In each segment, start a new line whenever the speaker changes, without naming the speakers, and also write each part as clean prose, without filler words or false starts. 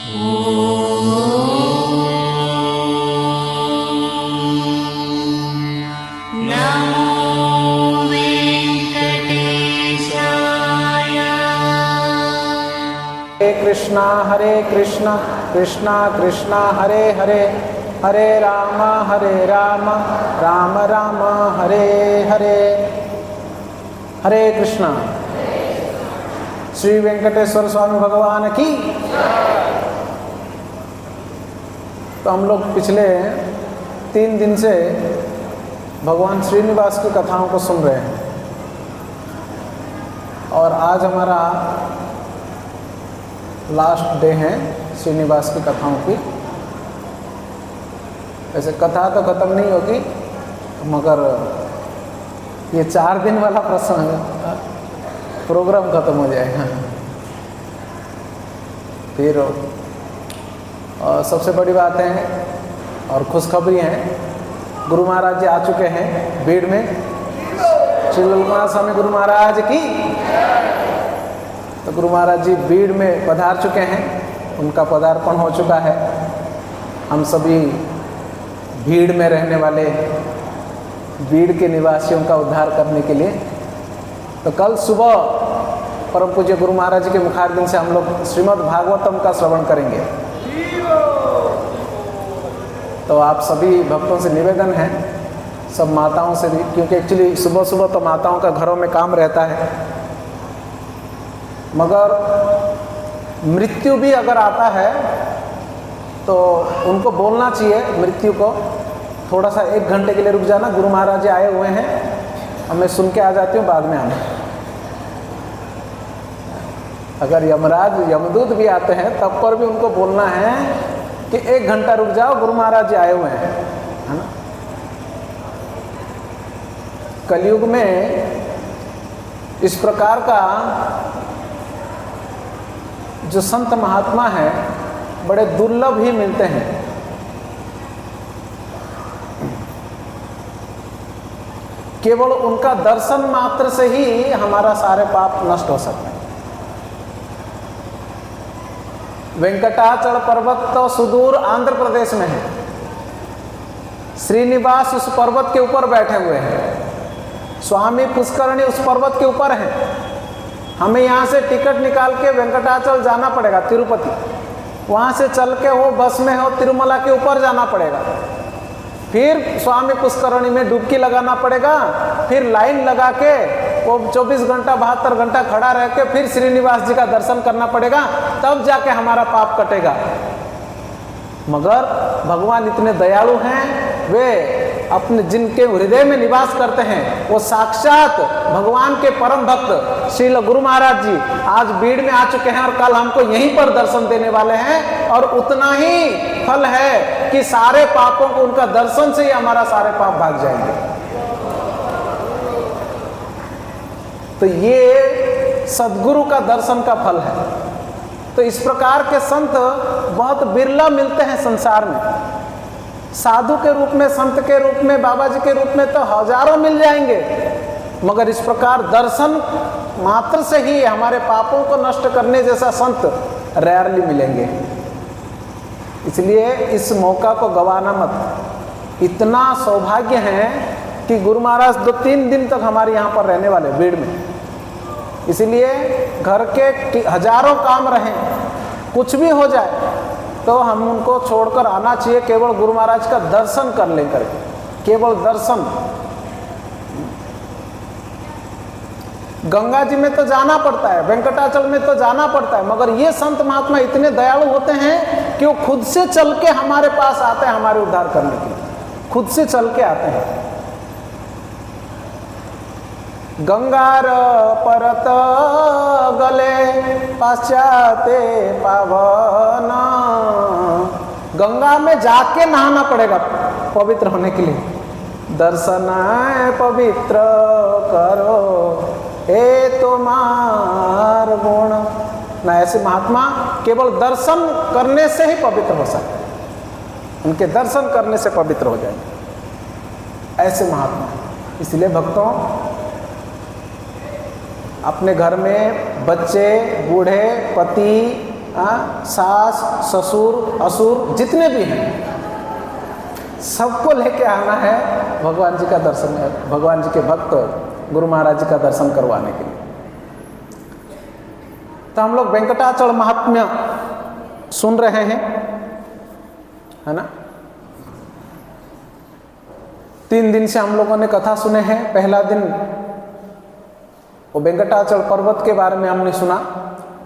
हरे कृष्णा कृष्णा कृष्णा हरे हरे, हरे राम राम राम हरे हरे। हरे कृष्णा। श्री वेंकटेश्वर स्वामी भगवान की। तो हम लोग पिछले 3 दिन से भगवान श्रीनिवास की कथाओं को सुन रहे हैं और आज हमारा लास्ट डे है श्रीनिवास की कथाओं की। वैसे कथा तो खत्म नहीं होगी मगर ये 4 दिन वाला प्रसंग प्रोग्राम खत्म हो जाएगा। फिर सबसे बड़ी बात है और खुशखबरी है, गुरु महाराज जी आ चुके हैं भीड़ में। श्री ललित स्वामी गुरु महाराज की। तो गुरु महाराज जी भीड़ में पधार चुके हैं, उनका पदार्पण हो चुका है। हम सभी भीड़ में रहने वाले भीड़ के निवासियों का उद्धार करने के लिए तो कल सुबह परम पूज्य गुरु महाराज जी के मुखारबिंद से हम लोग श्रीमद् भागवतम का श्रवण करेंगे। तो आप सभी भक्तों से निवेदन है, सब माताओं से भी, क्योंकि एक्चुअली सुबह सुबह तो माताओं का घरों में काम रहता है, मगर मृत्यु भी अगर आता है तो उनको बोलना चाहिए मृत्यु को, थोड़ा सा 1 घंटे के लिए रुक जाना, गुरु महाराज जी आए हुए हैं और मैं सुन के आ जाती हूँ, बाद में आना। अगर यमराज यमदूत भी आते हैं तब पर भी उनको बोलना है कि 1 घंटा रुक जाओ, गुरु महाराज जी आए हुए हैं, है ना। कलयुग में इस प्रकार का जो संत महात्मा हैं बड़े दुर्लभ ही मिलते हैं। केवल उनका दर्शन मात्र से ही हमारा सारे पाप नष्ट हो सकते हैं। वेंकटाचल पर्वत तो सुदूर आंध्र प्रदेश में है, श्रीनिवास उस पर्वत के ऊपर बैठे हुए हैं, स्वामी पुष्करणी उस पर्वत के ऊपर हैं। हमें यहाँ से टिकट निकाल के वेंकटाचल जाना पड़ेगा, तिरुपति, वहाँ से चल के हो बस में हो तिरुमला के ऊपर जाना पड़ेगा, फिर स्वामी पुष्करणी में डुबकी लगाना पड़ेगा, फिर लाइन लगा के वो 24 घंटा 72 घंटा खड़ा रह के फिर श्रीनिवास जी का दर्शन करना पड़ेगा, तब जाके हमारा पाप कटेगा। मगर भगवान इतने दयालु हैं, वे अपने जिनके हृदय में निवास करते हैं वो साक्षात भगवान के परम भक्त श्री गुरु महाराज जी आज भीड़ में आ चुके हैं और कल हमको यहीं पर दर्शन देने वाले हैं। और उतना ही फल है कि सारे पापों को उनका दर्शन से ही हमारा सारे पाप भाग जाएंगे। तो ये सद्गुरु का दर्शन का फल है। तो इस प्रकार के संत बहुत बिरला मिलते हैं संसार में। साधु के रूप में, संत के रूप में, बाबा जी के रूप में तो हजारों मिल जाएंगे, मगर इस प्रकार दर्शन मात्र से ही हमारे पापों को नष्ट करने जैसा संत रेयरली मिलेंगे। इसलिए इस मौका को गवाना मत। इतना सौभाग्य है कि गुरु महाराज 2-3 दिन तक हमारे यहाँ पर रहने वाले भीड़ में। इसलिए घर के हजारों काम रहें, कुछ भी हो जाए तो हम उनको छोड़कर आना चाहिए, केवल गुरु महाराज का दर्शन कर लेकर, केवल दर्शन। गंगा जी में तो जाना पड़ता है, वेंकटाचल में तो जाना पड़ता है, मगर ये संत महात्मा इतने दयालु होते हैं कि वो खुद से चल के हमारे पास आते हैं हमारे उद्धार करने के लिए, खुद से चल के आते हैं। गंगार परत गले पाश्चाते पावन। गंगा में जाके नहाना पड़ेगा पवित्र होने के लिए। दर्शन पवित्र करो हे तुम्हार गुण। ना ऐसे महात्मा केवल दर्शन करने से ही पवित्र हो सकते, उनके दर्शन करने से पवित्र हो जाएंगे ऐसे महात्मा। इसलिए भक्तों, अपने घर में बच्चे, बूढ़े, पति, सास ससुर असुर जितने भी हैं सबको लेके आना है भगवान जी का दर्शन, भगवान जी के भक्त गुरु महाराज जी का दर्शन करवाने के लिए। तो हम लोग वेंकटाचल महात्म्य सुन रहे हैं, है ना। 3 दिन से हम लोगों ने कथा सुने हैं। पहला दिन वो वेंकटाचल पर्वत के बारे में हमने सुना,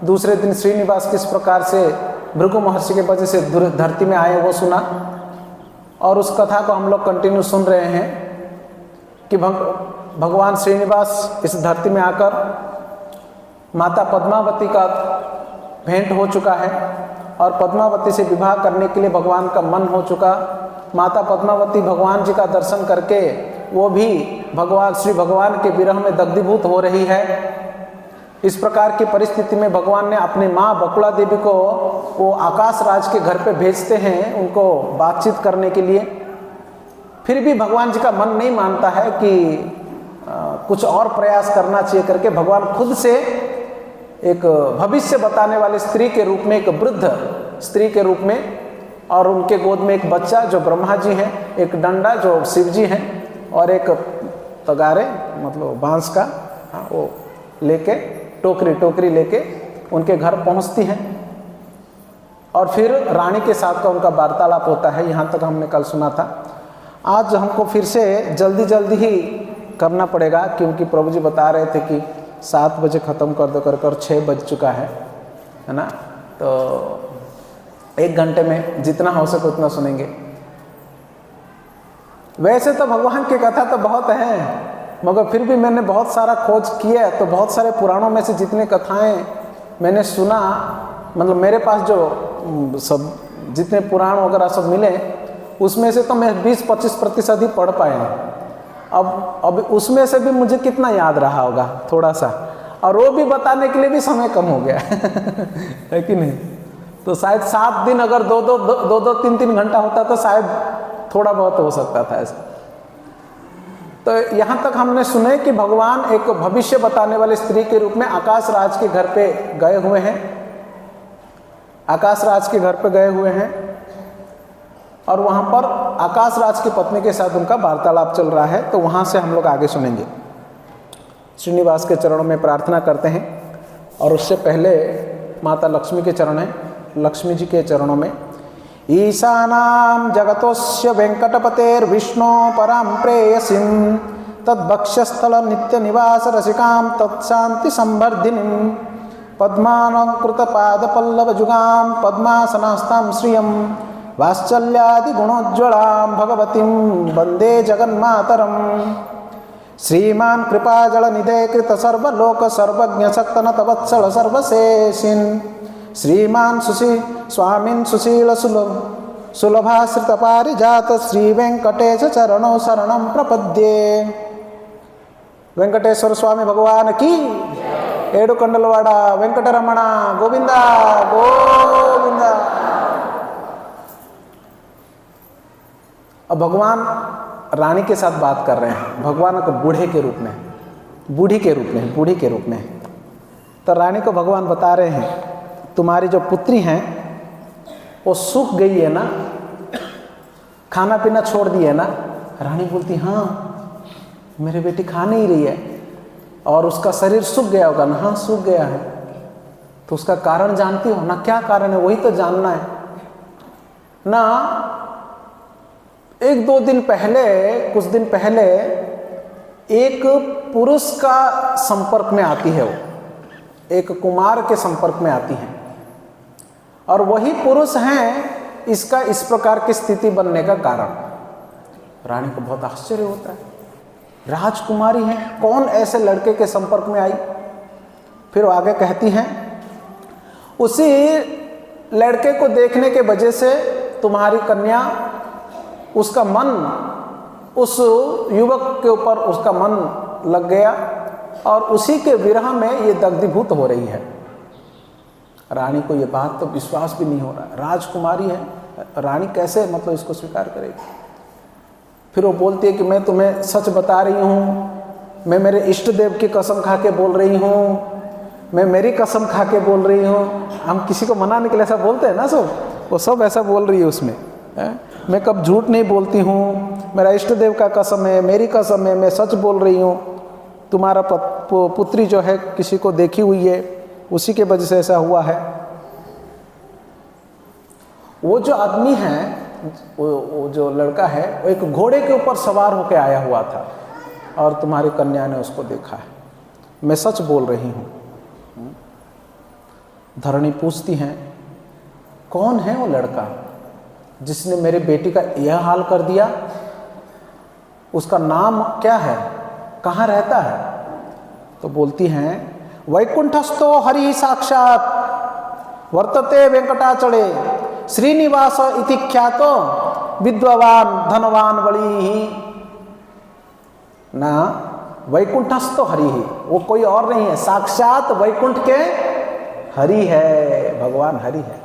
दूसरे दिन श्रीनिवास किस प्रकार से भृगु महर्षि के वजह से धरती में आए वो सुना, और उस कथा को हम लोग कंटिन्यू सुन रहे हैं कि भगवान श्रीनिवास इस धरती में आकर माता पद्मावती का भेंट हो चुका है और पद्मावती से विवाह करने के लिए भगवान का मन हो चुका। माता पद्मावती भगवान जी का दर्शन करके वो भी श्री भगवान के विरह में दग्धीभूत हो रही है। इस प्रकार की परिस्थिति में भगवान ने अपनी माँ बकुला देवी को वो आकाश राज के घर पे भेजते हैं उनको बातचीत करने के लिए। फिर भी भगवान जी का मन नहीं मानता है कि कुछ और प्रयास करना चाहिए करके भगवान खुद से एक भविष्य बताने वाले स्त्री के रूप में, एक वृद्ध स्त्री के रूप में, और उनके गोद में एक बच्चा जो ब्रह्मा जी हैं, एक डंडा जो शिव जी हैं, और एक तगारे मतलब बांस का वो लेके टोकरी लेके उनके घर पहुंचती हैं। और फिर रानी के साथ का उनका वार्तालाप होता है। यहाँ तक हमने कल सुना था। आज हमको फिर से जल्दी ही करना पड़ेगा क्योंकि प्रभु जी बता रहे थे कि 7 बजे ख़त्म कर दो, कर 6 बज चुका है ना। तो 1 घंटे में जितना हो सके उतना सुनेंगे। वैसे तो भगवान की कथा तो बहुत है, मगर फिर भी मैंने बहुत सारा खोज किया, तो बहुत सारे पुराणों में से जितनी कथाएं मैंने सुना, मतलब मेरे पास जो सब जितने पुराण वगैरह सब मिले उसमें से तो मैं 20-25% ही पढ़ पाए हैं। अब उसमें से भी मुझे कितना याद रहा होगा, थोड़ा सा, और वो भी बताने के लिए भी समय कम हो गया है कि नहीं। तो शायद 7 दिन अगर 2-2, 3-3 घंटा होता तो शायद थोड़ा बहुत हो सकता था ऐसा। तो यहाँ तक हमने सुने कि भगवान एक भविष्य बताने वाली स्त्री के रूप में आकाश राज के घर पे गए हुए हैं, आकाश राज के घर पे गए हुए हैं, और वहाँ पर आकाश राज की पत्नी के साथ उनका वार्तालाप चल रहा है। तो वहाँ से हम लोग आगे सुनेंगे। श्रीनिवास के चरणों में प्रार्थना करते हैं, और उससे पहले माता लक्ष्मी के चरण हैं, लक्ष्मी जी के चरणों में ईशानां जगतोस्य वेंकटपतेर्विष्णो परां प्रेयसीं तद्भक्ष्यस्थल नित्य निवास रसिकां तत्शांति संवर्धिनीं पद्मालंकृतपादपल्लवजुगां पद्मासनास्तां श्रियं वात्सल्यादिगुणोज्ज्वलां भगवतीं वन्दे जगन्मातरम्। श्रीमान् कृपाजलनिधे कृतसर्वलोक सर्वज्ञशक्तनतवत्सल सर्वशेषिन् श्रीमान् स्वामिन् सुशील सुलभाश्रित पारिजात श्री वेंकटेश चरणों शरणं प्रपद्ये। वेंकटेश्वर स्वामी भगवान की, एडुकंडलवाड़ा वेंकटरमण गोविंदा गोविंदा। अब भगवान रानी के साथ बात कर रहे हैं, भगवान को बूढ़े के रूप में, बूढ़ी के रूप में। तो रानी को भगवान बता रहे हैं तुम्हारी जो पुत्री हैं वो सूख गई है ना, खाना पीना छोड़ दी है ना। रानी बोलती हाँ मेरी बेटी खा नहीं रही है, और उसका शरीर सूख गया होगा ना। हाँ सूख गया है। तो उसका कारण जानती हो ना? क्या कारण है वही तो जानना है ना। 1-2 दिन पहले, कुछ दिन पहले एक पुरुष का संपर्क में आती है, वो एक कुमार के संपर्क में आती है, और वही पुरुष हैं इसका इस प्रकार की स्थिति बनने का कारण। रानी को बहुत आश्चर्य होता है, राजकुमारी है, कौन ऐसे लड़के के संपर्क में आई। फिर वो आगे कहती हैं उसी लड़के को देखने के वजह से तुम्हारी कन्या, उसका मन उस युवक के ऊपर उसका मन लग गया, और उसी के विरह में ये दग्धीभूत हो रही है। रानी को ये बात तो विश्वास भी नहीं हो रहा, राजकुमारी है, रानी कैसे मतलब इसको स्वीकार करेगी। फिर वो बोलती है कि मैं तुम्हें सच बता रही हूँ, मैं मेरे इष्ट देव की कसम खा के बोल रही हूँ, मैं मेरी कसम खा के बोल रही हूँ, हम किसी को मनाने के लिए ऐसा बोलते हैं ना सब, वो सब ऐसा बोल रही है उसमें। मैं कब झूठ नहीं बोलती हूँ, मेरा इष्ट देव का कसम है, मेरी कसम है, मैं सच बोल रही हूँ। तुम्हारा पुत्री जो है किसी को देखी हुई है, उसी के वजह से ऐसा हुआ है। वो जो आदमी है, वो जो लड़का है, वो एक घोड़े के ऊपर सवार होकर आया हुआ था और तुम्हारी कन्या ने उसको देखा है। मैं सच बोल रही हूँ। धरणी पूछती हैं, कौन है वो लड़का जिसने मेरे बेटी का यह हाल कर दिया? उसका नाम क्या है, कहाँ रहता है? तो बोलती हैं, वैकुंठस्थो हरि साक्षात वर्तते वेंकटाचले श्रीनिवास इति ख्यातो विद्वान धनवान बली ही ना। वैकुंठस्थो हरि ही, वो कोई और नहीं है, साक्षात वैकुंठ के हरि है, भगवान हरि है।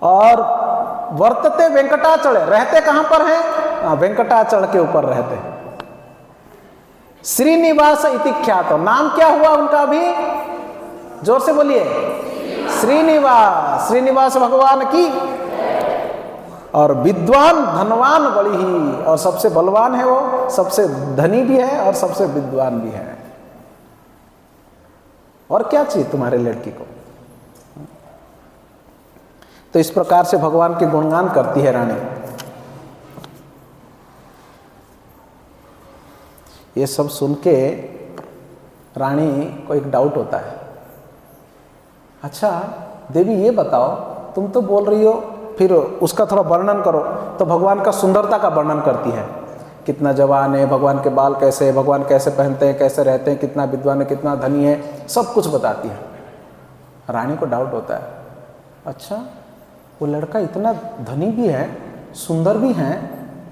और वर्तते वेंकटाचल, रहते कहां पर हैं? वेंकटाचल के ऊपर रहते हैं। श्रीनिवास इति ख्यातो, नाम क्या हुआ उनका? अभी जोर से बोलिए, श्रीनिवास, श्रीनिवास भगवान की। और विद्वान धनवान बड़ी ही, और सबसे बलवान है वो, सबसे धनी भी है और सबसे विद्वान भी है। और क्या चाहिए तुम्हारे लड़की को? तो इस प्रकार से भगवान के गुणगान करती है रानी। ये सब सुन के रानी को एक डाउट होता है, अच्छा देवी ये बताओ, तुम तो बोल रही हो, फिर उसका थोड़ा वर्णन करो। तो भगवान का सुंदरता का वर्णन करती है, कितना जवान है, भगवान के बाल कैसे, भगवान कैसे पहनते हैं, कैसे रहते हैं, कितना विद्वान है, कितना धनी है, सब कुछ बताती है। रानी को डाउट होता है, अच्छा वो लड़का इतना धनी भी है, सुंदर भी है,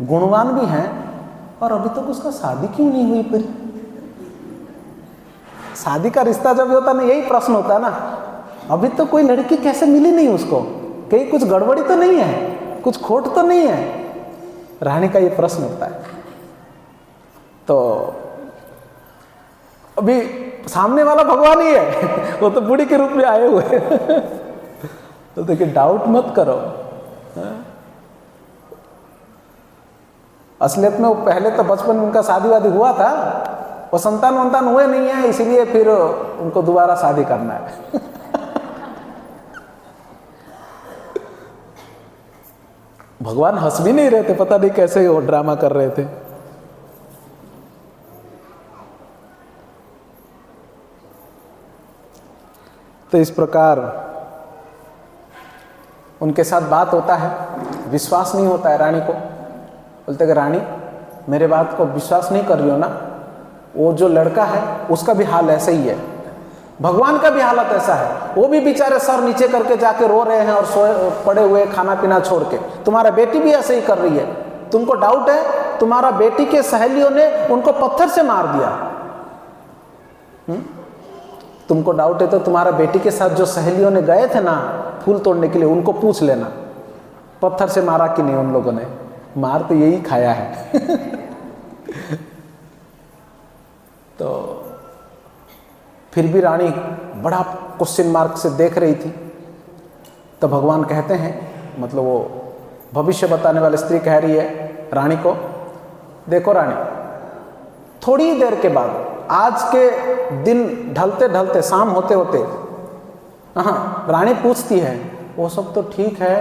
गुणवान भी है, और अभी तक उसका शादी क्यों नहीं हुई? फिर शादी का रिश्ता जब होता ना, यही प्रश्न होता है ना, अभी तो कोई लड़की कैसे मिली नहीं उसको, कहीं कुछ गड़बड़ी तो नहीं है, कुछ खोट तो नहीं है? रानी का ये प्रश्न होता है। तो अभी सामने वाला भगवान ही है, वो तो बूढ़ी के रूप में आए हुए हैं। तो देखिए, डाउट मत करो। असलियत में वो पहले तो बचपन में उनका शादी वादी हुआ था, वो संतान वंतान हुए नहीं है, इसीलिए फिर उनको दोबारा शादी करना है। भगवान हंस भी नहीं रहे थे, पता नहीं कैसे वो ड्रामा कर रहे थे। तो इस प्रकार उनके साथ बात होता है, विश्वास नहीं होता है रानी को। बोलते कि रानी मेरे बात को विश्वास नहीं कर रही हो ना, वो जो लड़का है उसका भी हाल ऐसे ही है, भगवान का भी हालत ऐसा है, वो भी बेचारे सर नीचे करके जाके रो रहे हैं और सोए पड़े हुए, खाना पीना छोड़ के। तुम्हारा बेटी भी ऐसे ही कर रही है। तुमको डाउट है, तुम्हारा बेटी के सहेलियों ने उनको पत्थर से मार दिया। तुमको डाउट है तो तुम्हारा बेटी के साथ जो सहेलियों ने गए थे ना फूल तोड़ने के लिए, उनको पूछ लेना पत्थर से मारा कि नहीं उन लोगों ने। मार तो यही खाया है। तो फिर भी रानी बड़ा क्वेश्चन मार्क से देख रही थी। तो भगवान कहते हैं, मतलब वो भविष्य बताने वाली स्त्री कह रही है रानी को, देखो रानी, थोड़ी देर के बाद, आज के दिन ढलते ढलते, शाम होते होते, हाँ, रानी पूछती है, वो सब तो ठीक है,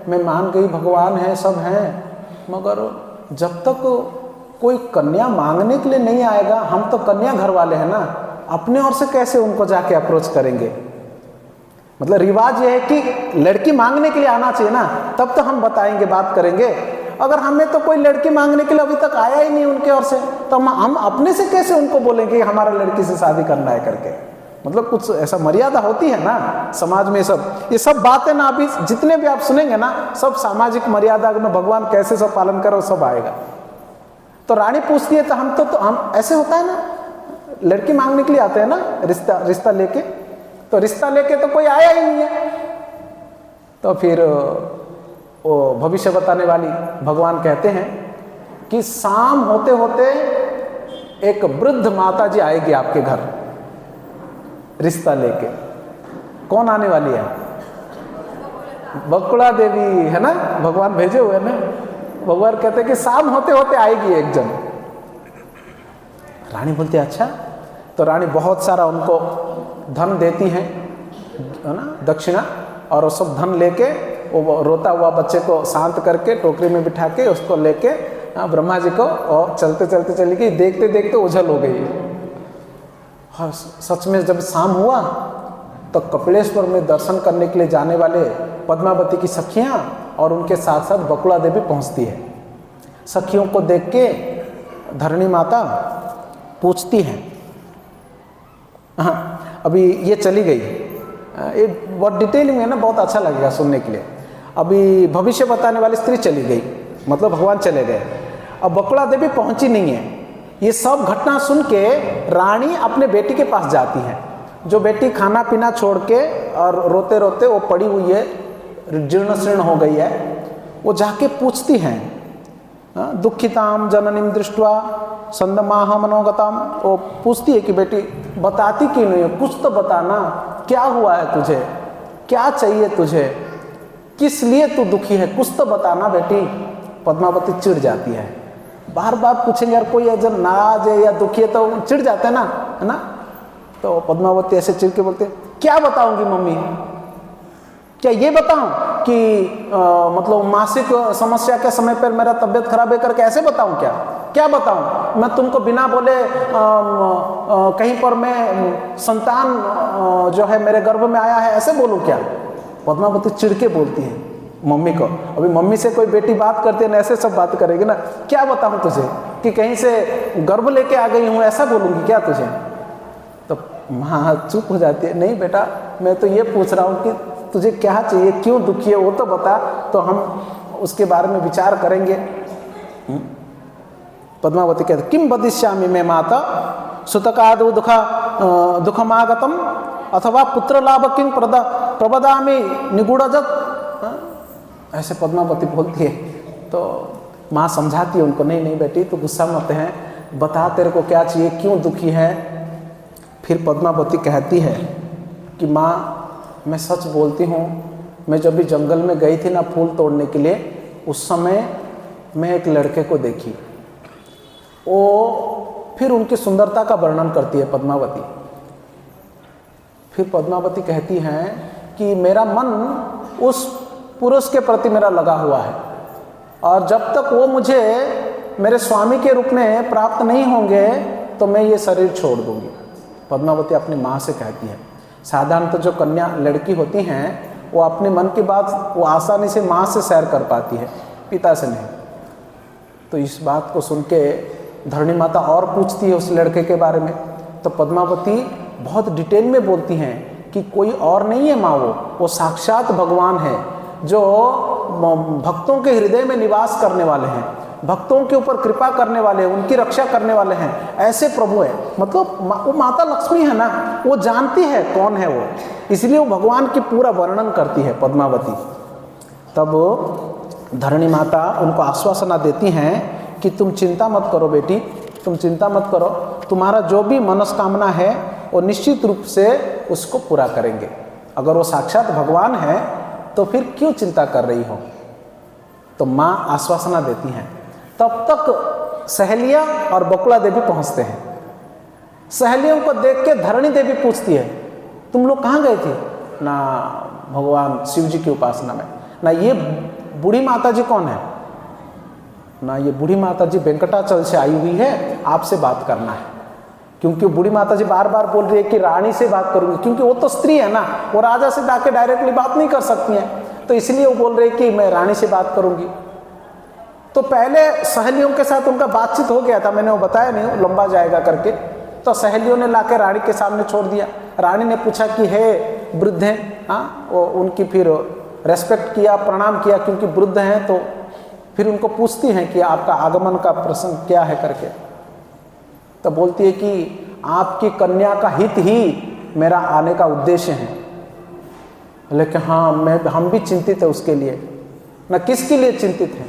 मैं मान गई भगवान है, सब है, मगर जब तक कोई कन्या मांगने के लिए नहीं आएगा, हम तो कन्या घर वाले हैं ना, अपने ओर से कैसे उनको जाके अप्रोच करेंगे? मतलब रिवाज ये है कि लड़की मांगने के लिए आना चाहिए ना, तब तो हम बताएंगे, बात करेंगे। अगर हमें तो कोई लड़की मांगने के लिए अभी तक आया ही नहीं उनके ओर से, तो हम अपने से कैसे उनको बोलेंगे कि हमारा लड़की से शादी करना है करके? मतलब कुछ ऐसा मर्यादा होती है ना समाज में। सब ये सब बातें ना, अभी जितने भी आप सुनेंगे ना, सब सामाजिक मर्यादा में भगवान कैसे सब पालन करो, सब आएगा। तो रानी पूछती है, तो हम ऐसे होता है ना, लड़की मांगने के लिए आते हैं ना, रिश्ता लेके, तो रिश्ता लेके तो कोई आया ही नहीं है। तो फिर वो भविष्य बताने वाली भगवान कहते हैं कि शाम होते होते एक वृद्ध माता जी आएगी आपके घर। रिश्ता लेके। कौन आने वाली है? बकुला देवी, है ना, भगवान भेजे हुए ना। भगवान कहते कि शाम होते होते आएगी एक जन। रानी बोलती अच्छा। तो रानी बहुत सारा उनको धन देती है ना, दक्षिणा, और वो सब धन लेके वो रोता हुआ बच्चे को शांत करके टोकरी में बिठा के उसको लेके ब्रह्मा जी को, और चलते चलते चली गई। देखते देखते ओझल हो गई। हाँ, सच में जब शाम हुआ तो कपिलेश्वर में दर्शन करने के लिए जाने वाले पद्मावती की सखियां और उनके साथ साथ बकुला देवी पहुंचती है। सखियों को देख के धरणी माता पूछती हैं, हाँ अभी ये चली गई, ये बहुत डिटेल में है ना, बहुत अच्छा लगेगा सुनने के लिए। अभी भविष्य बताने वाली स्त्री चली गई, मतलब भगवान चले गए। अब बकुला देवी पहुंची नहीं है। ये सब घटना सुन के रानी अपने बेटी के पास जाती है, जो बेटी खाना पीना छोड़ के और रोते रोते वो पड़ी हुई है, जीर्ण शीर्ण हो गई है। वो जाके पूछती हैं, दुखिताम जननीम दृष्ट्वा संदमाह मनोगताम। वो पूछती है कि बेटी बताती क्यों नहीं है, कुछ तो बताना, क्या हुआ है तुझे, क्या चाहिए तुझे, किस लिए तू दुखी है, कुछ तो बताना बेटी। पद्मावती चिढ़ जाती है। बार बार पूछेंगे यार, कोई जब नाराज है या दुखी है तो चिढ़ जाते हैं ना, है ना। तो पद्मावती ऐसे चिढ़ के बोलते, क्या बताऊंगी मम्मी, क्या ये बताऊं कि मतलब मासिक समस्या के समय पर मेरा तबीयत खराब है करके ऐसे बताऊं, क्या बताऊं मैं तुमको, बिना बोले कहीं पर मैं संतान जो है मेरे गर्भ में आया है ऐसे बोलूं क्या? पद्मावती चिढ़ के बोलती है मम्मी को। अभी मम्मी से कोई बेटी बात करती है ना, ऐसे सब बात करेगी ना, क्या बताऊं तुझे कि कहीं से गर्भ लेके आ गई हूं ऐसा बोलूंगी क्या तुझे? तो माँ चुप हो जाती है, नहीं बेटा मैं तो ये पूछ रहा हूँ कि तुझे क्या चाहिए, क्यों दुखी है वो तो बता, तो हम उसके बारे में विचार करेंगे। पद्मावती कहते, किम वदिष्यामि मैं माता सुतकादौ दुखमागतम अथवा पुत्र लाभ किं प्रबदामि निगूढ़जत। ऐसे पद्मावती बोलती है। तो माँ समझाती है उनको, नहीं बेटी तू गुस्सा मत है, बता तेरे को क्या चाहिए, क्यों दुखी है। फिर पद्मावती कहती है कि माँ मैं सच बोलती हूँ, मैं जब भी जंगल में गई थी ना फूल तोड़ने के लिए, उस समय मैं एक लड़के को देखी। वो फिर उनकी सुंदरता का वर्णन करती है पद्मावती। फिर पद्मावती कहती हैं कि मेरा मन उस पुरुष के प्रति मेरा लगा हुआ है, और जब तक वो मुझे मेरे स्वामी के रूप में प्राप्त नहीं होंगे तो मैं ये शरीर छोड़ दूंगी। पद्मावती अपनी माँ से कहती है। साधारणतः जो कन्या लड़की होती हैं वो अपने मन की बात वो आसानी से माँ से शेयर कर पाती है, पिता से नहीं। तो इस बात को सुन के धरणी माता और पूछती है उस लड़के के बारे में। तो पद्मावती बहुत डिटेल में बोलती हैं कि कोई और नहीं है माँ, वो साक्षात भगवान है, जो भक्तों के हृदय में निवास करने वाले हैं, भक्तों के ऊपर कृपा करने वाले हैं, उनकी रक्षा करने वाले हैं, ऐसे प्रभु है। मतलब वो माता लक्ष्मी है ना, वो जानती है कौन है वो, इसलिए वो भगवान की पूरा वर्णन करती है पद्मावती। तब धरणी माता उनको आश्वासना देती हैं कि तुम चिंता मत करो बेटी, तुम चिंता मत करो, तुम्हारा जो भी मनस्कामना है वो निश्चित रूप से उसको पूरा करेंगे। अगर वो साक्षात भगवान है तो फिर क्यों चिंता कर रही हो? तो माँ आश्वासना देती हैं। तब तक सहेलियाँ और बकुला देवी पहुँचते हैं। सहेलियों को देख के धरणी देवी पूछती है, तुम लोग कहाँ गए थे? ना भगवान शिव जी की उपासना में। ना ये बूढ़ी माता जी कौन है? ना ये बूढ़ी माता जी वेंकटाचल से आई हुई है, आपसे बात करना है। क्योंकि बूढ़ी माता जी बार बार बोल रही है कि रानी से बात करूंगी, क्योंकि वो तो स्त्री है ना, वो राजा से जाके डायरेक्टली बात नहीं कर सकती हैं, तो इसलिए वो बोल रही है कि मैं रानी से बात करूंगी। तो पहले सहेलियों के साथ उनका बातचीत हो गया था, मैंने वो बताया नहीं, वो लंबा जाएगा करके। तो सहेलियों ने लाके रानी के सामने छोड़ दिया। रानी ने पूछा कि हे वृद्ध हैं, हाँ, वो उनकी फिर रेस्पेक्ट किया, प्रणाम किया, क्योंकि वृद्ध हैं। तो फिर उनको पूछती हैं कि आपका आगमन का प्रसंग क्या है करके। तो बोलती है कि आपकी कन्या का हित ही मेरा आने का उद्देश्य है। लेकिन हाँ, हम भी चिंतित है उसके लिए। न किसके लिए चिंतित है?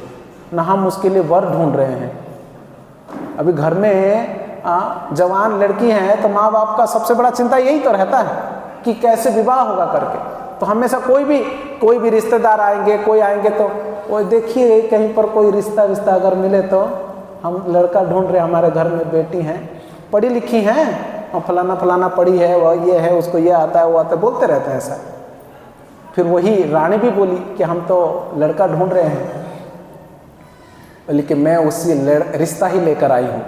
न हम उसके लिए वर ढूंढ रहे हैं। अभी घर में जवान लड़की हैं तो माँ बाप का सबसे बड़ा चिंता यही तो रहता है कि कैसे विवाह होगा करके। तो हमेशा कोई भी रिश्तेदार आएंगे, कोई आएंगे तो वो देखिए कहीं पर कोई रिश्ता विश्ता अगर मिले तो हम लड़का ढूंढ रहे, हमारे घर में बेटी हैं, पढ़ी लिखी हैं, और फलाना फलाना पढ़ी है, वह ये है, उसको ये आता है वो आता है, बोलते रहते हैं ऐसा। फिर वही रानी भी बोली कि हम तो लड़का ढूंढ रहे हैं, लेकिन मैं उसी रिश्ता ही लेकर आई हूँ।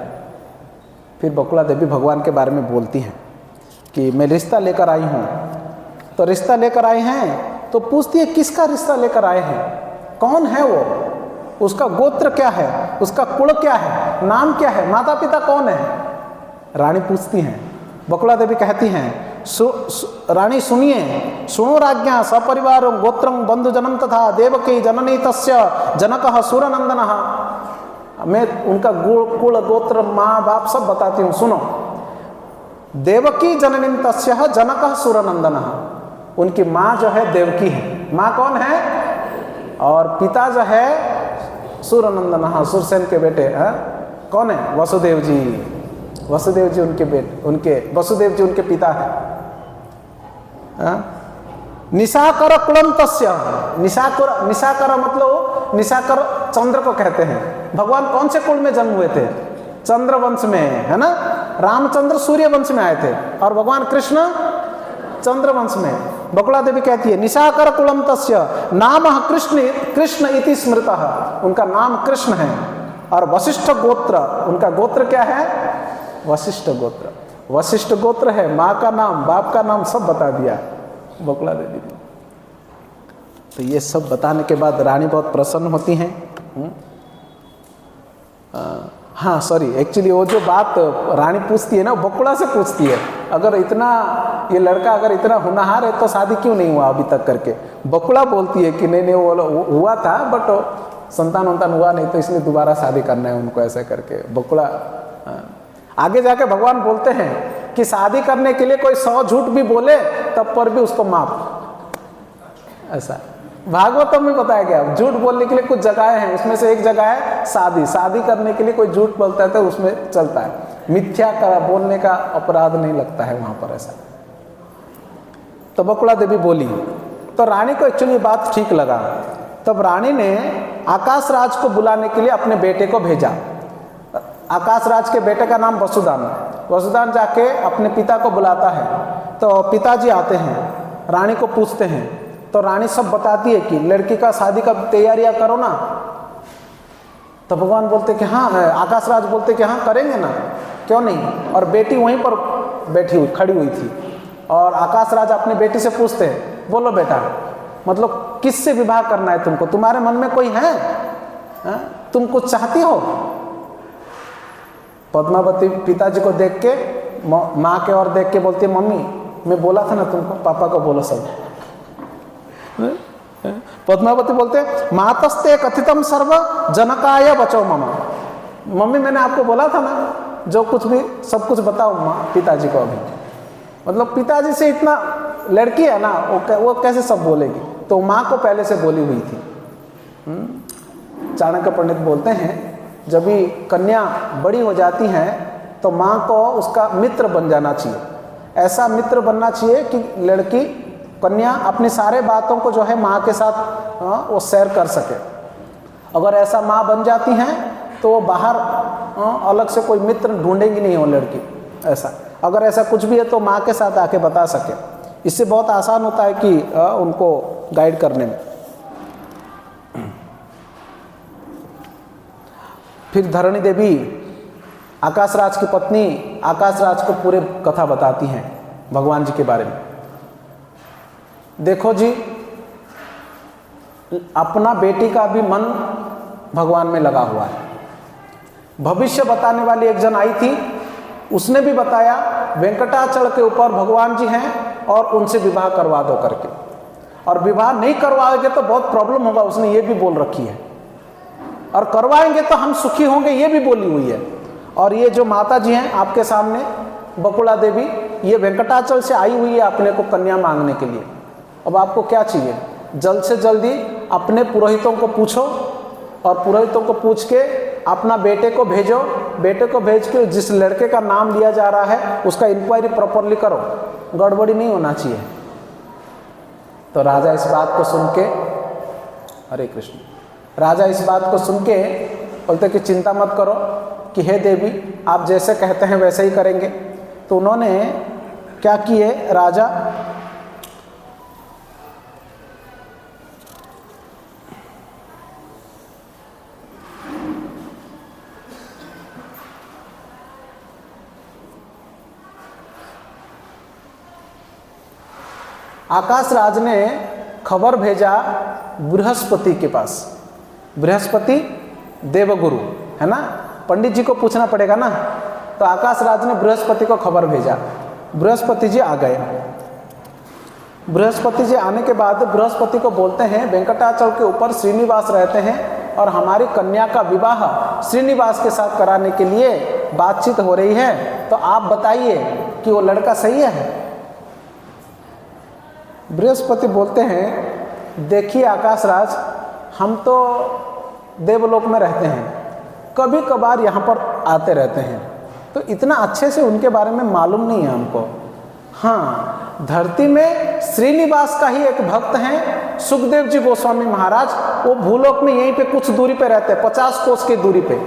फिर बकुला देवी भगवान के बारे में बोलती हैं कि मैं रिश्ता लेकर आई हूँ। तो रिश्ता लेकर आए हैं तो पूछती है किसका रिश्ता लेकर आए हैं, कौन है वो, उसका गोत्र क्या है, उसका कुल क्या है, नाम क्या है, माता पिता कौन है। रानी पूछती हैं। बकुला देवी कहती हैं रानी सुनिए, सुनो राज्ञा सपरिवार गोत्रं बंधुजनम तथा देवकी जननी तस्य जनकः सूरनंदनः। मैं उनका कुल गोत्र माँ बाप सब बताती हूँ, सुनो। देवकी जननी तस्य जनकः सूरनंदनः, उनकी माँ जो है देवकी है, माँ कौन है, और पिता जो है सूरनंदनः, सूरसेन के बेटे कौन है, वसुदेव जी। वसुदेव जी उनके बेटे, वसुदेव जी उनके पिता है। निशाकर कुलम तस्य, निशाकर मतलब निशाकर चंद्र को कहते हैं। भगवान कौन से कुल में जन्म हुए थे, चंद्र वंश में, है ना। रामचंद्र सूर्य वंश में आए थे और भगवान कृष्ण चंद्र वंश में। बकुला देवी कहती है निशाकर कुलम तस्य नाम कृष्ण इति स्मृतः, उनका नाम कृष्ण है। और वशिष्ठ गोत्र, उनका गोत्र क्या है, वशिष्ठ गोत्र। वशिष्ठ गोत्र है, माँ का नाम बाप का नाम सब बता दिया बकुला देवी ने। तो ये सब बताने के बाद रानी बहुत प्रसन्न होती हैं। हाँ सॉरी, एक्चुअली वो जो बात रानी पूछती है ना, बकुला से पूछती है, अगर इतना ये लड़का अगर इतना होनहार है तो शादी क्यों नहीं हुआ अभी तक करके। बकुला बोलती है कि नहीं वो हुआ था बट संतान हुआ नहीं, तो इसलिए दोबारा शादी करना है उनको, ऐसा करके बकुला। आगे जाके भगवान बोलते हैं कि शादी करने के लिए कोई 100 झूठ भी बोले तब पर भी उसको माफ, ऐसा भागवतम में बताया गया। झूठ बोलने के लिए कुछ जगहें हैं, उसमें से एक जगह है शादी करने के लिए कोई झूठ बोलता है तो उसमें चलता है, मिथ्या का बोलने का अपराध नहीं लगता है वहां पर, ऐसा। तो बकुला देवी बोली तो रानी को एक्चुअली बात ठीक लगा। तब रानी ने आकाश राज को बुलाने के लिए अपने बेटे को भेजा। आकाश राज के बेटे का नाम वसुदान जाके अपने पिता को बुलाता है। तो पिताजी आते हैं, रानी को पूछते हैं, तो रानी सब बताती है कि लड़की का शादी का तैयारियां करो ना। तो भगवान बोलते कि हाँ, आकाश राज बोलते कि हाँ करेंगे ना, क्यों नहीं। और बेटी वहीं पर खड़ी हुई थी। और आकाश राज अपनी बेटी से पूछते हैं, बोलो बेटा, मतलब किससे विवाह करना है तुमको, तुम्हारे मन में कोई है, तुम कुछ चाहती हो। पद्मावती पिताजी को देख के, माँ के ओर देख के बोलती है, मम्मी मैं बोला था ना तुमको, पापा को बोलो सब। पद्मावती बोलते मातस्ते कथितम सर्व जनकाय बचो ममा, मम्मी मैंने आपको बोला था ना जो कुछ भी सब कुछ बताओ माँ पिताजी को। अभी मतलब पिताजी से इतना लड़की है ना, वो कैसे सब बोलेगी, तो माँ को पहले से बोली हुई थी। चाणक्य पंडित बोलते हैं जब भी कन्या बड़ी हो जाती है तो माँ को उसका मित्र बन जाना चाहिए। ऐसा मित्र बनना चाहिए कि लड़की कन्या अपनी सारे बातों को जो है माँ के साथ वो शेयर कर सके। अगर ऐसा माँ बन जाती हैं तो वो बाहर अलग से कोई मित्र ढूंढेगी नहीं वो लड़की। ऐसा अगर ऐसा कुछ भी है तो माँ के साथ आके बता सके, इससे बहुत आसान होता है कि उनको गाइड करने में। फिर धरणी देवी आकाश राज की पत्नी आकाश राज को पूरे कथा बताती हैं भगवान जी के बारे में। देखो जी, अपना बेटी का भी मन भगवान में लगा हुआ है। भविष्य बताने वाली एक जन आई थी, उसने भी बताया वेंकटाचल के ऊपर भगवान जी हैं और उनसे विवाह करवा दो करके, और विवाह नहीं करवाएंगे तो बहुत प्रॉब्लम होगा, उसने ये भी बोल रखी है, और करवाएंगे तो हम सुखी होंगे, ये भी बोली हुई है। और ये जो माता जी हैं आपके सामने बकुला देवी, ये वेंकटाचल से आई हुई है अपने को कन्या मांगने के लिए। अब आपको क्या चाहिए, जल्द से जल्दी अपने पुरोहितों को पूछो और पुरोहितों को पूछ के अपना बेटे को भेजो बेटे को भेज के जिस लड़के का नाम लिया जा रहा है उसका इंक्वायरी प्रॉपरली करो, गड़बड़ी नहीं होना चाहिए। तो राजा इस बात को सुन के, हरे कृष्ण, राजा इस बात को सुन के बोलते कि चिंता मत करो कि हे देवी आप जैसे कहते हैं वैसे ही करेंगे। तो उन्होंने क्या किए, राजा आकाश राज ने खबर भेजा बृहस्पति के पास। बृहस्पति देवगुरु है ना, पंडित जी को पूछना पड़ेगा ना। तो आकाश राज ने बृहस्पति को खबर भेजा। बृहस्पति जी आ गए। बृहस्पति जी आने के बाद बृहस्पति को बोलते हैं वेंकटाचल के ऊपर श्रीनिवास रहते हैं और हमारी कन्या का विवाह श्रीनिवास के साथ कराने के लिए बातचीत हो रही है, तो आप बताइए कि वो लड़का सही है। बृहस्पति बोलते हैं देखिए आकाश राज, हम तो देवलोक में रहते हैं, कभी कभार यहाँ पर आते रहते हैं, तो इतना अच्छे से उनके बारे में मालूम नहीं है हमको। हाँ, धरती में श्रीनिवास का ही एक भक्त हैं सुखदेव जी गोस्वामी महाराज, वो भूलोक में यहीं पे कुछ दूरी पे रहते हैं, 50 कोस की दूरी पे।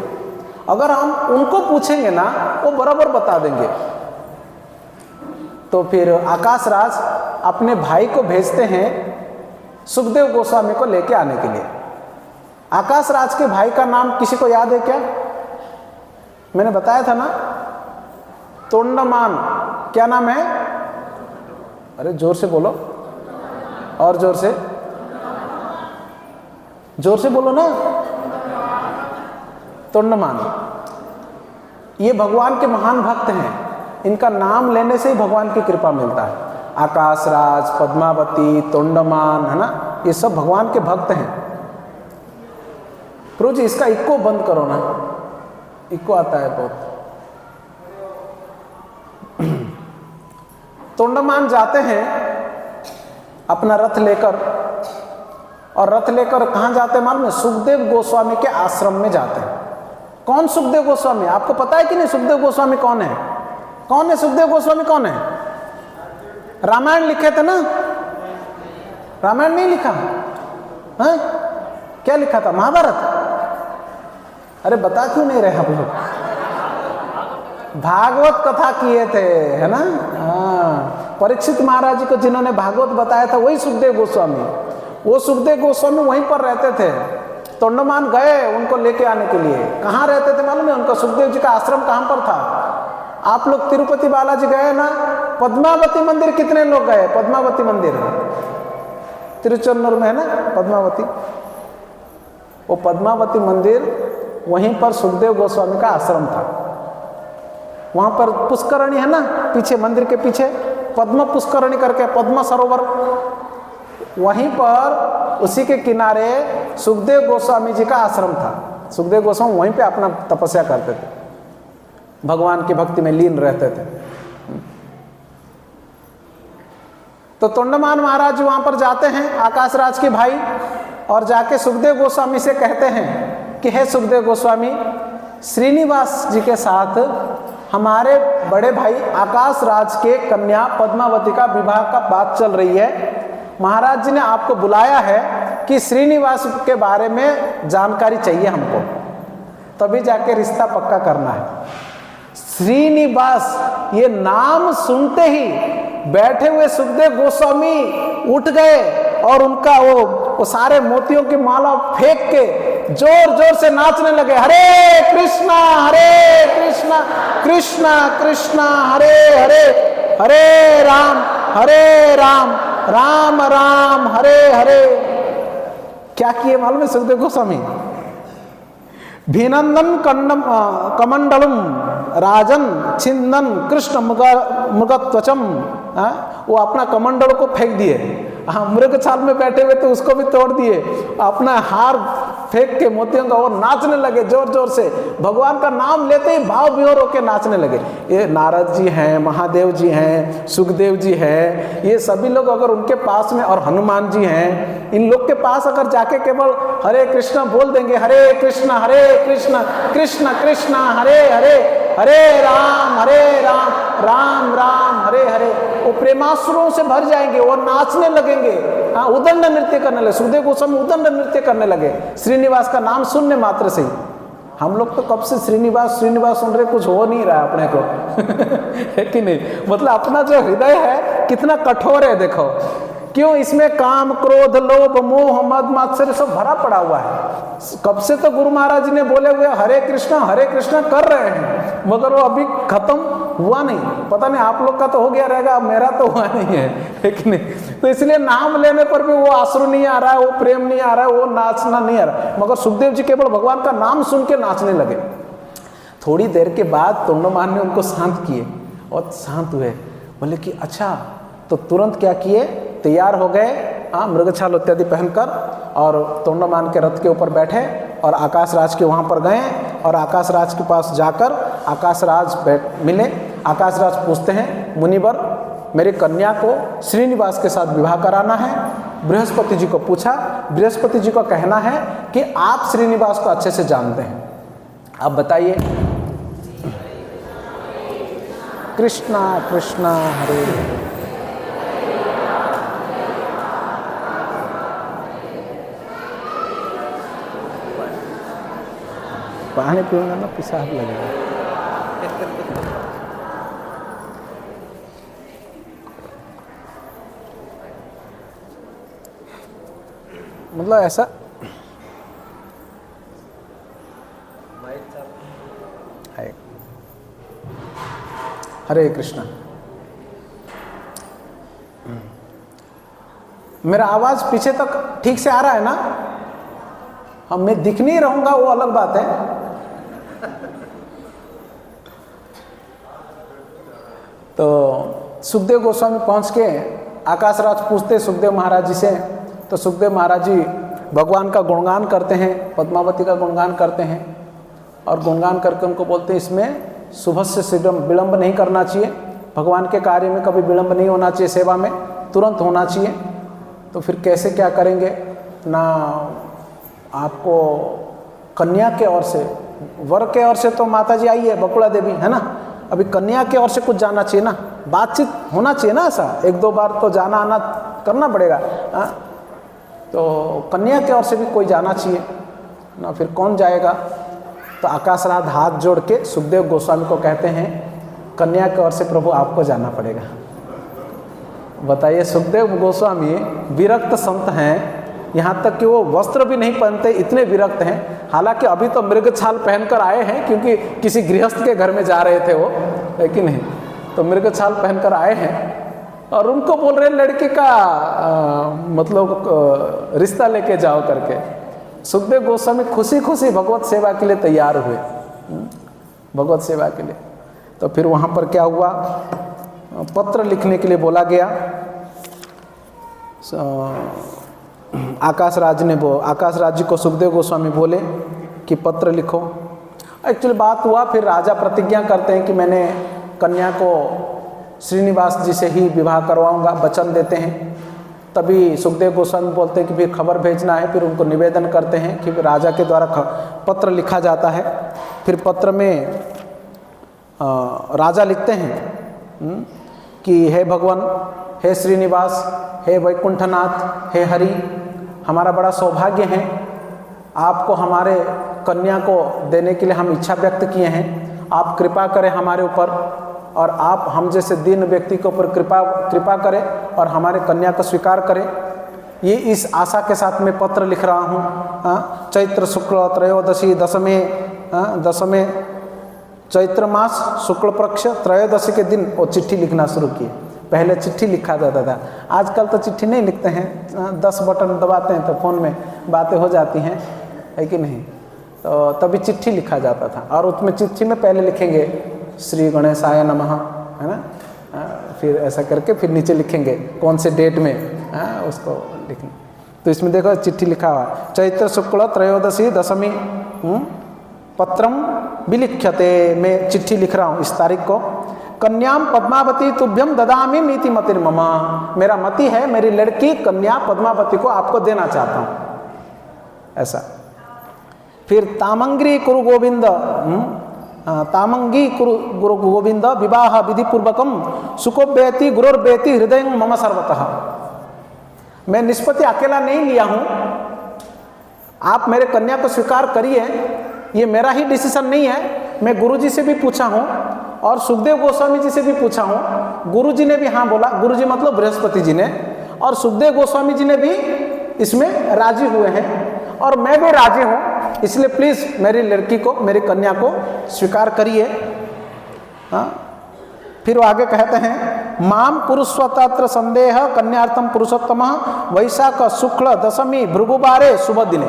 अगर हम उनको पूछेंगे ना वो बराबर बता देंगे। तो फिर आकाश राज अपने भाई को भेजते हैं सुखदेव गोस्वामी को लेके आने के लिए। आकाश राज के भाई का नाम किसी को याद है क्या? मैंने बताया था ना, तोंडमान। क्या नाम है? अरे जोर से बोलो, और जोर से, जोर से बोलो ना। तोंडमान ये भगवान के महान भक्त हैं, इनका नाम लेने से ही भगवान की कृपा मिलता है। आकाश राज, पद्मावती, तोंडमान, है ना, ये सब भगवान के भक्त हैं। प्रभु जी इसका इक्को बंद करो ना, इक्को आता है बहुत। तोंडमान जाते हैं अपना रथ लेकर, और रथ लेकर कहाँ जाते हैं मालूम है? सुखदेव गोस्वामी के आश्रम में जाते हैं। कौन सुखदेव गोस्वामी? आपको पता है कि नहीं सुखदेव गोस्वामी कौन है? कौन है सुखदेव गोस्वामी? कौन है? रामायण लिखे थे ना? रामायण नहीं लिखा है? क्या लिखा था? महाभारत। अरे बता क्यों नहीं रहे आप लोग? भागवत कथा किए थे, है ना। हाँ, परीक्षित महाराज जी को जिन्होंने भागवत बताया था वही सुखदेव गोस्वामी। वो सुखदेव गोस्वामी वहीं पर रहते थे। तोंडमान गए उनको लेके आने के लिए। कहाँ रहते थे मालूम है उनको? सुखदेव जी का आश्रम कहाँ पर था? आप लोग तिरुपति बालाजी गए ना? पद्मावती मंदिर कितने लोग गए? पद्मावती मंदिर तिरुचेंदूर में है ना पद्मावती। वो पद्मावती मंदिर, वहीं पर सुखदेव गोस्वामी का आश्रम था। वहां पर पुष्करणी है ना, पीछे मंदिर के पीछे पद्म पुष्करणी करके, पद्म सरोवर, वहीं पर उसी के किनारे सुखदेव गोस्वामी जी का आश्रम था। सुखदेव गोस्वामी वहीं पे अपना तपस्या करते थे, भगवान की भक्ति में लीन रहते थे। तो तोंडमान महाराज वहां पर जाते हैं, आकाश राज के भाई, और जाके सुखदेव गोस्वामी से कहते हैं कि हे सुखदेव गोस्वामी, श्रीनिवास जी के साथ हमारे बड़े भाई आकाश राज के कन्या पद्मावती का विवाह का बात चल रही है। महाराज जी ने आपको बुलाया है कि श्रीनिवास के बारे में जानकारी चाहिए हमको, तभी जाके रिश्ता पक्का करना है। श्रीनिवास ये नाम सुनते ही बैठे हुए सुखदेव गोस्वामी उठ गए और उनका वो सारे मोतियों की माला फेंक के जोर जोर से नाचने लगे। हरे कृष्णा कृष्णा कृष्णा हरे हरे, हरे राम राम राम हरे हरे। क्या किए मालूम है सुखदेव गोस्वामी? भिनंदन कमंडलम राजन छिंदन कृष्ण मृगत्वचम। वो अपना कमंडल को फेंक दिए। हाँ, मृग छाल में बैठे हुए तो उसको भी तोड़ दिए, अपना हार फेंक के मोतियों का और नाचने लगे जोर जोर से, भगवान का नाम लेते ही भाव विभोर होकर नाचने लगे। ये नारद जी हैं, महादेव जी हैं, सुखदेव जी हैं, ये सभी लोग अगर उनके पास में, और हनुमान जी हैं, इन लोग के पास अगर जाके केवल हरे कृष्णा बोल देंगे, हरे कृष्णा कृष्ण कृष्ण हरे हरे, हरे राम राम राम हरे हरे, वो प्रेमाश्रुओं से भर जाएंगे और नाचने लगेंगे। हाँ, उदंड नृत्य करने लगे। सुखदेव गोस्वामी उदंड नृत्य करने लगे श्रीनिवास का नाम सुनने मात्र से ही। हम लोग तो कब से श्रीनिवास श्रीनिवास सुन रहे, कुछ हो नहीं रहा अपने को है कि नहीं? मतलब अपना जो हृदय है कितना कठोर है, देखो क्यों, इसमें काम क्रोध लोभ मोह मद मात्सर्य सब भरा पड़ा हुआ है। कब से तो गुरु महाराज जी ने बोले हुए हरे कृष्णा कर रहे हैं, मगर वो अभी खत्म हुआ नहीं। पता नहीं आप लोग का तो हो गया रहेगा, मेरा तो हुआ नहीं है कि नहीं? तो इसलिए नाम लेने पर भी वो आंसू नहीं आ रहा है, वो प्रेम नहीं आ रहा है, वो नाचना नहीं आ रहा है। मगर सुखदेव जी केवल भगवान का नाम सुन के नाचने लगे। थोड़ी देर के बाद तोंडमान ने उनको शांत किए और शांत हुए। बोले कि अच्छा, तो तुरंत क्या किए, तैयार हो गए मृगछाल इत्यादि पहनकर, और तोंडमान के रथ के ऊपर बैठे और आकाश राज के वहाँ पर गए। और आकाश राज के पास जाकर आकाश राज मिले। आकाश राज पूछते हैं, मुनिवर मेरी कन्या को श्रीनिवास के साथ विवाह कराना है। बृहस्पति जी को पूछा, बृहस्पति जी को कहना है कि आप श्रीनिवास को अच्छे से जानते हैं, आप बताइए। कृष्णा कृष्णा हरे, पानी पीऊंगा ना पेशाब लगेगा। मतलब ऐसा है। हरे कृष्णा, मेरा आवाज पीछे तक ठीक से आ रहा है ना? हम मैं दिख नहीं रहूंगा वो अलग बात है। तो सुखदेव गोस्वामी पहुंच के आकाश राज पूछते सुखदेव महाराज जी से, तो सुखदेव महाराज जी भगवान का गुणगान करते हैं, पद्मावती का गुणगान करते हैं, और गुणगान करके उनको बोलते हैं इसमें शुभ से विलंब नहीं करना चाहिए, भगवान के कार्य में कभी विलंब नहीं होना चाहिए, सेवा में तुरंत होना चाहिए। तो फिर कैसे क्या करेंगे ना, आपको कन्या के ओर से, वर के ओर से तो माता जी आई है बकुला देवी, है ना, अभी कन्या के ओर से कुछ जाना चाहिए ना, बातचीत होना चाहिए ना, ऐसा एक दो बार तो जाना आना करना पड़ेगा। तो कन्या के ओर से भी कोई जाना चाहिए ना, फिर कौन जाएगा? तो आकाश राज हाथ जोड़ के सुखदेव गोस्वामी को कहते हैं, कन्या के ओर से प्रभु आपको जाना पड़ेगा। बताइए, सुखदेव गोस्वामी विरक्त संत हैं, यहाँ तक कि वो वस्त्र भी नहीं पहनते, इतने विरक्त हैं। हालांकि अभी तो मृगछाल पहनकर आए हैं, क्योंकि किसी गृहस्थ के घर में जा रहे थे वो, है कि नहीं? तो मृगछाल पहनकर आए हैं और उनको बोल रहे लड़के का मतलब रिश्ता लेके जाओ करके। सुखदेव गोस्वामी खुशी खुशी भगवत सेवा के लिए तैयार हुए, भगवत सेवा के लिए। तो फिर वहाँ पर क्या हुआ, पत्र लिखने के लिए बोला गया। आकाश राज जी को सुखदेव गोस्वामी बोले कि पत्र लिखो। एक्चुअली बात हुआ, फिर राजा प्रतिज्ञा करते हैं कि मैंने कन्या को श्रीनिवास जी से ही विवाह करवाऊंगा, वचन देते हैं। तभी सुखदेव गोस्वामी बोलते हैं कि फिर खबर भेजना है, फिर उनको निवेदन करते हैं कि राजा के द्वारा पत्र लिखा जाता है। फिर पत्र में राजा लिखते हैं कि हे भगवान, हे श्रीनिवास, हे वैकुंठनाथ, हे हरि, हमारा बड़ा सौभाग्य है, आपको हमारे कन्या को देने के लिए हम इच्छा व्यक्त किए हैं। आप कृपा करें हमारे ऊपर, और आप हम जैसे दीन व्यक्ति के ऊपर कृपा करें और हमारे कन्या को स्वीकार करें। ये इस आशा के साथ मैं पत्र लिख रहा हूँ। चैत्र शुक्ल त्रयोदशी दशमे चैत्र मास शुक्ल पक्ष त्रयोदशी के दिन वो चिट्ठी लिखना शुरू किए। पहले चिट्ठी लिखा जाता था, आजकल तो चिट्ठी नहीं लिखते हैं, 10 बटन दबाते हैं तो फ़ोन में बातें हो जाती हैं, है कि नहीं? तो तभी चिट्ठी लिखा जाता था, और उसमें चिट्ठी में पहले लिखेंगे श्री गणेशाय नमः, है ना, फिर ऐसा करके फिर नीचे लिखेंगे कौन से डेट में उसको लिखेंगे। तो इसमें देखो चिट्ठी लिखा हुआ है, चैत्र शुक्ल त्रयोदशी दशमी पत्रम विलिख्यते, मैं चिट्ठी लिख रहा हूँ इस तारीख को। कन्याम पद्मावती तुभ्यम ददामी मीति मतिर ममा, मेरा मति है, मेरी लड़की कन्या पद्मावती को आपको देना चाहता हूँ, ऐसा। फिर तामंगी कुरु गोविंद, तामंगी गुरु गोविंद विवाह विधि पूर्वकम सुकोव्यति गुरोर्व्यति हृदय मम सर्वतः, मैं निष्पत्ति अकेला नहीं लिया हूँ, आप मेरे कन्या को स्वीकार करिए, ये मेरा ही डिसीजन नहीं है, मैं गुरुजी से भी पूछा हूँ और सुखदेव गोस्वामी जी से भी पूछा हूँ, गुरुजी ने भी हाँ बोला, गुरुजी मतलब बृहस्पति जी ने, और सुखदेव गोस्वामी जी ने भी इसमें राजी हुए हैं और मैं भी राजी हूँ, इसलिए प्लीज़ मेरी लड़की को, मेरी कन्या को स्वीकार करिए। हाँ, फिर वो आगे कहते हैं, माम पुरुषवतत्र संदेह कन्यार्थम पुरुषोत्तम वैशाख शुक्ल दशमी भृगुवारे शुभ दिने,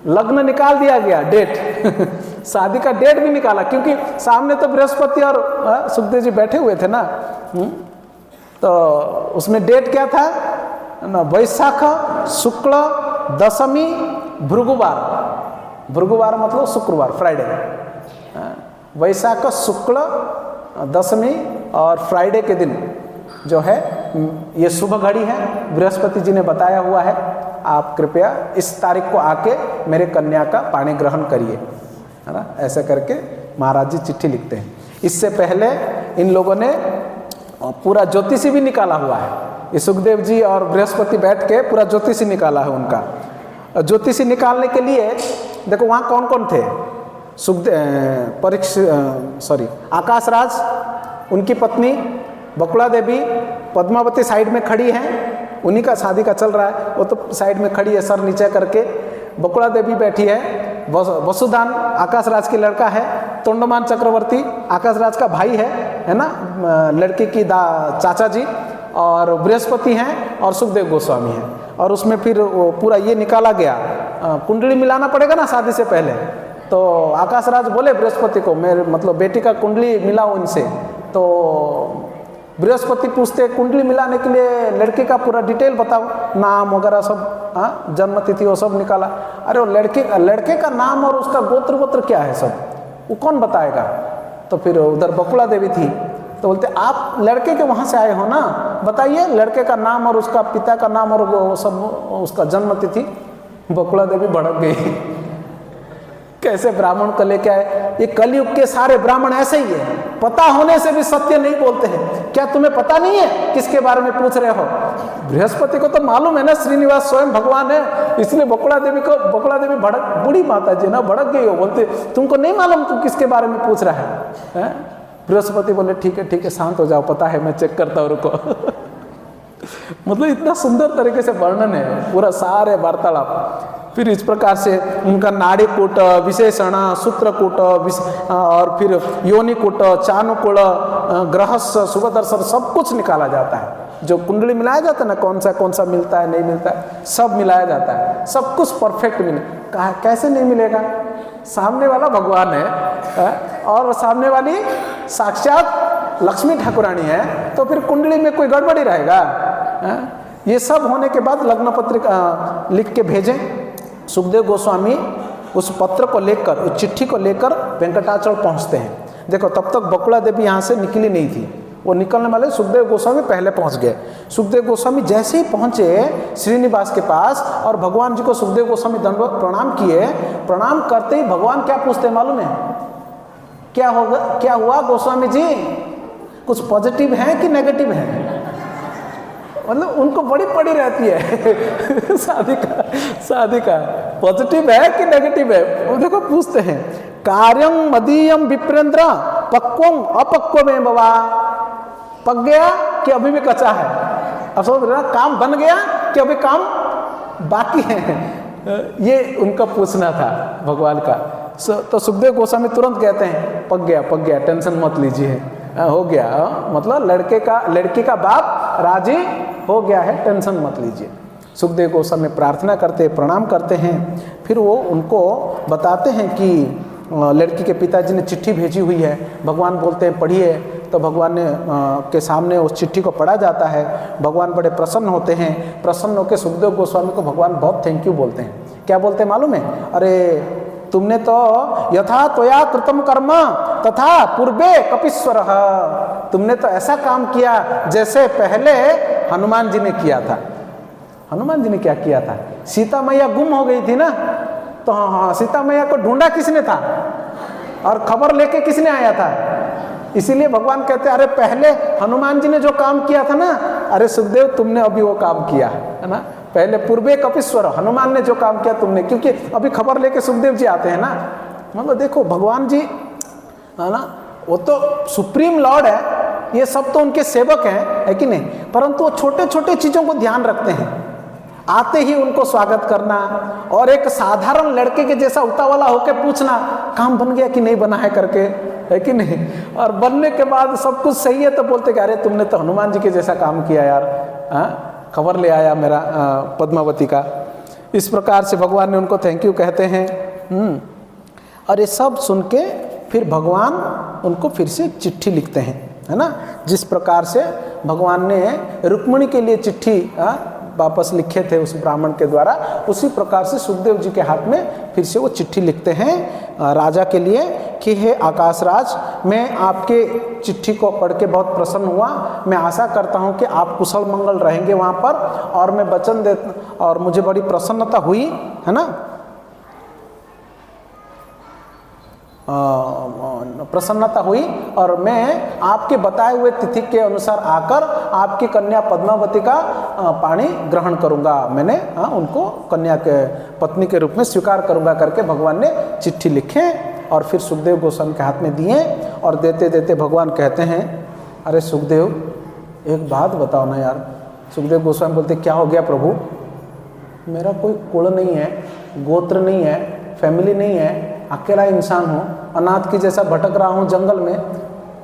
लग्न निकाल दिया गया, डेट शादी का डेट भी निकाला, क्योंकि सामने तो बृहस्पति और सुखदेव जी बैठे हुए थे ना। तो उसमें डेट क्या था ना, वैशाख शुक्ल दशमी भृगुवार, भृगुवार मतलब शुक्रवार, फ्राइडे, वैशाख शुक्ल दशमी और फ्राइडे के दिन जो है ये शुभ घड़ी है, बृहस्पति जी ने बताया हुआ है, आप कृपया इस तारीख को आके मेरे कन्या का पाणी ग्रहण करिए, है ना। ऐसे करके महाराज जी चिट्ठी लिखते हैं। इससे पहले इन लोगों ने पूरा ज्योतिषी भी निकाला हुआ है, ये सुखदेव जी और बृहस्पति बैठ के पूरा ज्योतिषी निकाला है उनका। ज्योतिषी निकालने के लिए देखो वहाँ कौन कौन थे, आकाश राज, उनकी पत्नी बकुला देवी, पद्मावती साइड में खड़ी हैं, उन्हीं का शादी का चल रहा है, वो तो साइड में खड़ी है सर नीचे करके, बकुला देवी बैठी है, वसुदान आकाश राज की लड़का है, तोंडमान चक्रवर्ती आकाश राज का भाई है ना, लड़की की चाचा जी, और बृहस्पति हैं और सुखदेव गोस्वामी हैं। और उसमें फिर वो पूरा ये निकाला गया, कुंडली मिलाना पड़ेगा ना शादी से पहले, तो आकाश राज बोले बृहस्पति को, मेरे मतलब बेटी का कुंडली मिलाओ इनसे। तो बृहस्पति पूछते कुंडली मिलाने के लिए लड़के का पूरा डिटेल बताओ, नाम वगैरह सब, हाँ जन्म तिथि वो सब निकाला। अरे वो लड़के का नाम और उसका गोत्र क्या है सब, वो कौन बताएगा। तो फिर उधर बकुला देवी थी, तो बोलते आप लड़के के वहाँ से आए हो ना, बताइए लड़के का नाम और उसका पिता का नाम और वो सब उसका जन्म तिथि। बकुला देवी भड़क गई, कैसे ब्राह्मण को लेके आए, ये कलयुग के सारे ब्राह्मण ऐसे ही है, पता होने से भी सत्य नहीं बोलते हैं। क्या तुम्हें पता नहीं है किसके बारे में पूछ रहे हो? बृहस्पति को तो मालूम है ना, श्रीनिवास स्वयं भगवान है, इसलिए बकुला देवी भड़क, बूढ़ी माता जी ना भड़क गई हो, बोलते तुमको नहीं मालूम तुम किसके बारे में पूछ रहा है? बृहस्पति बोले ठीक है शांत हो जाओ, पता है मैं चेक करता हूँ, रुको। मतलब इतना सुंदर तरीके से वर्णन है पूरा सारे वार्तालाप। फिर इस प्रकार से उनका नाड़ीकूट, विशेषण, सूत्रकूट और फिर योनिकूट, चानुकूल, ग्रहस्थ, शुभदर्शन सब कुछ निकाला जाता है। जो कुंडली मिलाया जाता है ना, कौन सा मिलता है नहीं मिलता है, सब मिलाया जाता है, सब कुछ परफेक्ट मिले। कैसे नहीं मिलेगा? सामने वाला भगवान है और सामने वाली साक्षात लक्ष्मी ठाकुरानी है, तो फिर कुंडली में कोई गड़बड़ी रहेगा? ये सब होने के बाद लग्न पत्रिका लिख के भेजें। सुखदेव गोस्वामी उस पत्र को लेकर, उस चिट्ठी को लेकर वेंकटाचल पहुंचते हैं। देखो तब तक बकुला देवी यहाँ से निकली नहीं थी, वो निकलने वाले सुखदेव गोस्वामी पहले पहुंच गए। सुखदेव गोस्वामी जैसे ही पहुंचे श्रीनिवास के पास और भगवान जी को सुखदेव गोस्वामी दंडवत प्रणाम किए, प्रणाम करते ही भगवान क्या पूछते मालूम है? क्या हुआ गोस्वामी जी, कुछ पॉजिटिव है कि नेगेटिव है? मतलब उनको बड़ी पड़ी रहती है शादी का पॉजिटिव है कि नेगेटिव है, वो देखो पूछते हैं। कार्यम मदीयम विप्रेंद्र पक्वम अपक्व में बवा, पक गया कि अभी भी कच्चा है? अब समझ रहे ना, काम बन गया कि अभी काम बाकी है? ये उनका पूछना था भगवान का। तो सुखदेव गोस्वामी तुरंत कहते हैं पक गया, टेंशन मत लीजिए, हो गया, मतलब लड़की का बाप राजी हो गया है, टेंशन मत लीजिए। सुखदेव गोस्वामी प्रार्थना करते, प्रणाम करते हैं। फिर वो उनको बताते हैं कि लड़की के पिताजी ने चिट्ठी भेजी हुई है। भगवान बोलते हैं पढ़िए। तो भगवान ने के सामने उस चिट्ठी को पढ़ा जाता है। भगवान बड़े प्रसन्न होते हैं। प्रसन्न होकर सुखदेव गोस्वामी को भगवान बहुत थैंक यू बोलते हैं। क्या बोलते हैं मालूम है? अरे तुमने तो यथा त्वया कृतम कर्म तथा पूर्वे कपीश्वर, तुमने तो ऐसा काम किया जैसे पहले हनुमान जी ने किया था। हनुमान जी ने क्या किया था? सीता मैया गुम हो गई थी ना, तो हाँ, सीता मैया को ढूंढा किसने था और खबर लेके किसने आया था? इसीलिए भगवान कहते हैं अरे पहले हनुमान जी ने जो काम किया था ना, अरे सुखदेव तुमने अभी वो काम किया है ना। पहले पूर्वे कपीश्वर, हनुमान ने जो काम किया तुमने, क्योंकि अभी खबर लेके सुखदेव जी आते हैं ना। मतलब देखो भगवान जी है ना, वो तो सुप्रीम लॉर्ड है, ये सब तो उनके सेवक हैं, है कि नहीं? परंतु वो छोटे छोटे चीजों को ध्यान रखते हैं। आते ही उनको स्वागत करना और एक साधारण लड़के के जैसा उतावला होकर पूछना काम बन गया कि नहीं बना है करके, है कि नहीं? और बनने के बाद सब कुछ सही है तो बोलते कि अरे तुमने तो हनुमान जी के जैसा काम किया यार, खबर ले आया मेरा पद्मावती का। इस प्रकार से भगवान ने उनको थैंक यू कहते हैं। और ये सब सुन के फिर भगवान उनको फिर से चिट्ठी लिखते हैं, है ना। जिस प्रकार से भगवान ने रुक्मिणी के लिए चिट्ठी वापस लिखे थे उस ब्राह्मण के द्वारा, उसी प्रकार से सुखदेव जी के हाथ में फिर से वो चिट्ठी लिखते हैं राजा के लिए कि हे आकाशराज, मैं आपके चिट्ठी को पढ़ के बहुत प्रसन्न हुआ। मैं आशा करता हूँ कि आप कुशल मंगल रहेंगे वहाँ पर, और मैं वचन दे, और मुझे बड़ी प्रसन्नता हुई, है ना, प्रसन्नता हुई, और मैं आपके बताए हुए तिथि के अनुसार आकर आपकी कन्या पद्मावती का पाणी ग्रहण करूंगा। मैंने उनको कन्या के पत्नी के रूप में स्वीकार करूंगा करके भगवान ने चिट्ठी लिखे और फिर सुखदेव गोस्वामी के हाथ में दिए। और देते देते भगवान कहते हैं अरे सुखदेव एक बात बताओ ना यार। सुखदेव गोस्वामी बोलते क्या हो गया प्रभु? मेरा कोई कुल नहीं है, गोत्र नहीं है, फैमिली नहीं है, अकेला इंसान हूँ, अनाथ की जैसा भटक रहा हूँ जंगल में,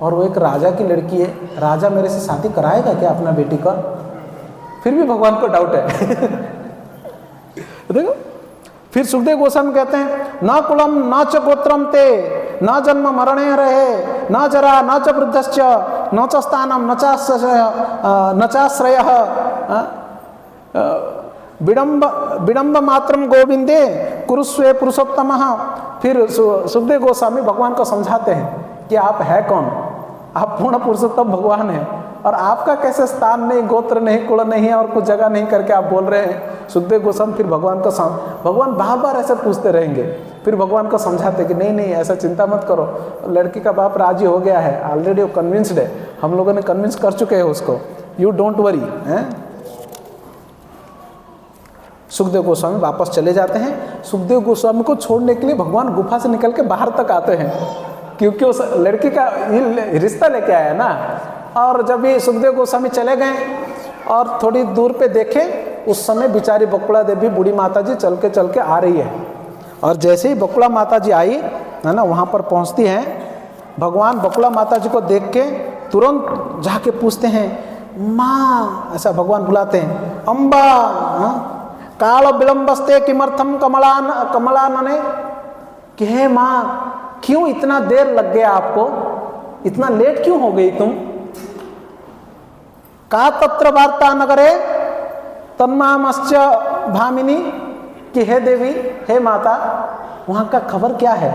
और वो एक राजा की लड़की है, राजा मेरे से शादी कराएगा क्या अपना बेटी का? फिर भी भगवान को डाउट है। देखो फिर सुखदेव गोस्वामी कहते हैं न कुलम न च गोत्रम ते न जन्म मरणे रहे न जरा न च वृद्धश्च न च स्थानम न चाश्रय विडम्ब मात्रम गोविंदे कुरुस्वे पुरुषोत्तम। फिर सुखदेव गोस्वामी भगवान को समझाते हैं कि आप है कौन? आप पूर्ण पुरुषोत्तम भगवान हैं, और आपका कैसे स्थान नहीं, गोत्र नहीं, कुल नहीं है, और कुछ जगह नहीं करके आप बोल रहे हैं। सुखदेव गोस्वामी फिर भगवान बार बार ऐसे पूछते रहेंगे। फिर भगवान को समझाते कि नहीं नहीं ऐसा चिंता मत करो, लड़की का बाप राजी हो गया है, ऑलरेडी वो कन्विंस्ड है, हम लोगों ने कन्विंस कर चुके हैं उसको, you don't worry. Sukhdev Goswami वापस चले जाते हैं। सुखदेव गोस्वामी को छोड़ने के लिए भगवान गुफा से निकल के बाहर तक आते हैं, क्योंकि उस लड़की का रिश्ता लेके आया ना। और जब ये सुखदेव गोस्वामी चले गए और थोड़ी दूर पे देखे, उस समय बिचारी बकुला देवी बूढ़ी माता जी चल के आ रही है। और जैसे ही बकुला माता जी आई है ना, वहाँ पर पहुँचती हैं, भगवान बकुला माता जी को देख के तुरंत जाके पूछते हैं माँ, ऐसा भगवान बुलाते हैं, अम्बा काल विलंबस्ते किमर्थम कमलानने, कि हे माँ क्यों इतना देर लग गया आपको, इतना लेट क्यों हो गई तुम? का तत्र वार्ता नगरे तन्मामश्च भामिनी, कि हे देवी, हे माता, वहाँ का खबर क्या है?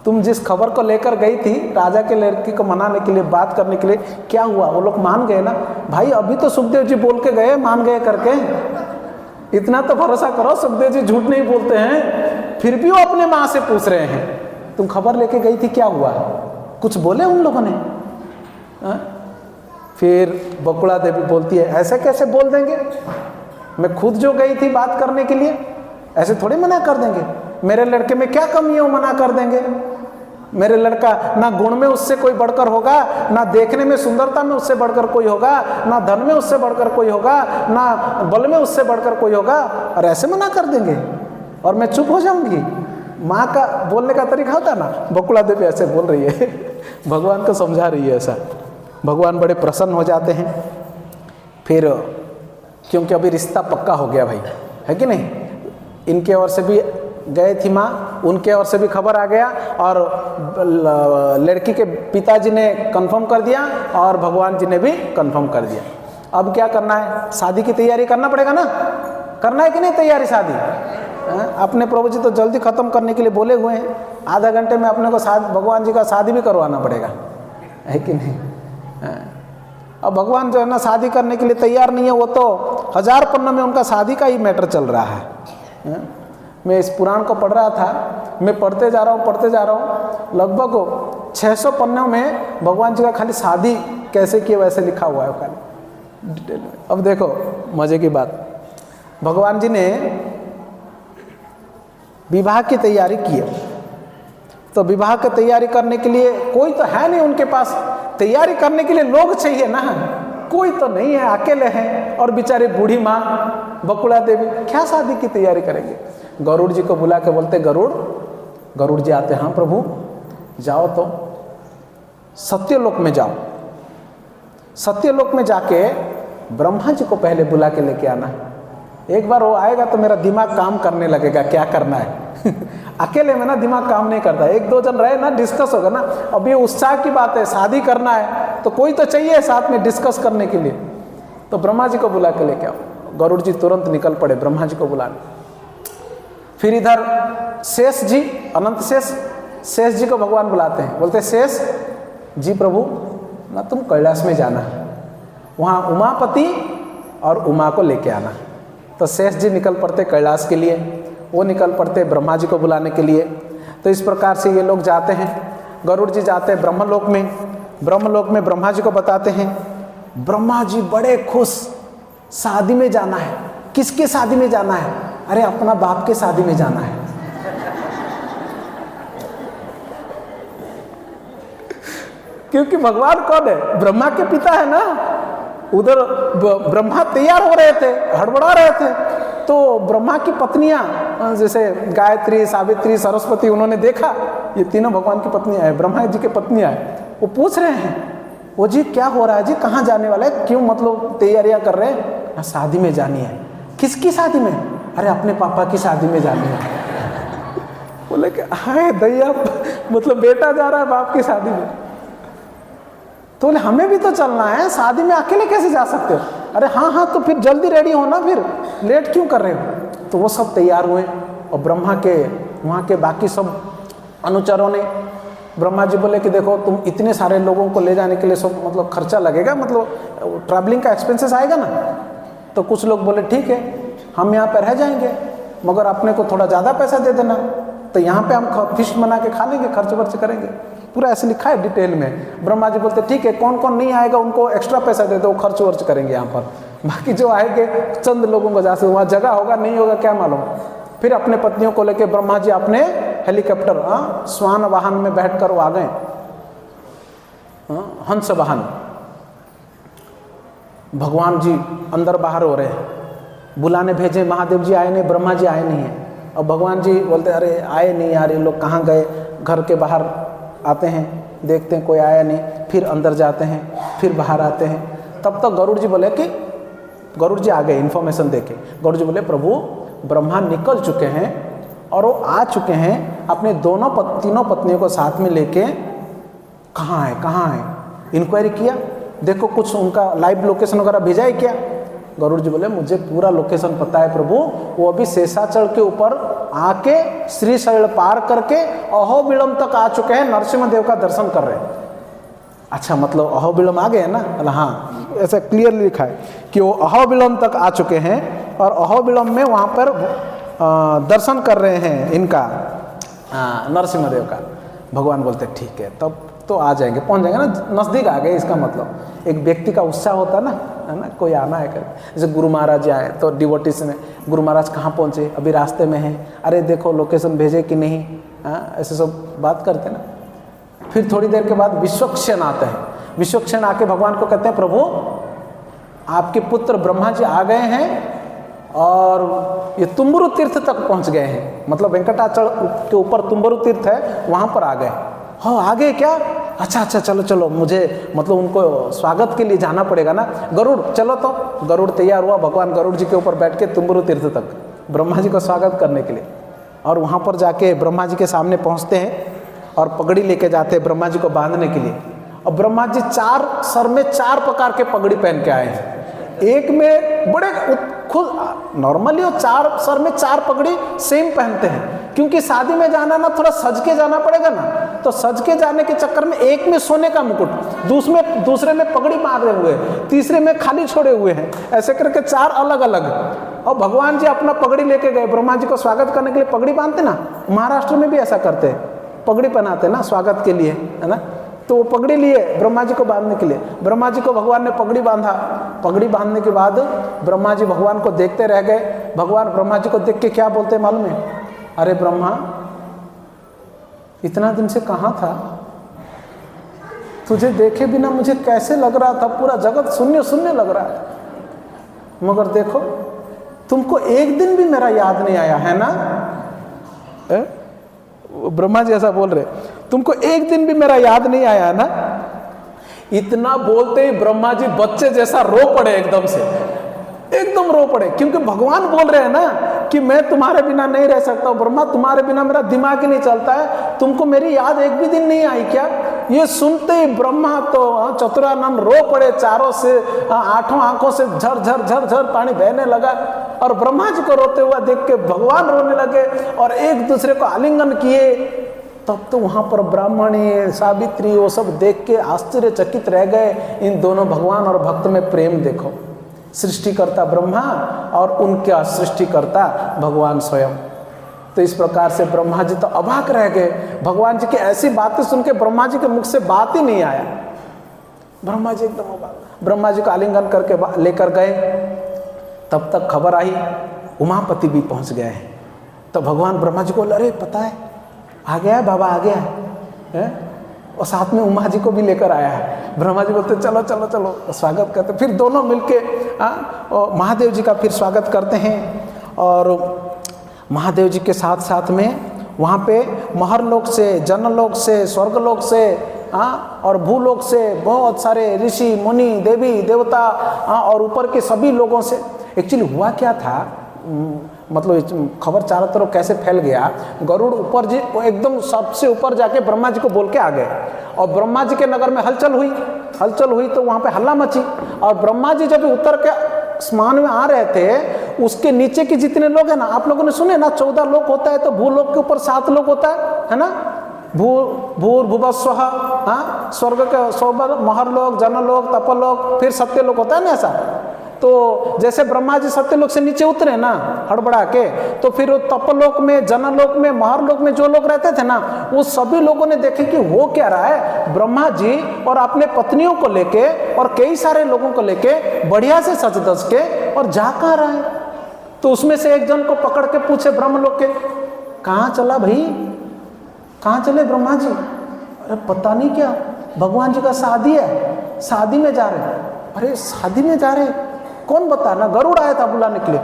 तुम जिस खबर को लेकर गई थी राजा के लड़की को मनाने के लिए, बात करने के लिए, क्या हुआ? वो लोग मान गए ना? भाई अभी तो सुखदेव जी बोल के गए मान गए करके, इतना तो भरोसा करो, सुखदेव जी झूठ नहीं बोलते हैं। फिर भी वो अपने माँ से पूछ रहे हैं तुम खबर लेके गई थी, क्या हुआ? कुछ बोले उन लोगों ने? फिर बकुला देवी बोलती है ऐसे कैसे बोल देंगे, मैं खुद जो गई थी बात करने के लिए, ऐसे थोड़ी मना कर देंगे? मेरे लड़के में क्या कमी है वो मना कर देंगे? मेरे लड़का ना गुण में उससे कोई बढ़कर होगा, ना देखने में सुंदरता में उससे बढ़कर कोई होगा, ना धन में उससे बढ़कर कोई होगा, ना बल में उससे बढ़कर कोई होगा, और ऐसे मना कर देंगे और मैं चुप हो जाऊंगी? माँ का बोलने का तरीका होता ना, बकुला देवी ऐसे बोल रही है। भगवान को समझा रही है ऐसा। भगवान बड़े प्रसन्न हो जाते हैं फिर, क्योंकि अभी रिश्ता पक्का हो गया भाई, है कि नहीं? इनके ओर से भी गए थी माँ, उनके ओर से भी खबर आ गया और लड़की के पिताजी ने कंफर्म कर दिया और भगवान जी ने भी कंफर्म कर दिया। अब क्या करना है? शादी की तैयारी करना पड़ेगा ना, करना है कि नहीं तैयारी शादी? अपने प्रभु जी तो जल्दी ख़त्म करने के लिए बोले हुए हैं, आधा घंटे में अपने को भगवान जी का शादी भी करवाना पड़ेगा, है कि नहीं? अब भगवान जो है ना शादी करने के लिए तैयार नहीं है, वो तो 1000 पन्नों में उनका शादी का ही मैटर चल रहा है। मैं इस पुराण को पढ़ रहा था, मैं पढ़ते जा रहा हूँ, लगभग 600 पन्नों में भगवान जी का खाली शादी कैसे किए वैसे लिखा हुआ है खाली डिटेल में। अब देखो मज़े की बात, भगवान जी ने विवाह की तैयारी की है, तो विवाह की तैयारी करने के लिए कोई तो है नहीं उनके पास, तैयारी करने के लिए लोग चाहिए ना, कोई तो नहीं है, अकेले हैं। और बेचारी बूढ़ी माँ बकुला देवी क्या शादी की तैयारी करेंगे? गरुड़ जी को बुला के बोलते, गरुड़ जी आते, हाँ प्रभु जाओ तो सत्यलोक में जाओ, सत्यलोक में जाके ब्रह्मा जी को पहले बुला के लेके आना। एक बार वो आएगा तो मेरा दिमाग काम करने लगेगा क्या करना है। अकेले में ना दिमाग काम नहीं करता, 1-2 जन रहे ना डिस्कस होगा ना। अब ये उत्साह की बात है, शादी करना है तो कोई तो चाहिए साथ में डिस्कस करने के लिए। तो ब्रह्मा जी को बुला के लेके आओ। गरुड़ जी तुरंत निकल पड़े ब्रह्मा जी को बुलाने। फिर इधर शेष जी, अनंत शेष जी को भगवान बुलाते हैं, बोलते शेष जी प्रभु ना तुम कैलाश में जाना, वहाँ उमापति और उमा को लेके आना। तो शेष जी निकल पड़ते कैलाश के लिए, वो निकल पड़ते ब्रह्मा जी को बुलाने के लिए। तो इस प्रकार से ये लोग जाते हैं, गरुड़ जी जाते हैं ब्रह्मलोक में। ब्रह्मलोक में ब्रह्मा जी को बताते हैं, ब्रह्मा जी बड़े खुश, शादी में जाना है। किसके शादी में जाना है? अरे अपना बाप के शादी में जाना है। क्योंकि भगवान कौन है? ब्रह्मा के पिता है ना। उधर ब्रह्मा तैयार हो रहे थे, हड़बड़ा रहे थे, तो ब्रह्मा की पत्नियां जैसे गायत्री, सावित्री, सरस्वती, उन्होंने देखा ये तीनों भगवान की पत्नियां हैं, ब्रह्मा जी की पत्नियां हैं। वो पूछ रहे हैं, वो जी क्या हो रहा है जी, कहाँ जाने वाला है, क्यों मतलब तैयारियां कर रहे हैं? शादी में जानी है। किसकी शादी में? अरे अपने पापा की शादी में जानी है। बोले कि हाय दैया, मतलब बेटा जा रहा है बाप की शादी में। तो बोले हमें भी तो चलना है, शादी में अकेले कैसे जा सकते हो? अरे हाँ तो फिर जल्दी रेडी हो ना, फिर लेट क्यों कर रहे हो? तो वो सब तैयार हुए और ब्रह्मा के वहाँ के बाकी सब अनुचरों ने, ब्रह्मा जी बोले कि देखो तुम इतने सारे लोगों को ले जाने के लिए सब मतलब खर्चा लगेगा, मतलब ट्रैवलिंग का एक्सपेंसेस आएगा ना। तो कुछ लोग बोले ठीक है हम यहाँ पर रह जाएंगे, मगर अपने को थोड़ा ज़्यादा पैसा दे देना, तो यहाँ पे हम फिश बना के खा लेंगे, खर्च वर्च करेंगे। पूरा ऐसे लिखा है डिटेल में। ब्रह्मा जी बोलते ठीक है, कौन कौन नहीं आएगा उनको एक्स्ट्रा पैसा दे दो, खर्च वर्च करेंगे यहाँ पर, बाकी जो आएंगे चंद लोगों को जहाँ से वहाँ जगह होगा नहीं होगा क्या मालूम। फिर अपने पत्नियों को लेके ब्रह्मा जी अपने हेलीकॉप्टर स्वान वाहन में बैठकर वो आ गए, हंस वाहन। भगवान जी अंदर बाहर हो रहे हैं, बुलाने भेजे, महादेव जी आए नहीं, ब्रह्मा जी आए नहीं है। अब भगवान जी बोलते अरे आए नहीं यार, ये लोग कहाँ गए? घर के बाहर आते हैं, देखते हैं कोई आया नहीं, फिर अंदर जाते हैं, फिर बाहर आते हैं। तब तक गरुड़ जी बोले कि गरुड़ जी आ गए इन्फॉर्मेशन देके। गरुड़ जी बोले प्रभु ब्रह्मा निकल चुके हैं और वो आ चुके हैं अपने तीनों पत्नियों को साथ में लेके। कहाँ है? इंक्वायरी किया, देखो कुछ उनका लाइव लोकेशन वगैरह भेजा है क्या? गरुड़ जी बोले मुझे पूरा लोकेशन पता है प्रभु, वो अभी शेषाचल के ऊपर आके श्रीशैल पार करके अहोबिलम तक आ चुके हैं, नरसिंह देव का दर्शन कर रहे हैं। अच्छा मतलब अहोबिलम आ गए हैं ना? हाँ, ऐसा क्लियरली लिखा है कि वो अहोबिलम तक आ चुके हैं और अहोबिलम में वहाँ पर दर्शन कर रहे हैं इनका नरसिंह देव का। भगवान बोलते ठीक है, तब तो आ जाएंगे, पहुंच जाएंगे ना, नज़दीक आ गए। इसका मतलब एक व्यक्ति का उत्साह होता है ना, कोई आना है कर। जैसे गुरु महाराज आए तो डिवोटीज में, गुरु महाराज कहाँ पहुँचे? अभी रास्ते में हैं, अरे देखो लोकेशन भेजे कि नहीं, ऐसे सब बात करते ना। फिर थोड़ी देर के बाद विश्वक्षण आते हैं। विश्वक्षण आके भगवान को कहते हैं प्रभु आपके पुत्र ब्रह्मा जी आ गए हैं और ये तुम्बुरु तीर्थ तक पहुँच गए हैं, मतलब वेंकटाचल के ऊपर तुम्बुरु तीर्थ है, वहाँ पर आ गए। हाँ आ गए क्या? अच्छा चलो मुझे मतलब उनको स्वागत के लिए जाना पड़ेगा ना। गरुड़ चलो, तो गरुड़ तैयार हुआ, भगवान गरुड़ जी के ऊपर बैठ के तुम्बुरु तीर्थ तक ब्रह्मा जी को स्वागत करने के लिए। और वहाँ पर जाके ब्रह्मा जी के सामने पहुँचते हैं और पगड़ी लेके जाते हैं ब्रह्मा जी को बांधने के लिए। और ब्रह्मा जी सर में 4 प्रकार के पगड़ी पहन के आए हैं। एक में बड़े खुद नॉर्मली वो सर में 4 पगड़ी सेम पहनते हैं, क्योंकि शादी में जाना ना थोड़ा सज के जाना पड़ेगा ना, तो सज के जाने के चक्कर में एक में सोने का मुकुट, दूसरे में पगड़ी मारे हुए, तीसरे में खाली छोड़े हुए हैं, ऐसे करके 4 अलग अलग। और भगवान जी अपना पगड़ी लेके गए, ब्रह्मा जी को स्वागत करने के लिए पगड़ी बांधते ना, महाराष्ट्र में भी ऐसा करते हैं, पगड़ी पहनाते ना स्वागत के लिए, है ना। तो वो पगड़ी लिए ब्रह्मा जी को बांधने के लिए। ब्रह्मा जी को भगवान ने पगड़ी बांधा। पगड़ी बांधने के बाद ब्रह्मा जी भगवान को देखते रह गए। भगवान ब्रह्मा जी को देख के क्या बोलते मालूम है? अरे ब्रह्मा, इतना दिन से कहाँ था? तुझे देखे बिना मुझे कैसे लग रहा था, पूरा जगत शून्य शून्य लग रहा है, मगर देखो तुमको एक दिन भी मेरा याद नहीं आया है ना। ब्रह्मा जी ऐसा बोल रहे, तुमको एक दिन भी मेरा याद नहीं आया ना। इतना बोलते ही ब्रह्मा जी बच्चे जैसा रो पड़े, एकदम रो पड़े, क्योंकि भगवान बोल रहे हैं ना कि मैं तुम्हारे बिना नहीं रह सकता हूं। ब्रह्मा, तुम्हारे बिना मेरा दिमाग ही नहीं चलता है, तुमको मेरी याद एक भी दिन नहीं आई क्या? ये सुनते ही ब्रह्मा तो चतुरानंद रो पड़े, चारों से 8 आंखों से झर झर झर झर पानी बहने लगा। और ब्रह्मा जी को रोते हुआ देख के भगवान रोने लगे और एक दूसरे को आलिंगन किए। तब तो वहां पर ब्राह्मणी, सावित्री, वो सब देख के आश्चर्यचकित रह गए। इन दोनों भगवान और भक्त में प्रेम देखो, सृष्टिकर्ता ब्रह्मा और उनका सृष्टिकर्ता भगवान स्वयं। तो इस प्रकार से ब्रह्मा जी तो अवाक रह गए। भगवान जी की ऐसी बातें सुन के ब्रह्मा जी के मुख से बात ही नहीं आया। ब्रह्मा जी एकदम अवाक। ब्रह्मा जी को आलिंगन करके लेकर गए। तब तक खबर आई उमापति भी पहुंच गए हैं। तो भगवान ब्रह्मा जी को, अरे पता है आ गया है बाबा, आ गया है, और साथ में उमा जी को भी लेकर आया है। ब्रह्मा जी बोलते चलो चलो चलो, स्वागत करते। फिर दोनों मिलके महादेव जी का फिर स्वागत करते हैं। और महादेव जी के साथ साथ में वहाँ पे महरलोक से, जनलोक से, स्वर्गलोक से और भूलोक से बहुत सारे ऋषि, मुनि, देवी, देवता और ऊपर के सभी लोगों से। एक्चुअली हुआ क्या था, मतलब खबर चारों तरफ कैसे फैल गया, गरुड़ ऊपर जी एकदम सबसे ऊपर जाके ब्रह्मा जी को बोल के आ गए। और ब्रह्मा जी के नगर में हलचल हुई तो वहाँ पे हल्ला मची। और ब्रह्मा जी जब उतर के आसमान में आ रहे थे, उसके नीचे के जितने लोग हैं ना, आप लोगों ने सुने ना 14 लोक होता है, तो भूलोक के ऊपर 7 लोक होता है ना। भूर्भुवस्वः, स्वर्ग के सोबर, महरलोक, जनलोक, तपलोक, फिर सत्यलोक होता है ना ऐसा। तो जैसे ब्रह्मा जी सत्यलोक से नीचे उतरे ना हड़बड़ा के, तो फिर वो तपलोक में, जनलोक में, महरलोक में जो लोग रहते थे ना, वो सभी लोगों ने देखे कि हो क्या रहा है। ब्रह्मा जी और अपने पत्नियों को लेके और कई सारे लोगों को लेके बढ़िया से सज धज के और जा कहाँ रहा है। तो उसमें से एक जन को पकड़ के पूछे ब्रह्मलोक के, कहाँ चला भाई, कहाँ चले ब्रह्मा जी? अरे पता नहीं क्या, भगवान जी का शादी है, शादी में जा रहे। अरे शादी में जा रहे, कौन बता ना, गरुड़ आया था बुलाने के लिए।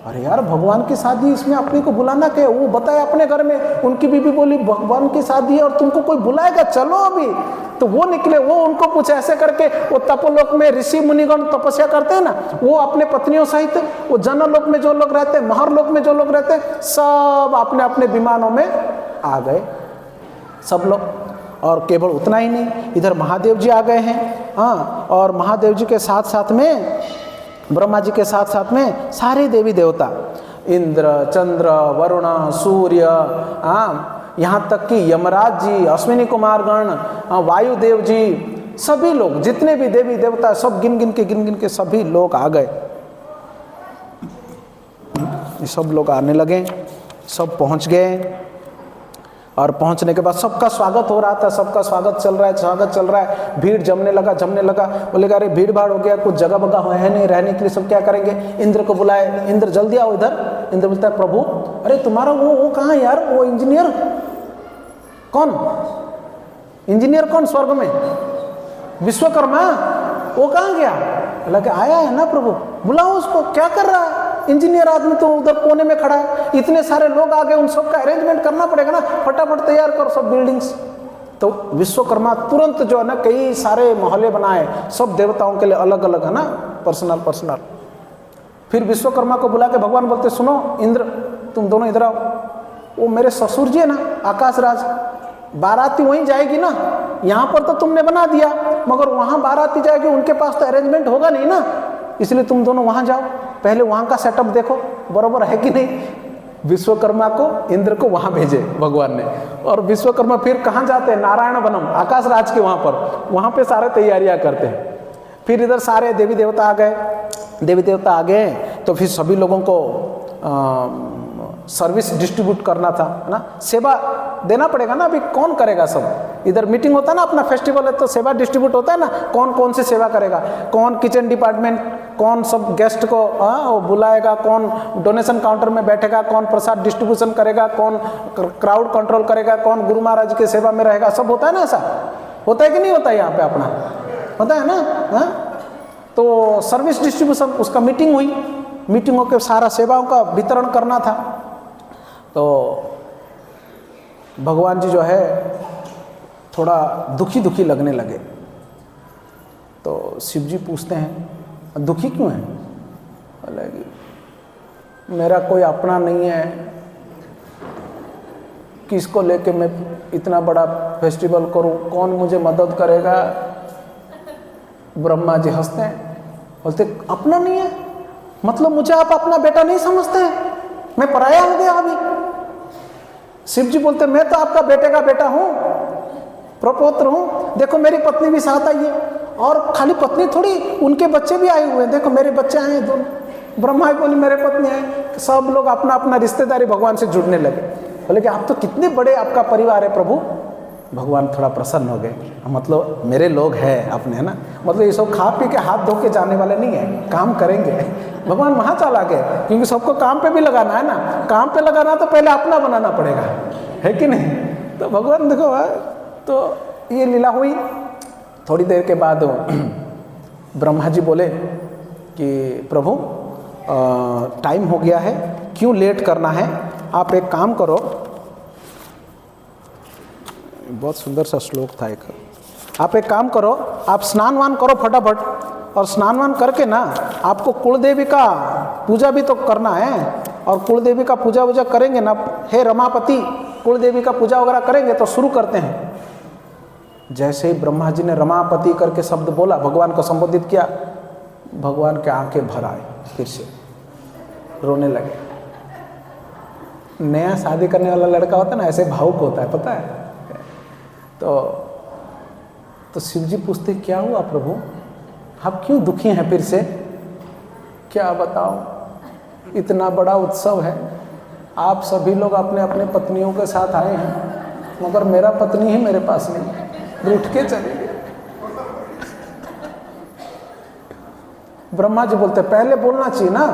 अरे यार भगवान की शादी, इसमें अपने को बुलाना क्या? वो बताया अपने घर में, उनकी बीबी बोली भगवान की शादी है और तुमको कोई बुलाएगा, चलो अभी। तो वो निकले, वो उनको पूछे ऐसे करके। वो तपोलोक में ऋषि मुनिगण तपस्या करते हैं ना, वो अपने पत्नियों सहित, वो जनलोक में जो लोग रहते हैं, महरलोक में जो लोग रहते हैं, सब अपने अपने विमानों में आ गए सब लोग। और केवल उतना ही नहीं, इधर महादेव जी आ गए हैं। और महादेव जी के साथ साथ में, ब्रह्मा जी के साथ साथ में सारे देवी देवता, इंद्र, चंद्र, वरुण, सूर्य, यहाँ तक कि यमराज जी, अश्विनी कुमार गण, वायुदेव जी, सभी लोग जितने भी देवी देवता, सब गिन गिन के सभी लोग आ गए। सब लोग आने लगे, सब पहुँच गए। और पहुंचने के बाद सबका स्वागत हो रहा था, सबका स्वागत चल रहा है। भीड़ जमने लगा। बोलेगा अरे भीड़ भाड़ हो गया, कुछ जगह बगह है नहीं रहने के लिए, सब क्या करेंगे? इंद्र को बुलाए, इंद्र जल्दी आओ इधर। इंद्र बोलता है प्रभु, अरे तुम्हारा वो कहाँ है यार, वो इंजीनियर कौन? इंजीनियर कौन स्वर्ग में? विश्वकर्मा, वो कहाँ गया? लगे आया है ना प्रभु, बुलाओ उसको। क्या कर रहा है इंजीनियर आदमी, तो उधर कोने में खड़ा है। इतने सारे लोग आ गए, उन सब का अरेंजमेंट करना पड़ेगा ना, फटाफट तैयार करो सब बिल्डिंग्स। तो विश्वकर्मा तुरंत जो है ना, कई सारे मोहल्ले बनाए, सब देवताओं के लिए अलग अलग, है ना, पर्सनल। फिर विश्वकर्मा को बुला के भगवान बोलते, सुनो इंद्र, तुम दोनों इधर आओ। वो मेरे ससुर जी है ना आकाश राज, बाराती वहीं जाएगी ना, यहाँ पर तो तुमने बना दिया मगर वहाँ बाराती जाएगी, उनके पास तो अरेंजमेंट होगा नहीं ना, इसलिए तुम दोनों वहाँ जाओ, पहले वहाँ का सेटअप देखो बरोबर है कि नहीं। विश्वकर्मा को, इंद्र को वहाँ भेजे भगवान ने, और विश्वकर्मा फिर कहाँ जाते हैं, नारायण वनम, आकाश राज के वहाँ पर, वहाँ पे सारे तैयारियाँ करते हैं। फिर इधर सारे देवी देवता आ गए, देवी देवता आ गए तो फिर सभी लोगों को सर्विस डिस्ट्रीब्यूट करना था, है ना, सेवा देना पड़ेगा ना, अभी कौन करेगा सब, इधर मीटिंग होता है ना, अपना फेस्टिवल है तो सेवा डिस्ट्रीब्यूट होता है ना, कौन कौन सी सेवा करेगा, कौन किचन डिपार्टमेंट, कौन सब गेस्ट को वो बुलाएगा, कौन डोनेशन काउंटर में बैठेगा, कौन प्रसाद डिस्ट्रीब्यूशन करेगा, कौन क्राउड कंट्रोल करेगा, कौन गुरु महाराज की सेवा में रहेगा, सब होता है ना, ऐसा होता है कि नहीं होता है, यहाँ पे अपना होता है ना। तो सर्विस डिस्ट्रीब्यूशन, उसका मीटिंग हुई, मीटिंगों के सारा सेवाओं का वितरण करना था। तो भगवान जी जो है थोड़ा दुखी दुखी लगने लगे। तो शिव जी पूछते हैं दुखी क्यों है, बोले कि मेरा कोई अपना नहीं है, किसको लेके मैं इतना बड़ा फेस्टिवल करूं, कौन मुझे मदद करेगा। ब्रह्मा जी हंसते हैं, बोलते अपना नहीं है मतलब मुझे आप अपना बेटा नहीं समझते हैं, मैं पराया हो गया अभी। शिव जी बोलते मैं तो आपका बेटे का बेटा हूं, प्रपौत्र हूं, देखो मेरी पत्नी भी साथ आई है, और खाली पत्नी थोड़ी, उनके बच्चे भी आए हुए हैं, देखो मेरे बच्चे आए हैं दोनों। ब्रह्मा बोले मेरे पत्नी आए, सब लोग अपना अपना रिश्तेदारी भगवान से जुड़ने लगे। बोले कि आप तो कितने बड़े आपका परिवार है प्रभु। भगवान थोड़ा प्रसन्न हो गए, मतलब मेरे लोग हैं अपने, है ना, मतलब ये सब खा पी के हाथ धो के जाने वाले नहीं है, काम करेंगे। भगवान वहाँ चला गए, क्योंकि सबको काम पे भी लगाना है ना, काम पे लगाना तो पहले अपना बनाना पड़ेगा, है कि नहीं। तो भगवान देखो, तो ये लीला हुई। थोड़ी देर के बाद ब्रह्मा जी बोले कि प्रभु टाइम हो गया है, क्यों लेट करना है, आप एक काम करो, बहुत सुंदर सा श्लोक था एक, आप एक काम करो, आप स्नान वान करो फटाफट, और स्नान वान करके ना आपको कुलदेवी का पूजा भी तो करना है, और कुलदेवी का पूजा वूजा करेंगे ना, हे रमापति कुलदेवी का पूजा वगैरह करेंगे तो शुरू करते हैं। जैसे ही ब्रह्मा जी ने रमापति करके शब्द बोला, भगवान को संबोधित किया, भगवान के आंखें भर आए, फिर से रोने लगे। नया शादी करने वाला लड़का होता है ना, ऐसे भावुक होता है, पता है। तो शिव जी पूछते क्या हुआ प्रभु, आप क्यों दुखी हैं फिर से। क्या बताओ, इतना बड़ा उत्सव है, आप सभी लोग अपने अपने पत्नियों के साथ आए हैं, मगर मेरा पत्नी ही मेरे पास नहीं, रूठ के चले गए। ब्रह्मा जी बोलते पहले बोलना चाहिए ना,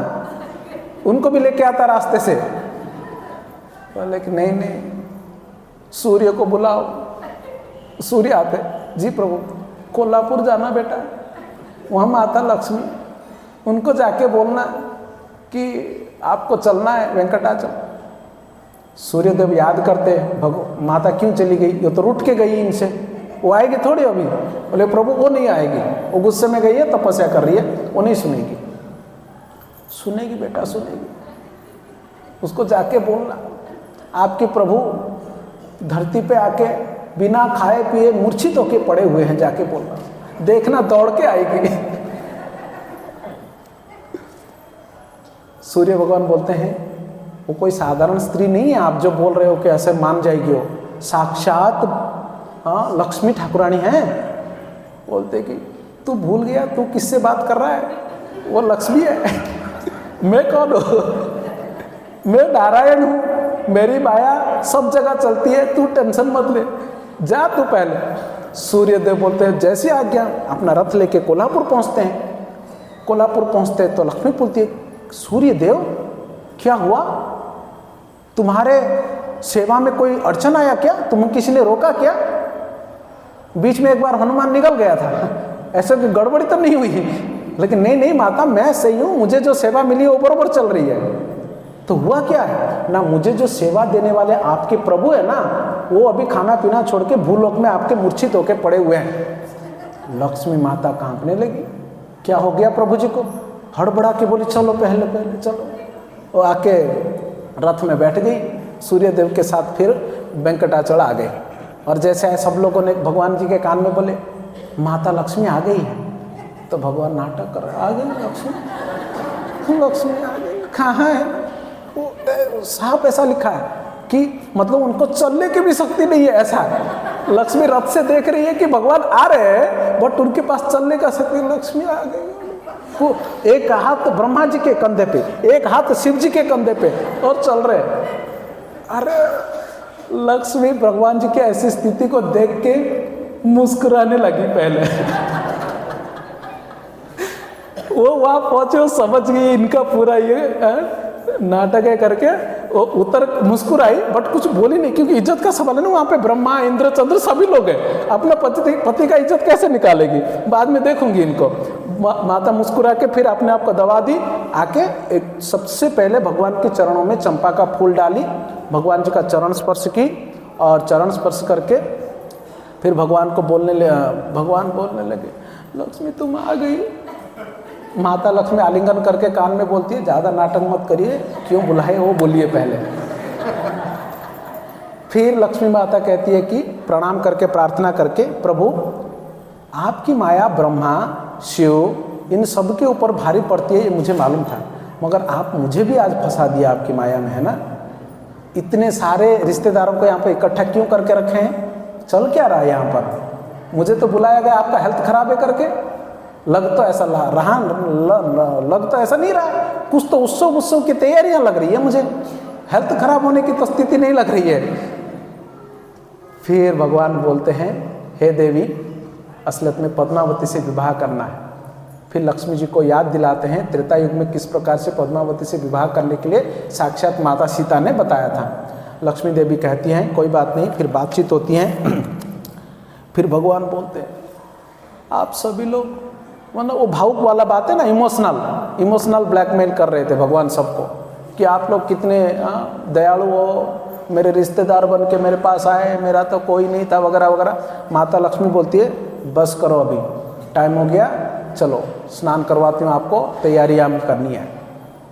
उनको भी लेके आता रास्ते से। बोले कि नहीं नहीं, सूर्य को बुलाओ। सूर्य आते, जी प्रभु कोल्हापुर जाना बेटा, वहाँ माता लक्ष्मी, उनको जाके बोलना कि आपको चलना है वेंकटाचल। सूर्यदेव याद करते माता क्यों चली गई, ये तो रूठ के गई इनसे, वो आएगी थोड़ी अभी। बोले प्रभु वो नहीं आएगी, वो गुस्से में गई है, तपस्या कर रही है, वो नहीं सुनेगी। सुनेगी बेटा सुनेगी, उसको जाके बोलना आपके प्रभु धरती पे आके बिना खाए पिए मूर्छित होके पड़े हुए हैं, जाके बोलना, देखना दौड़ के आएगी। सूर्य भगवान बोलते हैं वो कोई साधारण स्त्री नहीं है, आप जो बोल रहे हो कि ऐसे मान जाएगी, वो साक्षात लक्ष्मी ठाकुरानी है। बोलते कि तू भूल गया, तू किससे बात कर रहा है, वो लक्ष्मी है। मैं कौन हूँ, मैं नारायण हूँ, मेरी माया सब जगह चलती है, तू टेंशन मत ले, जा तू पहले। सूर्यदेव बोलते हैं जैसी आज्ञा, अपना रथ लेके कोल्हापुर पहुँचते हैं। कोल्हापुर पहुँचते हैं तो लक्ष्मी बोलती है सूर्यदेव क्या हुआ, तुम्हारे सेवा में कोई अड़चन आया क्या, तुम्हें किसी ने रोका क्या। बीच में एक बार हनुमान निकल गया था, ऐसे कोई गड़बड़ी तो नहीं हुई, लेकिन नहीं नहीं माता मैं सही हूँ, मुझे जो सेवा मिली है वो बराबर चल रही है। तो हुआ क्या है ना, मुझे जो सेवा देने वाले आपके प्रभु है ना, वो अभी खाना पीना छोड़ के भूलोक में आपके मूर्छित होके पड़े हुए हैं। लक्ष्मी माता कांपने लगी, क्या हो गया प्रभु जी को। हड़बड़ा के बोली चलो पहले पहले चलो। वो आके रथ में बैठ गई, सूर्य देव के साथ फिर वेंकटाचल आ गए। और जैसे आए सब लोगों ने भगवान जी के कान में बोले माता लक्ष्मी आ गई है। तो भगवान नाटक कर रहे, आ गई लक्ष्मी, लक्ष्मी आ गई, कहाँ है? वो साफ ऐसा लिखा है कि मतलब उनको चलने की भी शक्ति नहीं है, ऐसा है। लक्ष्मी रथ से देख रही है कि भगवान आ रहे हैं, बट उनके पास चलने का शक्ति, लक्ष्मी आ गई। वो एक हाथ ब्रह्मा जी के कंधे पे, एक हाथ शिव जी के कंधे पे और चल रहे। अरे लक्ष्मी भगवान जी की ऐसी स्थिति को देख के मुस्कुराने लगी पहले। वो वहां पहुंचे, वो समझ गई इनका पूरा ये नाटक है करके, वो उतर मुस्कुराई बट कुछ बोली नहीं, क्योंकि इज्जत का सवाल है ना। वहां पे ब्रह्मा इंद्र चंद्र सभी लोग हैं, अपना पति का इज्जत कैसे निकालेगी? बाद में देखूंगी इनको। माता मुस्कुरा के फिर अपने आप को दबा दी, आके एक सबसे पहले भगवान के चरणों में चंपा का फूल डाली, भगवान जी का चरण स्पर्श की, और चरण स्पर्श करके फिर भगवान बोलने लगे लक्ष्मी तुम आ गई। माता लक्ष्मी आलिंगन करके कान में बोलती है ज़्यादा नाटक मत करिए, क्यों बुलाए वो बोलिए पहले। फिर लक्ष्मी माता कहती है कि प्रणाम करके प्रार्थना करके, प्रभु आपकी माया ब्रह्मा शिव इन सब के ऊपर भारी पड़ती है, ये मुझे मालूम था, मगर आप मुझे भी आज फंसा दिया आपकी माया में, है ना। इतने सारे रिश्तेदारों को यहाँ पर इकट्ठा क्यों करके रखे हैं? चल क्या रहा है यहाँ पर? मुझे तो बुलाया गया आपका हेल्थ खराब है करके, लग तो ऐसा लग तो ऐसा नहीं रहा, कुछ तो उत्सव की तैयारियां लग रही है मुझे, हेल्थ खराब होने की तो स्थिति नहीं लग रही है। फिर भगवान बोलते हैं हे देवी, असलियत में पद्मावती से विवाह करना है। फिर लक्ष्मी जी को याद दिलाते हैं त्रेता युग में किस प्रकार से पद्मावती से विवाह करने के लिए साक्षात माता सीता ने बताया था। लक्ष्मी देवी कहती हैं कोई बात नहीं, फिर बातचीत होती है। फिर भगवान बोलते हैं आप सभी लोग, मतलब वो भावुक वाला बात है ना, इमोशनल ब्लैकमेल कर रहे थे भगवान सबको कि आप लोग कितने दयालु हो, मेरे रिश्तेदार बन के मेरे पास आए, मेरा तो कोई नहीं था वगैरह वगैरह। माता लक्ष्मी बोलती है बस करो, अभी टाइम हो गया, चलो स्नान करवाती हूँ आपको, तैयारियाँ करनी है,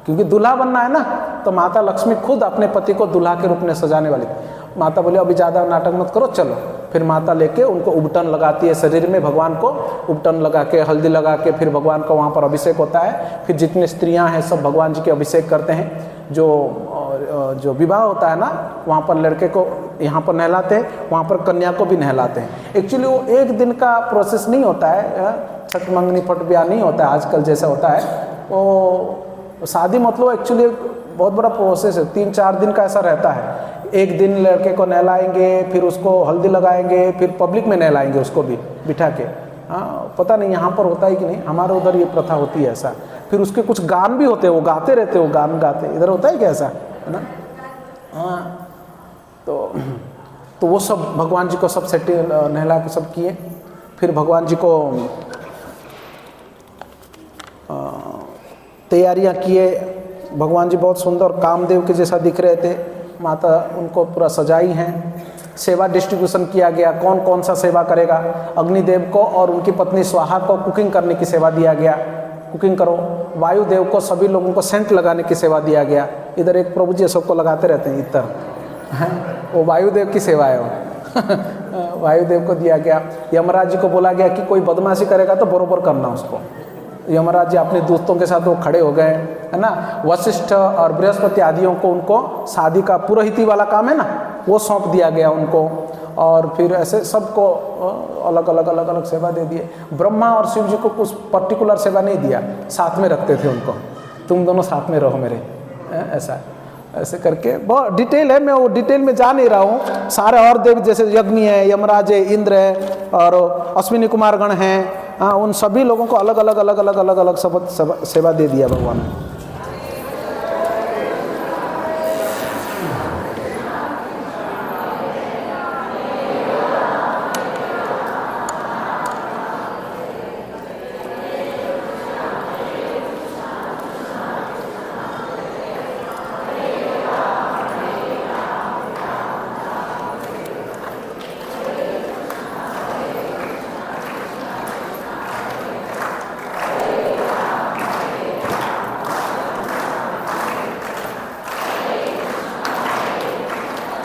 क्योंकि दूल्हा बनना है ना। तो माता लक्ष्मी खुद अपने पति को दूल्हा के रूप में सजाने वाली थी। माता बोली अभी ज़्यादा नाटक मत करो, चलो। फिर माता लेके उनको उबटन लगाती है शरीर में, भगवान को उबटन लगा के हल्दी लगा के फिर भगवान का वहाँ पर अभिषेक होता है। फिर जितनी स्त्रियाँ हैं सब भगवान जी के अभिषेक करते हैं। जो विवाह होता है ना, वहाँ पर लड़के को यहाँ पर नहलाते हैं, वहाँ पर कन्या को भी नहलाते हैं। एक्चुअली वो एक दिन का प्रोसेस नहीं होता है, छठ मंगनी फट ब्याह नहीं होता है आजकल जैसा होता है। वो शादी मतलब एक्चुअली बहुत बड़ा प्रोसेस है, 3-4 दिन का ऐसा रहता है। एक दिन लड़के को नहलाएंगे, फिर उसको हल्दी लगाएंगे, फिर पब्लिक में नहलाएंगे उसको भी बिठा के। हाँ, पता नहीं यहाँ पर होता है कि नहीं, हमारे उधर ये प्रथा होती है ऐसा। फिर उसके कुछ गान भी होते हैं, वो गाते रहते, वो गान गाते। इधर होता है क्या ऐसा, है ना? हाँ, तो वो सब भगवान जी को सब सेटिंग नहला के सब किए। फिर भगवान जी को तैयारियाँ किए। भगवान जी बहुत सुंदर कामदेव के जैसा दिख रहे थे। माता उनको पूरा सजाई हैं। सेवा डिस्ट्रीब्यूशन किया गया, कौन कौन सा सेवा करेगा। अग्निदेव को और उनकी पत्नी स्वाहा को कुकिंग करने की सेवा दिया गया, कुकिंग करो। वायुदेव को सभी लोगों को सेंट लगाने की सेवा दिया गया। इधर एक प्रभु जी सबको लगाते रहते हैं इतर, हैं वो वायुदेव की सेवा है वो वायुदेव को दिया गया। यमराज जी को बोला गया कि कोई बदमाशी करेगा तो बरोबर करना उसको। यमराज जी अपने दोस्तों के साथ वो खड़े हो गए, है ना। वशिष्ठ और बृहस्पति आदियों को उनको शादी का पुरोहिती वाला काम है ना, वो सौंप दिया गया उनको। और फिर ऐसे सबको अलग अलग सेवा दे दिए। ब्रह्मा और शिव जी को कुछ पर्टिकुलर सेवा नहीं दिया, साथ में रखते थे उनको, तुम दोनों साथ में रहो मेरे, ऐसा ऐसे करके। बहुत डिटेल है, मैं वो डिटेल में जा नहीं रहा हूँ। सारे और देव जैसे यज्ञ है, यमराज है, इंद्र है और अश्विनी कुमार गण हैं, हाँ, उन सभी लोगों को अलग अलग सब सेवा दे दिया भगवान ने।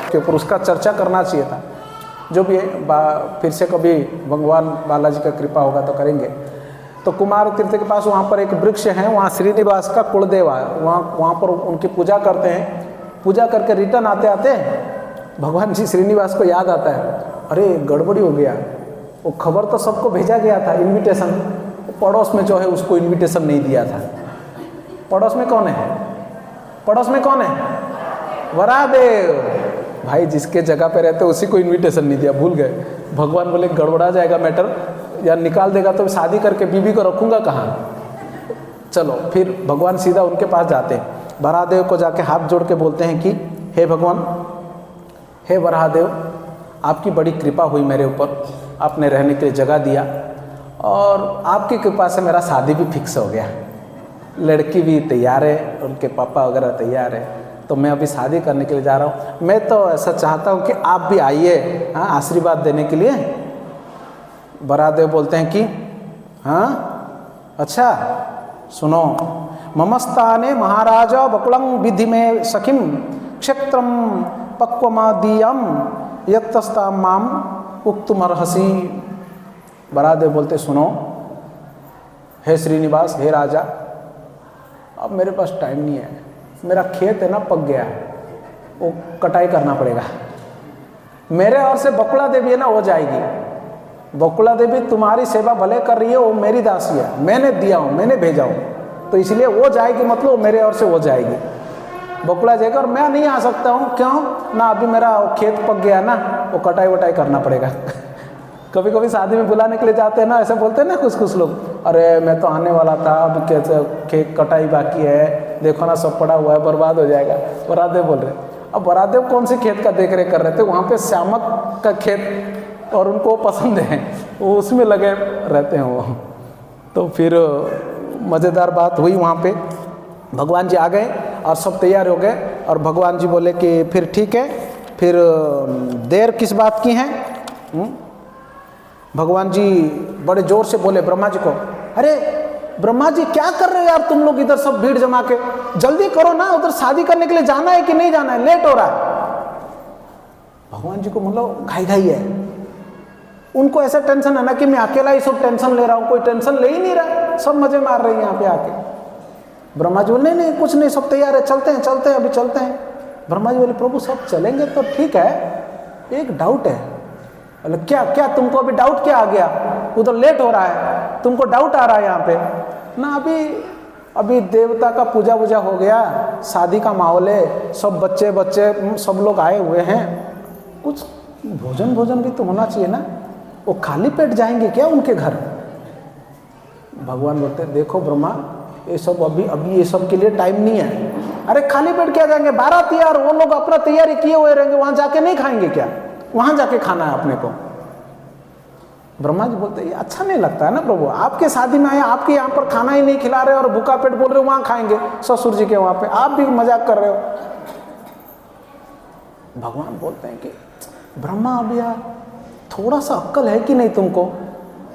के ऊपर, उसका चर्चा करना चाहिए था। जो भी है, फिर से कभी भगवान बालाजी का कृपा होगा तो करेंगे। तो कुमार तीर्थ के पास वहाँ पर एक वृक्ष है, वहाँ श्रीनिवास का कुलदेव है, वहाँ पर उनकी पूजा करते हैं। पूजा करके रिटर्न आते आते भगवान जी श्रीनिवास को याद आता है, अरे गड़बड़ी हो गया, वो खबर तो सबको भेजा गया था, इनविटेशन, पड़ोस में जो है उसको इनविटेशन नहीं दिया था। पड़ोस में कौन है? पड़ोस में कौन है? वरादेव भाई, जिसके जगह पे रहते उसी को इनविटेशन नहीं दिया, भूल गए। भगवान बोले गड़बड़ा जाएगा मैटर, या निकाल देगा तो शादी करके बीबी को रखूंगा कहाँ। चलो फिर भगवान सीधा उनके पास जाते हैं, वरादेव को जाके हाथ जोड़ के बोलते हैं कि हे भगवान, हे वरादेव, आपकी बड़ी कृपा हुई मेरे ऊपर, आपने रहने के लिए जगह दिया और आपकी कृपा से मेरा शादी भी फिक्स हो गया, लड़की भी तैयार है, उनके पापा वगैरह तैयार है, तो मैं अभी शादी करने के लिए जा रहा हूँ। मैं तो ऐसा चाहता हूँ कि आप भी आइए, हाँ, आशीर्वाद देने के लिए। वरादेव बोलते हैं कि हाँ अच्छा सुनो, ममस्ताने महाराज बकुलं विधि में सखिम क्षेत्रम पक्वमादीयम यत्तस्ता माम उक्तुमर्हसि। वरादेव बोलते सुनो, हे श्रीनिवास, हे राजा, अब मेरे पास टाइम नहीं है, मेरा खेत है ना पक गया है, वो कटाई करना पड़ेगा। मेरे और से बकुला देवी है ना, वो जाएगी। बकुला देवी तुम्हारी सेवा भले कर रही है, वो मेरी दासी है, मैंने दिया हूँ, मैंने भेजा हूँ, तो इसलिए वो जाएगी, मतलब मेरे और से वो जाएगी। बकुला जाएगा और मैं नहीं आ सकता हूँ, क्यों ना, अभी मेरा खेत पक गया ना, वो कटाई वटाई करना पड़ेगा। कभी कभी शादी में बुलाने के लिए जाते हैं ना, ऐसे बोलते हैं ना कुछ लोग, अरे मैं तो आने वाला था, अब कैसे खेत कटाई बाकी है, देखो ना सब पड़ा हुआ है, बर्बाद हो जाएगा। वरादेव बोल रहे, अब वरादेव कौन सी खेत का देख रेख कर रहे थे, वहाँ पे श्यामक का खेत और उनको पसंद है, वो उसमें लगे रहते हैं वो। तो फिर मज़ेदार बात हुई वहाँ पे, भगवान जी आ गए और सब तैयार हो गए, और भगवान जी बोले कि फिर ठीक है, फिर देर किस बात की है। भगवान जी बड़े जोर से बोले ब्रह्मा जी को, अरे ब्रह्मा जी क्या कर रहे हो यार तुम लोग इधर सब भीड़ जमा के, जल्दी करो ना, उधर शादी करने के लिए जाना है कि नहीं जाना है, लेट हो रहा है। भगवान जी को मतलब घाई घाई है, उनको ऐसा टेंशन है ना कि मैं अकेला ही सब टेंशन ले रहा हूँ, कोई टेंशन ले ही नहीं रहा, सब मजे मार रहे हैं यहाँ पे आके। ब्रह्मा जी बोले नहीं कुछ नहीं, सब तैयार है, चलते हैं चलते हैं, अभी चलते हैं। ब्रह्मा जी बोले प्रभु सब चलेंगे तो ठीक है, एक डाउट है। बोले क्या क्या, तुमको अभी डाउट क्या आ गया, उधर लेट हो रहा है, तुमको डाउट आ रहा है यहाँ पे ना। अभी देवता का पूजा वूजा हो गया, शादी का माहौल है, सब बच्चे बच्चे सब लोग आए हुए हैं, कुछ भोजन भी तो होना चाहिए ना, वो खाली पेट जाएंगे क्या उनके घर। भगवान बोलते देखो ब्रह्मा, ये सब अभी ये सब के लिए टाइम नहीं है। अरे खाली पेट क्या जाएंगे, 12 तैयार, वो लोग अपना तैयारी किए हुए रहेंगे, वहां जाके नहीं खाएंगे क्या, वहां जाके खाना है अपने को। ब्रह्मा जी बोलते ये अच्छा नहीं लगता है ना प्रभु, आपके शादी में आए, आपके यहाँ पर खाना ही नहीं खिला रहे और भूखा पेट बोल रहे हो वहां खाएंगे ससुर जी के वहां पे, आप भी मजाक कर रहे हो। भगवान बोलते हैं कि ब्रह्मा अब यार थोड़ा सा अक्ल है कि नहीं तुमको,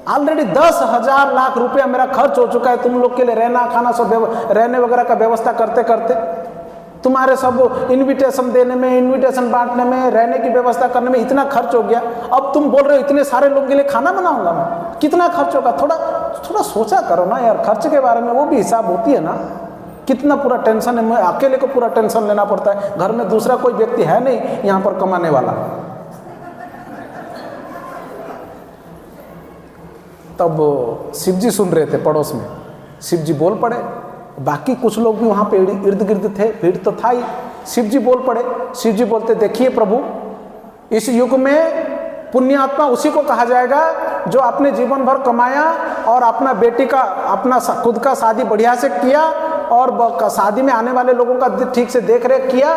ऑलरेडी 10,000 लाख रुपया मेरा खर्च हो चुका है तुम लोग के लिए, रहना खाना सब रहने वगैरह का व्यवस्था करते करते, तुम्हारे सब इनविटेशन देने में, इनविटेशन बांटने में, रहने की व्यवस्था करने में इतना खर्च हो गया। अब तुम बोल रहे हो इतने सारे लोगों के लिए खाना बनाऊंगा मैं, कितना खर्च होगा, थोड़ा सोचा करो ना यार, खर्च के बारे में वो भी हिसाब होती है ना। कितना पूरा टेंशन है, मैं अकेले को पूरा टेंशन लेना पड़ता है, घर में दूसरा कोई व्यक्ति है नहीं यहाँ पर कमाने वाला। तब शिव जी सुन रहे थे पड़ोस में, शिव जी बोल पड़े, बाकी कुछ लोग भी वहाँ पे इर्द गिर्द थे, भीड़ तो था ही। शिव जी बोल पड़े, शिव जी बोलते देखिए प्रभु, इस युग में पुण्यात्मा उसी को कहा जाएगा जो अपने जीवन भर कमाया और अपना बेटी का, अपना खुद का शादी बढ़िया से किया और शादी में आने वाले लोगों का ठीक से देख रेख किया,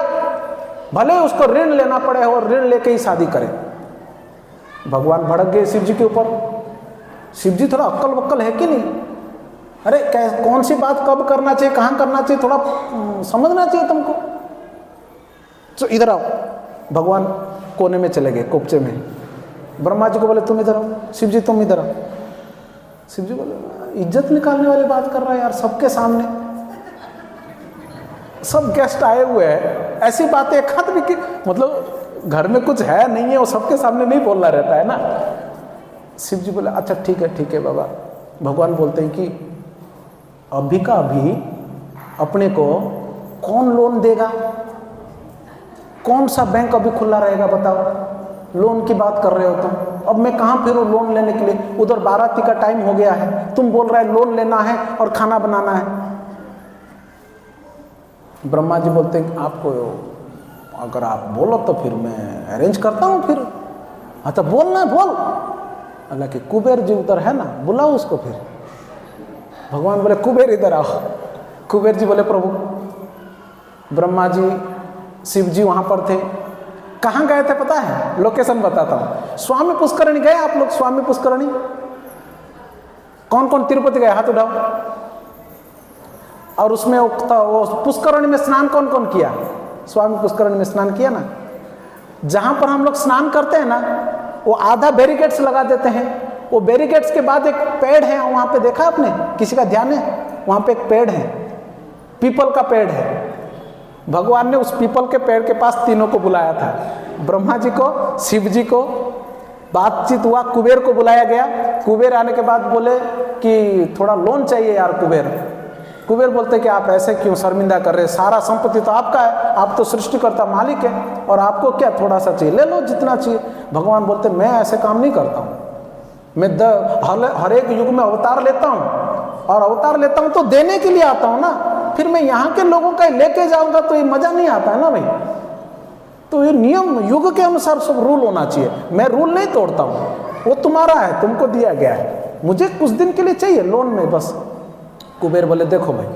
भले उसको ऋण लेना पड़े और ऋण लेके ही शादी करे। भगवान भड़क गए शिव जी के ऊपर। शिव जी थोड़ा अक्ल वक्ल है कि नहीं, अरे कौन सी बात कब करना चाहिए, कहाँ करना चाहिए, थोड़ा समझना चाहिए तुमको। तो इधर आओ, भगवान कोने में चले गए कोपचे में। ब्रह्मा जी को बोले तुम इधर आओ, शिव जी तुम इधर आओ। शिव जी बोले इज्जत निकालने वाली बात कर रहा है यार, सबके सामने सब गेस्ट आए हुए हैं, ऐसी बातें एक हाथ भी की, मतलब घर में कुछ है नहीं है, वो सबके सामने नहीं बोलना रहता है ना। शिव जी बोले अच्छा ठीक है बाबा। भगवान बोलते हैं कि अभी का अभी अपने को कौन लोन देगा, कौन सा बैंक अभी खुला रहेगा बताओ, लोन की बात कर रहे हो तुम। अब मैं कहाँ फिरूं लोन लेने के लिए, उधर बाराती का टाइम हो गया है, तुम बोल रहे लोन लेना है और खाना बनाना है। ब्रह्मा जी बोलते हैं आपको अगर आप बोलो तो फिर मैं अरेंज करता हूँ फिर। हाँ तो बोलना बोल। हालांकि कुबेर जी उधर है ना, बुलाओ उसको फिर। भगवान बोले कुबेर इधर आओ। कुबेर जी बोले प्रभु, ब्रह्मा जी शिव जी वहाँ पर थे। कहाँ गए थे पता है? लोकेशन बताता हूँ। स्वामी पुष्करणी गए आप लोग? स्वामी पुष्करणी कौन कौन तिरुपति गए? हाथ उठाओ। और उसमें वो पुष्करणी में स्नान कौन कौन किया? स्वामी पुष्करणी में स्नान किया ना। जहाँ पर हम लोग स्नान करते हैं ना, वो आधा बैरिकेड्स लगा देते हैं। वो बैरिकेड्स के बाद एक पेड़ है वहाँ पे, देखा आपने? किसी का ध्यान है? वहाँ पे एक पेड़ है, पीपल का पेड़ है। भगवान ने उस पीपल के पेड़ के पास तीनों को बुलाया था, ब्रह्मा जी को, शिव जी को। बातचीत हुआ, कुबेर को बुलाया गया। कुबेर आने के बाद बोले कि थोड़ा लोन चाहिए यार कुबेर। कुबेर बोलते कि आप ऐसे क्यों शर्मिंदा कर रहे हैं, सारा संपत्ति तो आपका है, आप तो सृष्टिकर्ता मालिक है, और आपको क्या थोड़ा सा चाहिए, ले लो जितना चाहिए। भगवान बोलते मैं ऐसे काम नहीं करता हूँ, मैं हर एक युग में अवतार लेता हूँ, और अवतार लेता हूँ तो देने के लिए आता हूँ ना। फिर मैं यहाँ के लोगों का लेके जाऊँगा तो ये मज़ा नहीं आता है ना भाई। तो ये नियम युग के अनुसार सब रूल होना चाहिए। मैं रूल नहीं तोड़ता हूँ, वो तुम्हारा है, तुमको दिया गया है, मुझे कुछ दिन के लिए चाहिए लोन में बस। कुबेर बोले देखो भाई,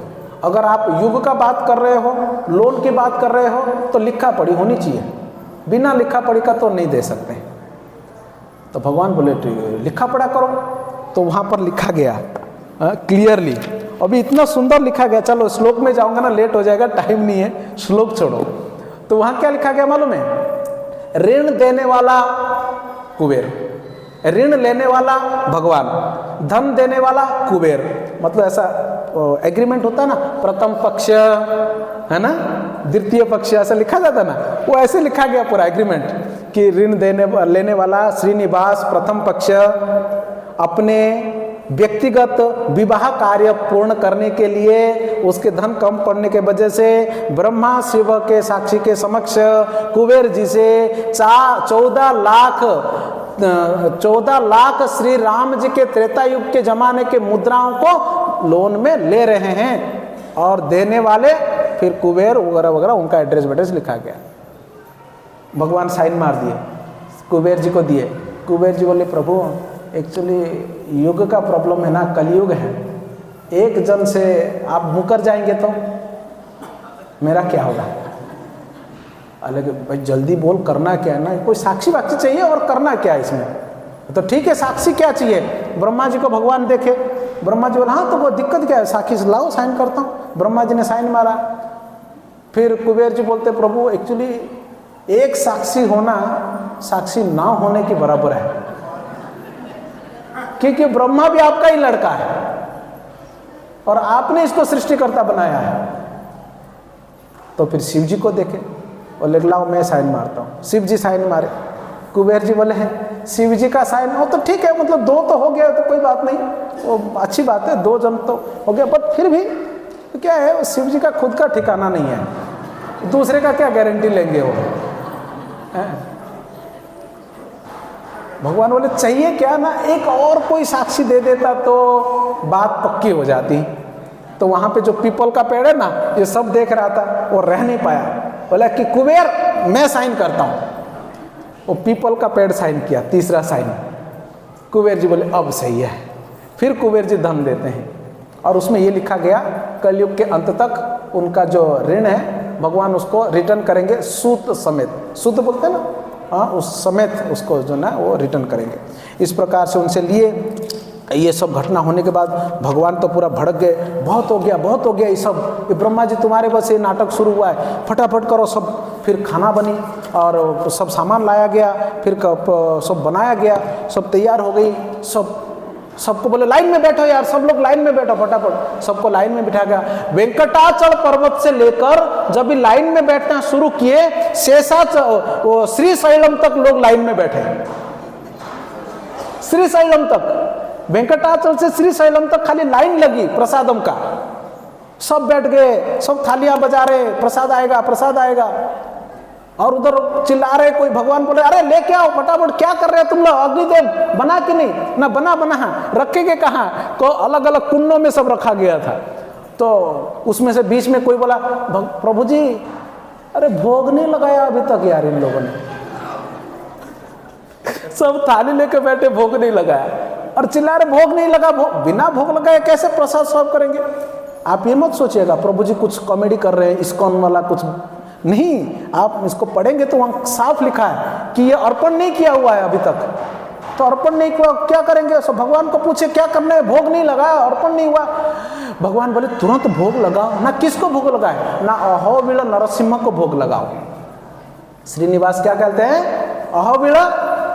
अगर आप युग का बात कर रहे हो, लोन की बात कर रहे हो, तो लिखा पढ़ी होनी चाहिए, बिना लिखा पढ़ी का तो नहीं दे सकते। तो भगवान बोले लिखा पढ़ा करो। तो वहाँ पर लिखा गया क्लियरली, अभी इतना सुंदर लिखा गया। चलो श्लोक में जाऊँगा ना, लेट हो जाएगा, टाइम नहीं है, श्लोक छोड़ो। तो वहाँ क्या लिखा गया मालूम है? ऋण देने वाला कुबेर, ऋण लेने वाला भगवान, धन देने वाला कुबेर। मतलब ऐसा एग्रीमेंट होता है ना, प्रथम पक्ष है ना, द्वितीय पक्ष, ऐसा लिखा जाता ना, वो ऐसे लिखा गया पूरा एग्रीमेंट कि ऋण लेने वाला श्रीनिवास प्रथम पक्ष अपने व्यक्तिगत विवाह कार्य पूर्ण करने के लिए उसके धन कम पड़ने के वजह से ब्रह्मा शिव के साक्षी के समक्ष कुबेर जी से 14 लाख श्री राम जी के त्रेता युग के जमाने के मुद्राओं को लोन में ले रहे हैं। और देने वाले फिर कुबेर वगैरह वगैरह, उनका एड्रेस लिखा गया। भगवान साइन मार दिए, कुबेर जी को दिए। कुबेर जी बोले प्रभु एक्चुअली युग का प्रॉब्लम है ना, कलयुग है, एक जन से आप मुकर जाएंगे तो मेरा क्या होगा? अलग भाई जल्दी बोल, करना क्या है ना, कोई साक्षी वाक्षी चाहिए और करना क्या है इसमें? तो ठीक है, साक्षी क्या चाहिए? ब्रह्मा जी को भगवान देखे, ब्रह्मा जी बोले हाँ तो वो दिक्कत क्या है, साक्षी से लाओ, साइन करता हूँ। ब्रह्मा जी ने साइन मारा। फिर कुबेर जी बोलते प्रभु एक्चुअली एक साक्षी होना साक्षी ना होने के बराबर है, क्योंकि ब्रह्मा भी आपका ही लड़का है और आपने इसको सृष्टिकर्ता बनाया है। तो फिर शिव जी को देखे और ले लाओ मैं साइन मारता हूँ। शिव जी साइन मारे। कुबेर जी बोले हैं शिव जी का साइन हो तो ठीक है, मतलब 2 तो हो गया तो कोई बात नहीं, वो अच्छी बात है, 2 जन तो हो गया, बट फिर भी तो क्या है, शिव जी का खुद का ठिकाना नहीं है, दूसरे का क्या गारंटी लेंगे वो है? भगवान बोले चाहिए क्या ना, एक और कोई साक्षी दे देता तो बात पक्की हो जाती। तो वहाँ पे जो पीपल का पेड़ है ना, ये सब देख रहा था, वो रह नहीं पाया, बोला कि कुबेर मैं साइन करता हूँ। वो पीपल का पेड़ साइन किया, तीसरा साइन। कुबेर जी बोले अब सही है। फिर कुबेर जी धन देते हैं और उसमें ये लिखा गया कलयुग के अंत तक उनका जो ऋण है भगवान उसको रिटर्न करेंगे, सूत समेत, सूत बोलते हैं ना, हाँ उस समेत उसको जो ना वो रिटर्न करेंगे। इस प्रकार से उनसे लिए। ये सब घटना होने के बाद भगवान तो पूरा भड़क गए, बहुत हो गया ये सब, ये ब्रह्मा जी तुम्हारे बस ये नाटक शुरू हुआ है, फटाफट करो सब। फिर खाना बनी और सब सामान लाया गया, फिर सब बनाया गया, सब तैयार हो गई, सब सबको बोले लाइन में बैठो यार, सब लोग लाइन में बैठो फटाफट, सबको लाइन में बिठा गया। वेंकटाचल पर्वत से लेकर जब भी लाइन में बैठना शुरू किए, श्रीशैलम तक लोग लाइन में बैठे। श्रीशैलम तक, वेंकटाचल से श्रीशैलम तक खाली लाइन लगी प्रसादम का। सब बैठ गए, सब थालियां बजा रहे, प्रसाद आएगा प्रसाद आएगा, और उधर चिल्ला रहे। कोई भगवान बोले अरे लेके आओ फटाफट, क्या कर रहे हो तुम लोग, अग्निदेव बना कि नहीं, ना बना रखेंगे कहाँ, को अलग अलग कुंडों में सब रखा गया था। तो उसमें से बीच में कोई बोला प्रभु जी अरे भोग नहीं लगाया अभी तक यार इन लोगों ने। सब थाली लेके बैठे, भोग नहीं लगाया, और चिल्ला रहे भोग नहीं लगा, बिना भोग लगाए कैसे प्रसाद सर्व करेंगे। आप ये मत सोचिएगा प्रभु जी कुछ कॉमेडी कर रहे हैं, इस्कॉन वाला कुछ नहीं। आप इसको पढ़ेंगे तो वहां साफ लिखा है कि ये अर्पण नहीं किया हुआ है अभी तक, तो अर्पण नहीं हुआ क्या करेंगे। सब भगवान को पूछे क्या करना है, भोग नहीं लगाया, अर्पण नहीं हुआ। भगवान बोले तुरंत भोग लगाओ। ना किसको भोग लगाए, ना अहोबिल नरसिम्हा को भोग लगाओ। श्रीनिवास क्या कहते हैं, अहोबिल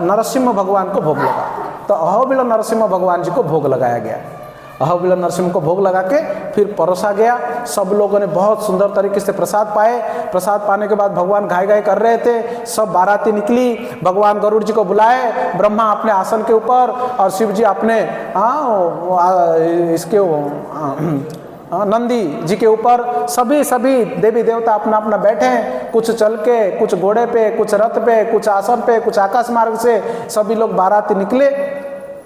नरसिम्हा भगवान को भोग लगाओ। तो अहोबिल नरसिम्हा भगवान जी को भोग लगाया गया। अहोबिल नरसिम्हा को भोग लगा के फिर परोसा गया। सब लोगों ने बहुत सुंदर तरीके से प्रसाद पाए। प्रसाद पाने के बाद भगवान घाय घाय कर रहे थे, सब बाराती निकली। भगवान गरुड़ जी को बुलाए, ब्रह्मा अपने आसन के ऊपर और शिव जी अपने इसके नंदी जी के ऊपर। सभी देवी देवता अपना अपना बैठे हैं, कुछ चल के, कुछ घोड़े पे, कुछ रथ पे, कुछ आसन पे, कुछ आकाश मार्ग से। सभी लोग बाराती निकले,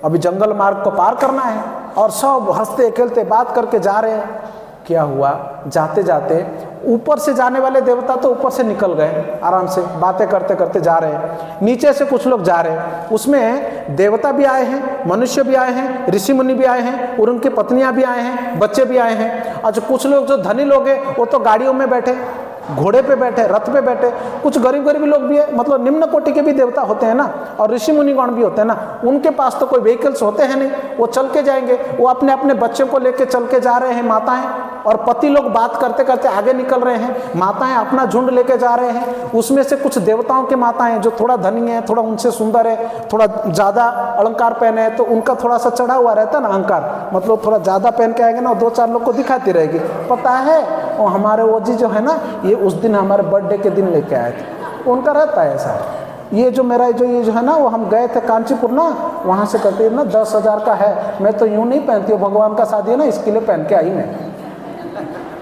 अभी जंगल मार्ग को पार करना है, और सब हंसते खेलते बात करके जा रहे हैं। क्या हुआ, जाते जाते ऊपर से जाने वाले देवता तो ऊपर से निकल गए, आराम से बातें करते करते जा रहे हैं। नीचे से कुछ लोग जा रहे हैं, उसमें देवता भी आए हैं, मनुष्य भी आए हैं, ऋषि मुनि भी आए हैं, और उनकी पत्नियां भी आए हैं, बच्चे भी आए हैं। और जो कुछ लोग जो धनी लोग हैं वो तो गाड़ियों में बैठे, घोड़े पे बैठे, रथ पे बैठे। कुछ गरीब लोग भी है, मतलब निम्न कोटि के भी देवता होते हैं ना, और ऋषि मुनिगण भी होते हैं ना, उनके पास तो कोई व्हीकल्स होते हैं नहीं, वो चल के जाएंगे। वो अपने अपने बच्चों को लेके चल के जा रहे हैं, माताएं और पति लोग बात करते करते आगे निकल रहे हैं। माताएं अपना झुंड लेके जा रहे हैं। उसमें से कुछ देवताओं की माताएं जो थोड़ा धनी है, थोड़ा उनसे सुंदर है, थोड़ा ज्यादा अलंकार पहने हैं, तो उनका थोड़ा सा चढ़ा हुआ रहता है ना अहंकार, मतलब थोड़ा ज्यादा पहन के आएंगे ना, 2-4 लोग को दिखाती रहेगी। पता है वो हमारे वो जी जो है ना, ये उस दिन हमारे बर्थडे के दिन लेके आए थे, उनका रहता है ऐसा। ये जो मेरा ये जो है ना, वो हम गए थे कांचीपुर ना, वहाँ से कहते हैं ना 10,000 का है, मैं तो यूँ नहीं पहनती हूँ, भगवान का शादी है ना इसके लिए पहन के आई मैं।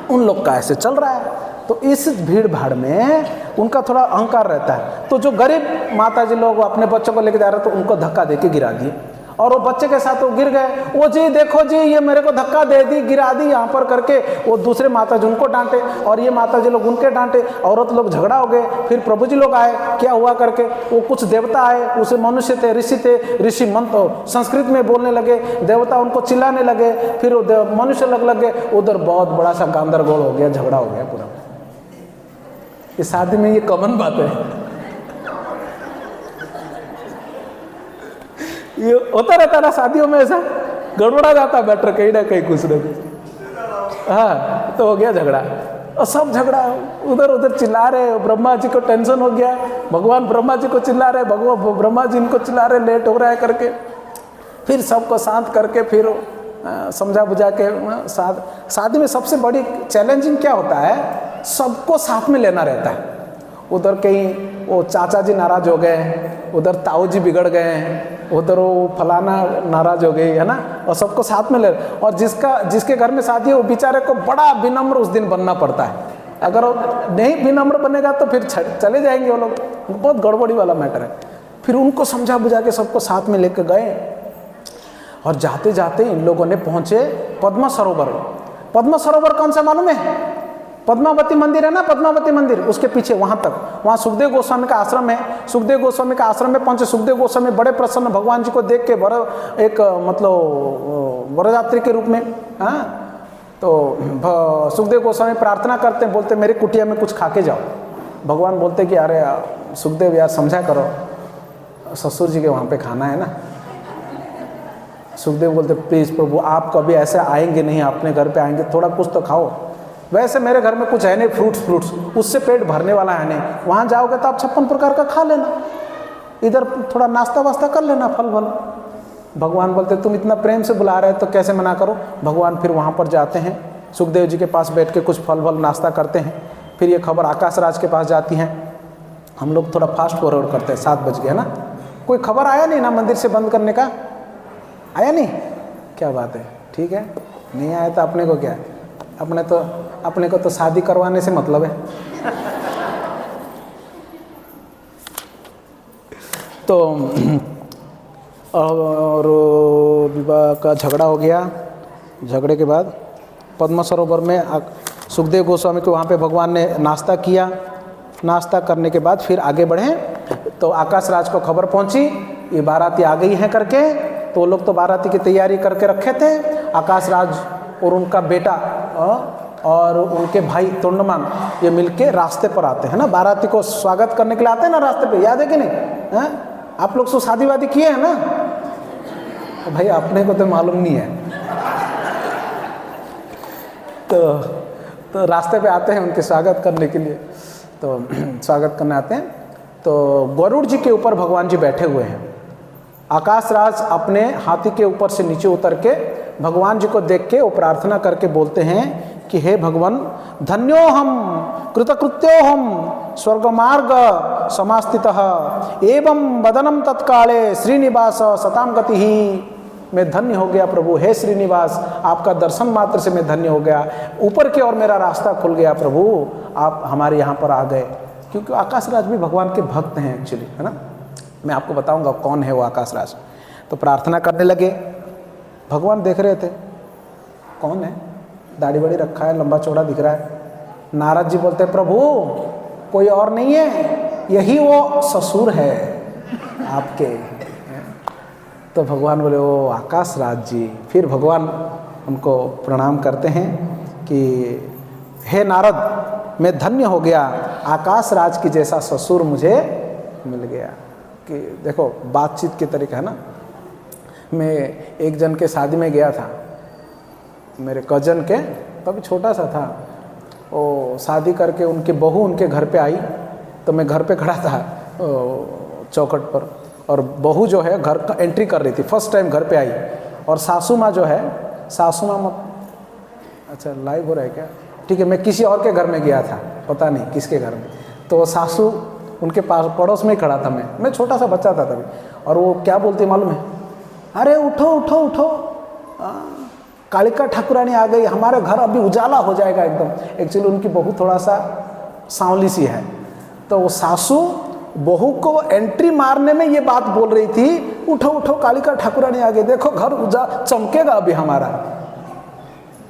उन लोग का ऐसे चल रहा है। तो इस भीड़ भाड़ में उनका थोड़ा अहंकार रहता है। तो जो गरीब माता जी लोग अपने बच्चों को लेके जा रहे थे, तो उनको धक्का दे के गिरा दिए, और वो बच्चे के साथ वो गिर गए। वो जी देखो जी ये मेरे को धक्का दे दी, गिरा दी यहाँ पर करके। वो दूसरे माता जी उनको डांटे, और ये माता जी लोग उनके डांटे, औरत लोग झगड़ा हो गए। फिर प्रभु जी लोग आए, क्या हुआ करके, वो कुछ देवता आए, उसे मनुष्य थे, ऋषि मंत्र संस्कृत में बोलने लगे, देवता उनको चिल्लाने लगे, फिर मनुष्य लगे। उधर बहुत बड़ा सा गांदरगोल हो गया, झगड़ा हो गया पूरा। इस शादी में ये कॉमन बात है, ये होता रहता ना शादियों में, ऐसा गड़बड़ा जाता मैटर कहीं ना कहीं कुछ ना कुछ। हाँ, तो हो गया झगड़ा, और सब झगड़ा उधर उधर चिल्ला रहे। ब्रह्मा जी को टेंशन हो गया, भगवान ब्रह्मा जी को चिल्ला रहे, भगवान ब्रह्मा जी इनको चिल्ला रहे, लेट हो रहा है करके। फिर सबको शांत करके फिर समझा बुझा के शादी में सबसे बड़ी चैलेंजिंग क्या होता है, सबको साथ में लेना रहता है। उधर कहीं वो चाचा जी नाराज हो गए, उधर ताऊ जी बिगड़ गए, उधर वो फलाना नाराज हो गई है ना, और सबको साथ में ले। और जिसके घर में शादी है वो बेचारे को बड़ा विनम्र उस दिन बनना पड़ता है। अगर वो नहीं विनम्र बनेगा तो फिर चले जाएंगे वो लोग, बहुत गड़बड़ी वाला मैटर है। फिर उनको समझा बुझा के सबको साथ में लेकर गए, और जाते जाते इन लोगों ने पहुंचे पद्मा सरोवर। पद्मा सरोवर कौन सा मालूम है? पद्मावती मंदिर है ना, पद्मावती मंदिर, उसके पीछे वहां तक, वहां सुखदेव गोस्वामी का आश्रम है। सुखदेव गोस्वामी का आश्रम में पहुंचे। सुखदेव गोस्वामी बड़े प्रसन्न भगवान जी को देख के, एक मतलब वरयात्री के रूप में। हाँ, तो सुखदेव गोस्वामी प्रार्थना करते हैं, बोलते मेरी कुटिया में कुछ खा के जाओ। भगवान बोलते कि अरे सुखदेव यार समझा करो, ससुर जी के वहाँ पे खाना है ना। सुखदेव बोलते प्लीज़ प्रभु आप कभी ऐसे आएंगे नहीं, अपने घर पे आएंगे, थोड़ा कुछ तो खाओ। वैसे मेरे घर में कुछ है नहीं, फ्रूट्स उससे पेट भरने वाला है नहीं। वहाँ जाओगे तो आप 56 प्रकार का खा लेना, इधर थोड़ा नाश्ता वास्ता कर लेना, फल। भगवान बोलते तुम इतना प्रेम से बुला रहे हो तो कैसे मना करो। भगवान फिर वहाँ पर जाते हैं, सुखदेव जी के पास बैठ के कुछ फल नाश्ता करते हैं। फिर ये खबर आकाश राज के पास जाती है। हम लोग थोड़ा फास्ट फॉरवर्ड करते हैं, 7 बज गया ना, कोई खबर आया नहीं ना मंदिर से बंद करने का, आया नहीं, क्या बात है, ठीक है, नहीं आया तो अपने को क्या है, अपने को तो शादी करवाने से मतलब है। तो और विवाह का झगड़ा हो गया। झगड़े के बाद पद्म सरोवर में सुखदेव गोस्वामी को वहाँ पे भगवान ने नाश्ता किया। नाश्ता करने के बाद फिर आगे बढ़े तो आकाश राज को खबर पहुँची ये बाराती आ गई हैं करके। तो वो लोग तो बाराती की तैयारी करके रखे थे। आकाश राज और उनका बेटा और उनके भाई तोंडमान ये मिलके रास्ते पर आते हैं ना, बाराती को स्वागत करने के लिए आते हैं ना रास्ते पे, याद है कि नहीं है? आप लोग तो शादी वादी किए हैं ना, तो भाई अपने को तो मालूम नहीं है। तो रास्ते पे आते हैं उनके स्वागत करने के लिए, तो स्वागत करने आते हैं। तो गरुड़ जी के ऊपर भगवान जी बैठे हुए हैं। आकाश राज अपने हाथी के ऊपर से नीचे उतर के भगवान जी को देख के वो प्रार्थना करके बोलते हैं कि हे भगवान, धन्यो हम कृतकृत्यो हम स्वर्गमार्ग समास्थितः एवं वदनम तत्काले श्रीनिवास सताम गति ही। मैं धन्य हो गया प्रभु, हे श्रीनिवास आपका दर्शन मात्र से मैं धन्य हो गया, ऊपर की ओर मेरा रास्ता खुल गया प्रभु, आप हमारे यहाँ पर आ गए। क्योंकि आकाश राज भी भगवान के भक्त हैं एक्चुअली, है ना। मैं आपको बताऊंगा कौन है वो आकाश राज। तो प्रार्थना करने लगे, भगवान देख रहे थे कौन है, दाढ़ी बड़ी रखा है, लंबा चौड़ा दिख रहा है। नारद जी बोलते प्रभु कोई और नहीं है, यही वो ससुर है आपके। तो भगवान बोले ओ आकाश राज जी। फिर भगवान उनको प्रणाम करते हैं कि हे नारद, मैं धन्य हो गया, आकाश राज की जैसा ससुर मुझे मिल गया। कि देखो बातचीत के तरीका है ना। मैं एक जन के शादी में गया था, मेरे कजन के, तभी छोटा सा था, वो शादी करके उनकी बहू उनके घर पे आई। तो मैं घर पे खड़ा था चौखट पर, और बहू जो है घर का एंट्री कर रही थी, फर्स्ट टाइम घर पे आई। और सासू माँ जो है, सासू माँ अच्छा लाइव हो रहा है क्या, ठीक है, मैं किसी और के घर में गया था, पता नहीं किसके घर में। तो सासू उनके पास पड़ोस में ही खड़ा था, मैं छोटा सा बच्चा था तभी। और वो क्या बोलती मालूम है, अरे उठो उठो उठो, कालिका ठाकुरानी आ गई, हमारे घर अभी उजाला हो जाएगा एकदम। एक्चुअली उनकी बहू थोड़ा सा सांवली सी है। तो वो सासू बहू को एंट्री मारने में ये बात बोल रही थी, उठो उठो कालिका ठाकुरानी आ गई, देखो घर चमकेगा अभी हमारा।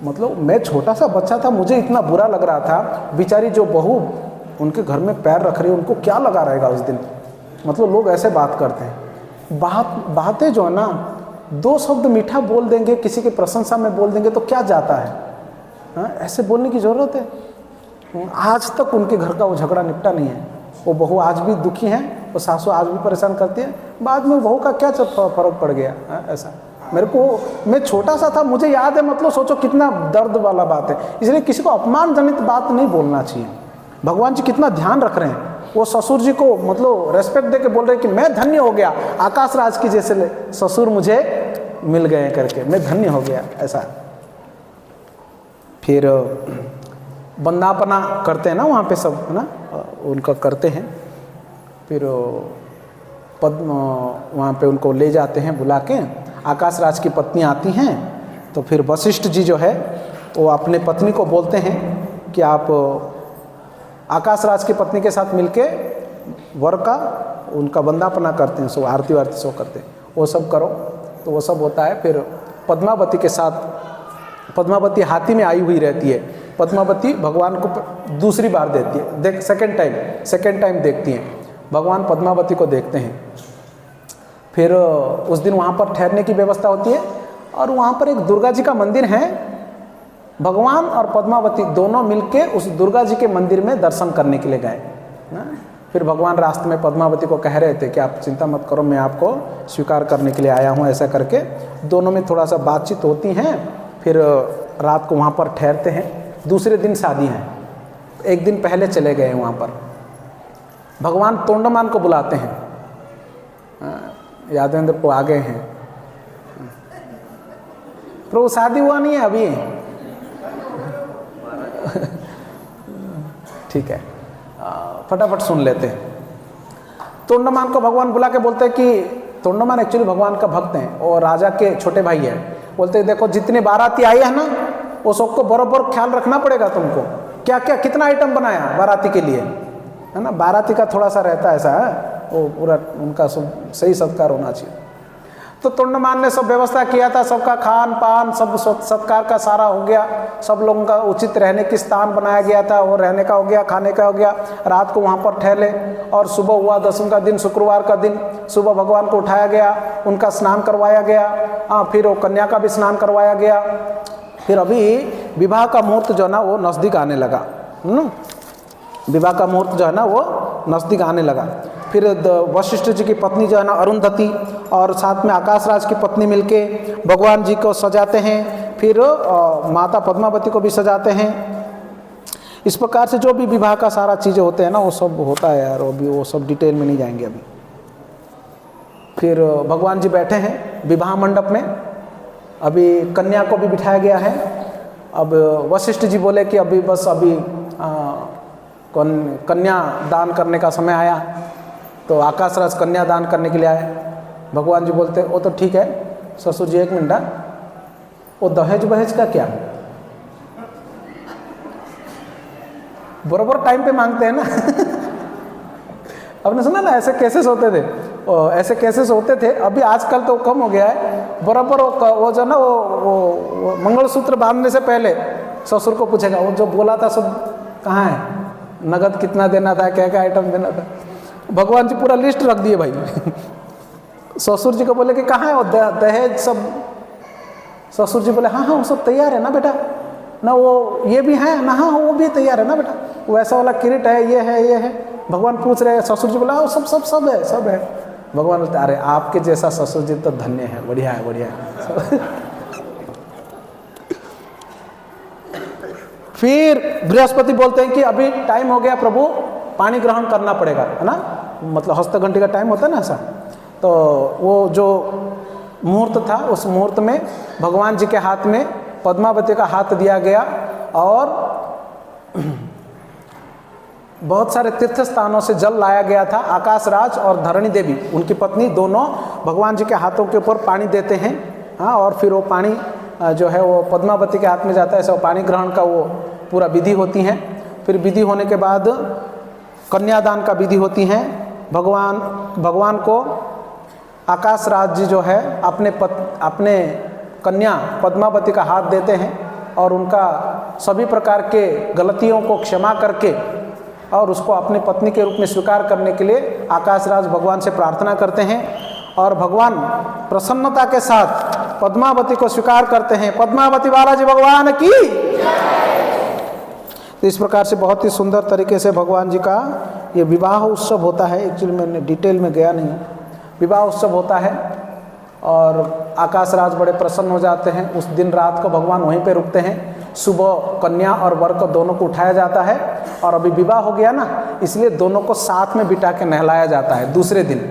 मतलब मैं छोटा सा बच्चा था, मुझे इतना बुरा लग रहा था। बेचारी जो बहू उनके घर में पैर रख रही है, उनको क्या लगा रहेगा उस दिन। मतलब लोग ऐसे बात करते हैं, बातें जो है ना, 2 शब्द मीठा बोल देंगे, किसी की प्रशंसा में बोल देंगे तो क्या जाता है, हाँ ऐसे बोलने की ज़रूरत है। आज तक उनके घर का वो झगड़ा निपटा नहीं है। वो बहू आज भी दुखी हैं, वो सासू आज भी परेशान करती है। बाद में बहू का क्या फर्क पड़ गया, ऐसा मेरे को, मैं छोटा सा था, मुझे याद है। मतलब सोचो कितना दर्द वाला बात है। इसलिए किसी को अपमानजनित बात नहीं बोलना चाहिए। भगवान जी कितना ध्यान रख रहे हैं। वो ससुर जी को मतलब रेस्पेक्ट दे के बोल रहे हैं कि मैं धन्य हो गया, आकाश राज की जैसे ससुर मुझे मिल गए करके, मैं धन्य हो गया ऐसा। फिर वंदापना करते हैं ना वहाँ पे सब, है ना, उनका करते हैं। फिर पद्म वहाँ पे उनको ले जाते हैं बुला के। आकाश राज की पत्नी आती हैं, तो फिर वशिष्ठ जी जो है वो अपने पत्नी को बोलते हैं कि आप आकाश राज की पत्नी के साथ मिलके वर का उनका वंदापना करते हैं, सो आरती वारती सो करते हैं, वो सब करो। तो वो सब होता है। फिर पद्मावती के साथ, पद्मावती हाथी में आई हुई रहती है। पद्मावती भगवान को दूसरी बार देखती है, सेकेंड टाइम देखती हैं। भगवान पद्मावती को देखते हैं। फिर उस दिन वहाँ पर ठहरने की व्यवस्था होती है। और वहाँ पर एक दुर्गा जी का मंदिर है। भगवान और पद्मावती दोनों मिलके उस दुर्गा जी के मंदिर में दर्शन करने के लिए गए। फिर भगवान रास्ते में पद्मावती को कह रहे थे कि आप चिंता मत करो, मैं आपको स्वीकार करने के लिए आया हूँ, ऐसा करके दोनों में थोड़ा सा बातचीत होती हैं। फिर रात को वहाँ पर ठहरते हैं। दूसरे दिन शादी है, एक दिन पहले चले गए वहाँ पर। भगवान तोंडमान को बुलाते हैं, यादवेंद्र को आ गए हैं। प्रभु शादी हुआ नहीं है अभी? ठीक है, फटाफट सुन लेते हैं। तोंडमान को भगवान बुला के बोलते हैं कि तोंडमान एक्चुअली भगवान का भक्त हैं और राजा के छोटे भाई हैं। बोलते हैं देखो जितने बाराती आए हैं ना, वो सबको बराबर ख्याल रखना पड़ेगा तुमको। क्या क्या कितना आइटम बनाया बाराती के लिए, है ना? बाराती का थोड़ा सा रहता है ऐसा है, वो पूरा उनका सब सही सत्कार होना चाहिए। तो तोंडमान ने सब व्यवस्था किया था, सबका खान पान सब सत्कार का सारा हो गया, सब लोगों का उचित रहने की स्थान बनाया गया था, वो रहने का हो गया, खाने का हो गया। रात को वहाँ पर ठहरे और सुबह हुआ दसम का दिन, शुक्रवार का दिन, सुबह भगवान को उठाया गया, उनका स्नान करवाया गया। फिर वो कन्या का भी स्नान करवाया गया। फिर अभी विवाह का मुहूर्त जो है ना वो नज़दीक आने लगा। विवाह का मुहूर्त जो है ना वो नज़दीक आने लगा। फिर वशिष्ठ जी की पत्नी जो है ना अरुंधति और साथ में आकाश राज की पत्नी मिलके भगवान जी को सजाते हैं। फिर माता पद्मावती को भी सजाते हैं। इस प्रकार से जो भी विवाह का सारा चीज़ें होते हैं ना वो सब होता है यार, अभी वो सब डिटेल में नहीं जाएंगे अभी। फिर भगवान जी बैठे हैं विवाह मंडप में, अभी कन्या को भी बिठाया गया है। अब वशिष्ठ जी बोले कि अभी बस अभी कन्या दान करने का समय आया, तो आकाश राज कन्या दान करने के लिए आए। भगवान जी बोलते वो तो ठीक है ससुर जी, एक मिनट, वो दहेज बहेज का क्या? बराबर टाइम पे मांगते हैं ना। आपने सुना ना ऐसे केसेस होते थे, ऐसे केसेस होते थे। अभी आजकल तो कम हो गया है। बराबर वो जो ना वो मंगलसूत्र बांधने से पहले ससुर को पूछेगा वो जो बोला था सब कहाँ है, नगद कितना देना था, क्या क्या आइटम देना था। भगवान जी पूरा लिस्ट रख दिए भाई। ससुर जी को बोले कि कहाँ है वो दहेज सब। ससुर जी बोले हाँ हाँ वो सब तैयार है ना बेटा, ना वो ये भी है ना, हाँ वो भी तैयार है ना बेटा, वैसा वाला किरीट है, ये है ये है। भगवान पूछ रहे हैं, ससुर जी बोला वो सब सब सब है सब है। भगवान बोलते अरे आपके जैसा ससुर जी तो धन्य है, बढ़िया है बढ़िया है। फिर बृहस्पति बोलते हैं कि अभी टाइम हो गया प्रभु, पानी ग्रहण करना पड़ेगा, है ना? मतलब हस्त घंटी का टाइम होता है ना ऐसा। तो वो जो मुहूर्त था उस मुहूर्त में भगवान जी के हाथ में पद्मावती का हाथ दिया गया और बहुत सारे तीर्थ स्थानों से जल लाया गया था। आकाश राज और धरणी देवी उनकी पत्नी दोनों भगवान जी के हाथों के ऊपर पानी देते हैं। हाँ, और फिर वो पानी जो है वो पद्मावती के हाथ में जाता है। ऐसा पानी ग्रहण का वो पूरा विधि होती है। फिर विधि होने के बाद कन्यादान का विधि होती है। भगवान को आकाश राज जी जो है अपने कन्या पद्मावती का हाथ देते हैं और उनका सभी प्रकार के गलतियों को क्षमा करके और उसको अपनी पत्नी के रूप में स्वीकार करने के लिए आकाश राज भगवान से प्रार्थना करते हैं और भगवान प्रसन्नता के साथ पद्मावती को स्वीकार करते हैं। पद्मावती बालाजी भगवान की। तो इस प्रकार से बहुत ही सुंदर तरीके से भगवान जी का ये विवाह उत्सव होता है। एक्चुअली मैंने डिटेल में गया नहीं हूँ। विवाह उत्सव होता है और आकाश राज बड़े प्रसन्न हो जाते हैं। उस दिन रात को भगवान वहीं पे रुकते हैं। सुबह कन्या और वर को दोनों को उठाया जाता है और अभी विवाह हो गया ना, इसलिए दोनों को साथ में बिठा के नहलाया जाता है दूसरे दिन।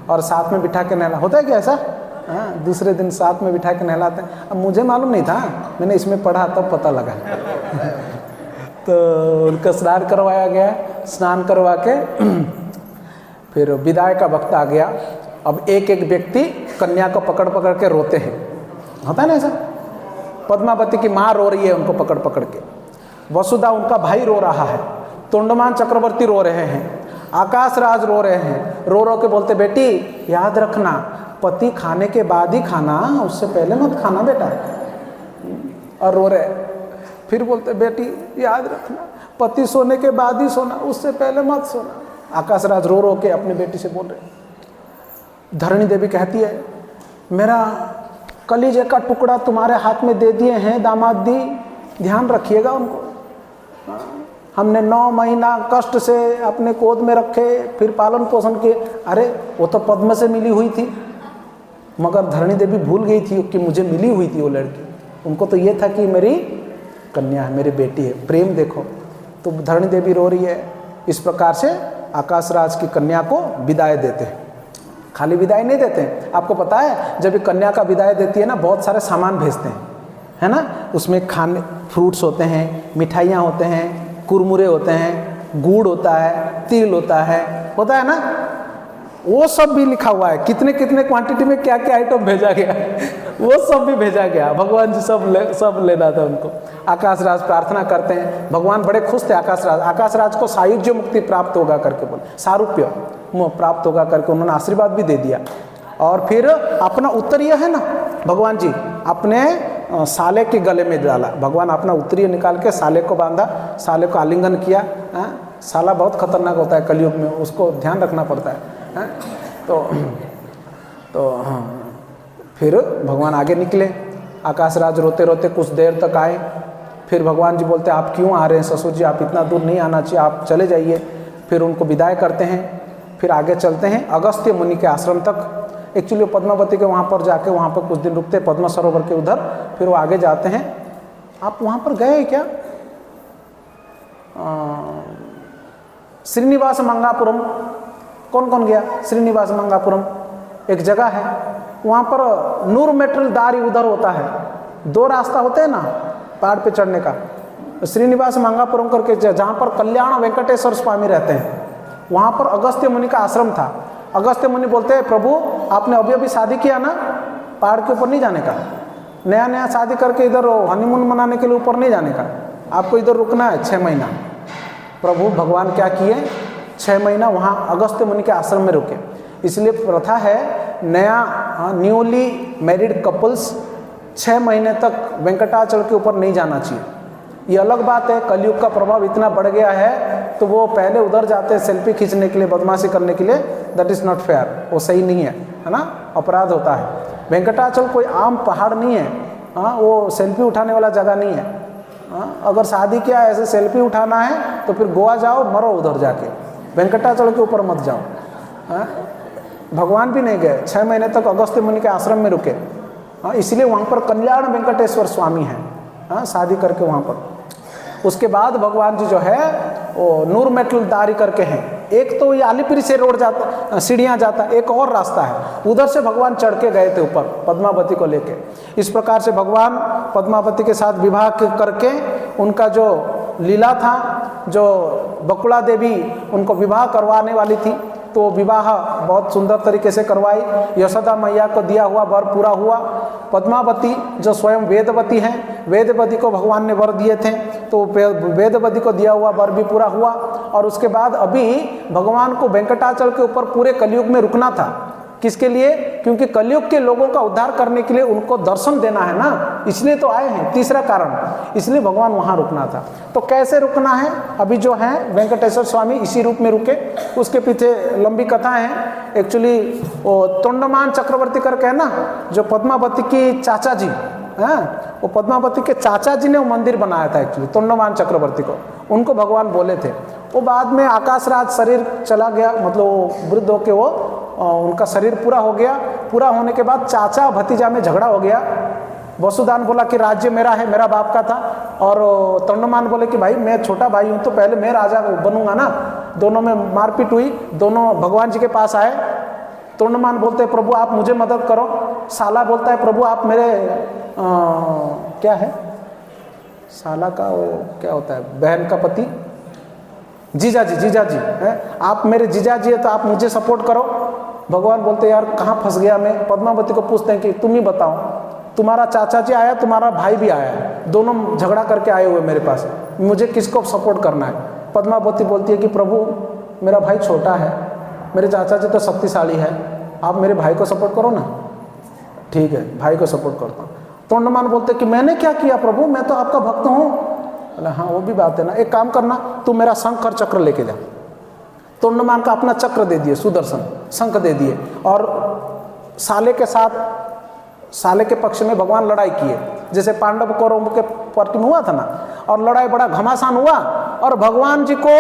और साथ में बिठा के नहला होता है क्या ऐसा? हाँ, दूसरे दिन साथ में बिठा के नहलाते हैं। अब मुझे मालूम नहीं था, मैंने इसमें पढ़ा तब पता लगा। तो उनका स्नान करवाया गया। स्नान करवा के फिर विदाई का वक्त आ गया। अब एक एक व्यक्ति कन्या को पकड़ पकड़ के रोते हैं। होता है ना ऐसा? पद्मावती की माँ रो रही है उनको पकड़ पकड़ के। वसुधा उनका भाई रो रहा है। तोंडमान चक्रवर्ती रो रहे हैं। आकाश राज रो रहे हैं। रो रो के बोलते बेटी याद रखना, पति खाने के बाद ही खाना, उससे पहले मत खाना बेटा। और रो रहे। फिर बोलते बेटी याद रखना, पति सोने के बाद ही सोना, उससे पहले मत सोना। आकाश राज रो रो के अपनी बेटी से बोल रहे। धरणी देवी कहती है मेरा कलीजे का टुकड़ा तुम्हारे हाथ में दे दिए हैं दामाद दी, ध्यान रखिएगा उनको। हमने 9 महीना कष्ट से अपने गोद में रखे, फिर पालन पोषण किए। अरे वो तो पद्म से मिली हुई थी, मगर धरणी देवी भूल गई थी कि मुझे मिली हुई थी वो लड़की। उनको तो ये था कि मेरी कन्या है, मेरी बेटी है। प्रेम देखो। तो धरणी देवी रो रही है। इस प्रकार से आकाश राज की कन्या को विदाई देते हैं। खाली विदाई नहीं देते हैं, आपको पता है जब कन्या का विदाई देती है ना, बहुत सारे सामान भेजते हैं। है ना, उसमें खाने फ्रूट्स होते हैं, मिठाइयाँ होते हैं, कुरमुरे होते हैं, गुड़ होता है, तिल होता है ना, वो सब भी लिखा हुआ है। कितने कितने क्वांटिटी में क्या क्या आइटम भेजा गया वो सब भी भेजा गया। भगवान जी सब लेना था उनको। आकाश राज प्रार्थना करते हैं, भगवान बड़े खुश थे। आकाश राज को सायुज्य मुक्ति प्राप्त होगा करके बोले, सारूप्य प्राप्त होगा करके उन्होंने आशीर्वाद भी दे दिया। और फिर अपना उत्तरीय है ना, भगवान जी अपने साले के गले में डाला। भगवान अपना उत्तरीय निकाल के साले को बांधा, साले को आलिंगन किया। साला बहुत खतरनाक होता है कलयुग में, उसको ध्यान रखना पड़ता है। तो फिर भगवान आगे निकले। आकाश राज रोते रोते कुछ देर तक आए। फिर भगवान जी बोलते आप क्यों आ रहे हैं ससुर जी, आप इतना दूर नहीं आना चाहिए, आप चले जाइए। फिर उनको विदाई करते हैं। फिर आगे चलते हैं अगस्त्य मुनि के आश्रम तक। एक्चुअली पद्मावती के वहाँ पर जाके वहाँ पर कुछ दिन रुकते, पद्मा सरोवर के उधर। फिर वो आगे जाते हैं। आप वहाँ पर गए हैं क्या? श्रीनिवास मंगापुरम, कौन कौन गया? श्रीनिवास मंगापुरम एक जगह है, वहाँ पर नूर मेटल दारी उधर होता है। 2 रास्ता होते हैं ना पहाड़ पे चढ़ने का। श्रीनिवास मंगापुरम करके जहाँ पर कल्याण वेंकटेश्वर स्वामी रहते हैं, वहाँ पर अगस्त्य मुनि का आश्रम था। अगस्त्य मुनि बोलते हैं प्रभु आपने अभी अभी शादी किया ना, पहाड़ के ऊपर नहीं जाने का। नया नया शादी करके इधर हनीमून मनाने के लिए ऊपर नहीं जाने का, आपको इधर रुकना है 6 महीना। प्रभु भगवान क्या किए, 6 महीना वहाँ अगस्त्य मुनि के आश्रम में रुके। इसलिए प्रथा है नया न्यूली मैरिड कपल्स 6 महीने तक वेंकटाचल के ऊपर नहीं जाना चाहिए। ये अलग बात है, कलयुग का प्रभाव इतना बढ़ गया है तो वो पहले उधर जाते हैं सेल्फी खींचने के लिए, बदमाशी करने के लिए। दैट इज़ नॉट फेयर, वो सही नहीं है ना, अपराध होता है। वेंकटाचल कोई आम पहाड़ नहीं है, वो सेल्फी उठाने वाला जगह नहीं है। अगर शादी किया ऐसे सेल्फी उठाना है तो फिर गोवा जाओ, मरो उधर जाके, वेंकटाचल के ऊपर मत जाओ। भगवान भी नहीं गए, 6 महीने तक अगस्त्य मुनि के आश्रम में रुके। इसलिए वहाँ पर कल्याण वेंकटेश्वर स्वामी हैं, शादी करके वहाँ पर। उसके बाद भगवान जी जो है वो नूर मेटल दारी करके हैं। एक तो ये आलीपुरी से रोड जाता, सीढ़ियाँ जाता, एक और रास्ता है, उधर से भगवान चढ़ के गए थे ऊपर पद्मावती को लेके। इस प्रकार से भगवान पद्मावती के साथ विवाह करके उनका जो लीला था, जो बकुला देवी उनको विवाह करवाने वाली थी, तो विवाह बहुत सुंदर तरीके से करवाई। यशोदा मैया को दिया हुआ वर पूरा हुआ। पद्मावती जो स्वयं वेदवती हैं, वेदवती को भगवान ने वर दिए थे, तो वेदवती को दिया हुआ वर भी पूरा हुआ। और उसके बाद अभी भगवान को वेंकटाचल के ऊपर पूरे कलयुग में रुकना था। किसके लिए? क्योंकि कलयुग के लोगों का उद्धार करने के लिए उनको दर्शन देना है ना, इसलिए तो आए हैं। तीसरा कारण, इसलिए भगवान वहाँ रुकना था। तो कैसे रुकना है? अभी जो है वेंकटेश्वर स्वामी इसी रूप में रुके। उसके पीछे लंबी कथा है। एक्चुअली वो तोंडमान चक्रवर्ती करके है ना, जो पद्मावती की चाचा जी हैं, वो पद्मावती के चाचा जी ने वो मंदिर बनाया था एक्चुअली, तोंडमान चक्रवर्ती को। उनको भगवान बोले थे। वो बाद में आकाश राज शरीर चला गया, मतलब वो वृद्ध होके वो उनका शरीर पूरा हो गया। पूरा होने के बाद चाचा भतीजा में झगड़ा हो गया। वसुदान बोला कि राज्य मेरा है, मेरा बाप का था, और तोंडमान बोले कि भाई मैं छोटा भाई हूँ तो पहले मैं राजा बनूंगा ना। दोनों में मारपीट हुई, दोनों भगवान जी के पास आए। तोंडमान बोलते हैं प्रभु आप मुझे मदद करो। साला बोलता है प्रभु आप मेरे क्या है, साला का वो क्या होता है, बहन का पति, जीजा जी है, आप मेरे जीजा जी है तो आप मुझे सपोर्ट करो। भगवान बोलते यार कहाँ फंस गया मैं। पद्मावती को पूछते हैं कि तुम ही बताओ, तुम्हारा चाचा जी आया, तुम्हारा भाई भी आया, दोनों झगड़ा करके आए हुए मेरे पास, मुझे किसको सपोर्ट करना है? पद्मावती बोलती है कि प्रभु मेरा भाई छोटा है, मेरे चाचा जी तो शक्तिशाली है, आप मेरे भाई को सपोर्ट करो ना। ठीक है, भाई को सपोर्ट करता हूँ। तोंडमान बोलते कि मैंने क्या किया प्रभु, मैं तो आपका भक्त हूँ। बोला हाँ वो भी बात है ना, एक काम करना तू मेरा शंख और चक्र लेके जा। तोंडमान का अपना चक्र दे दिए, सुदर्शन शंख दे दिए, और साले के साथ, साले के पक्ष में भगवान लड़ाई किए, जैसे पांडव कौरव के पार्टी में हुआ था ना। और लड़ाई बड़ा घमासान हुआ, और भगवान जी को,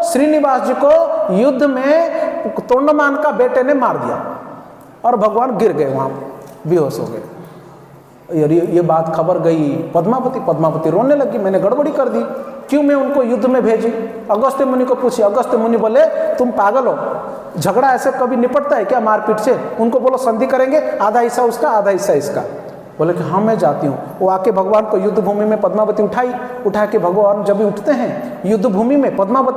श्रीनिवास जी को युद्ध में तोंडमान का बेटे ने मार दिया, और भगवान गिर गए, वहाँ बेहोश हो गए। ये बात खबर गई पद्मावती रोने लगी, मैंने गड़बड़ी कर दी, क्यों मैं उनको युद्ध में भेजी। अगस्त्य मुनि को पूछी, अगस्त्य मुनि बोले तुम पागल हो, झगड़ा ऐसे कभी निपटता है क्या मारपीट से? उनको बोलो संधि करेंगे, आधा हिस्सा उसका आधा हिस्सा इसका। बोले कि हाँ मैं जाती हूँ। वो आके भगवान को युद्ध भूमि में पद्मावती उठा के भगवान जब भी उठते हैं युद्ध भूमि में, पद्मावती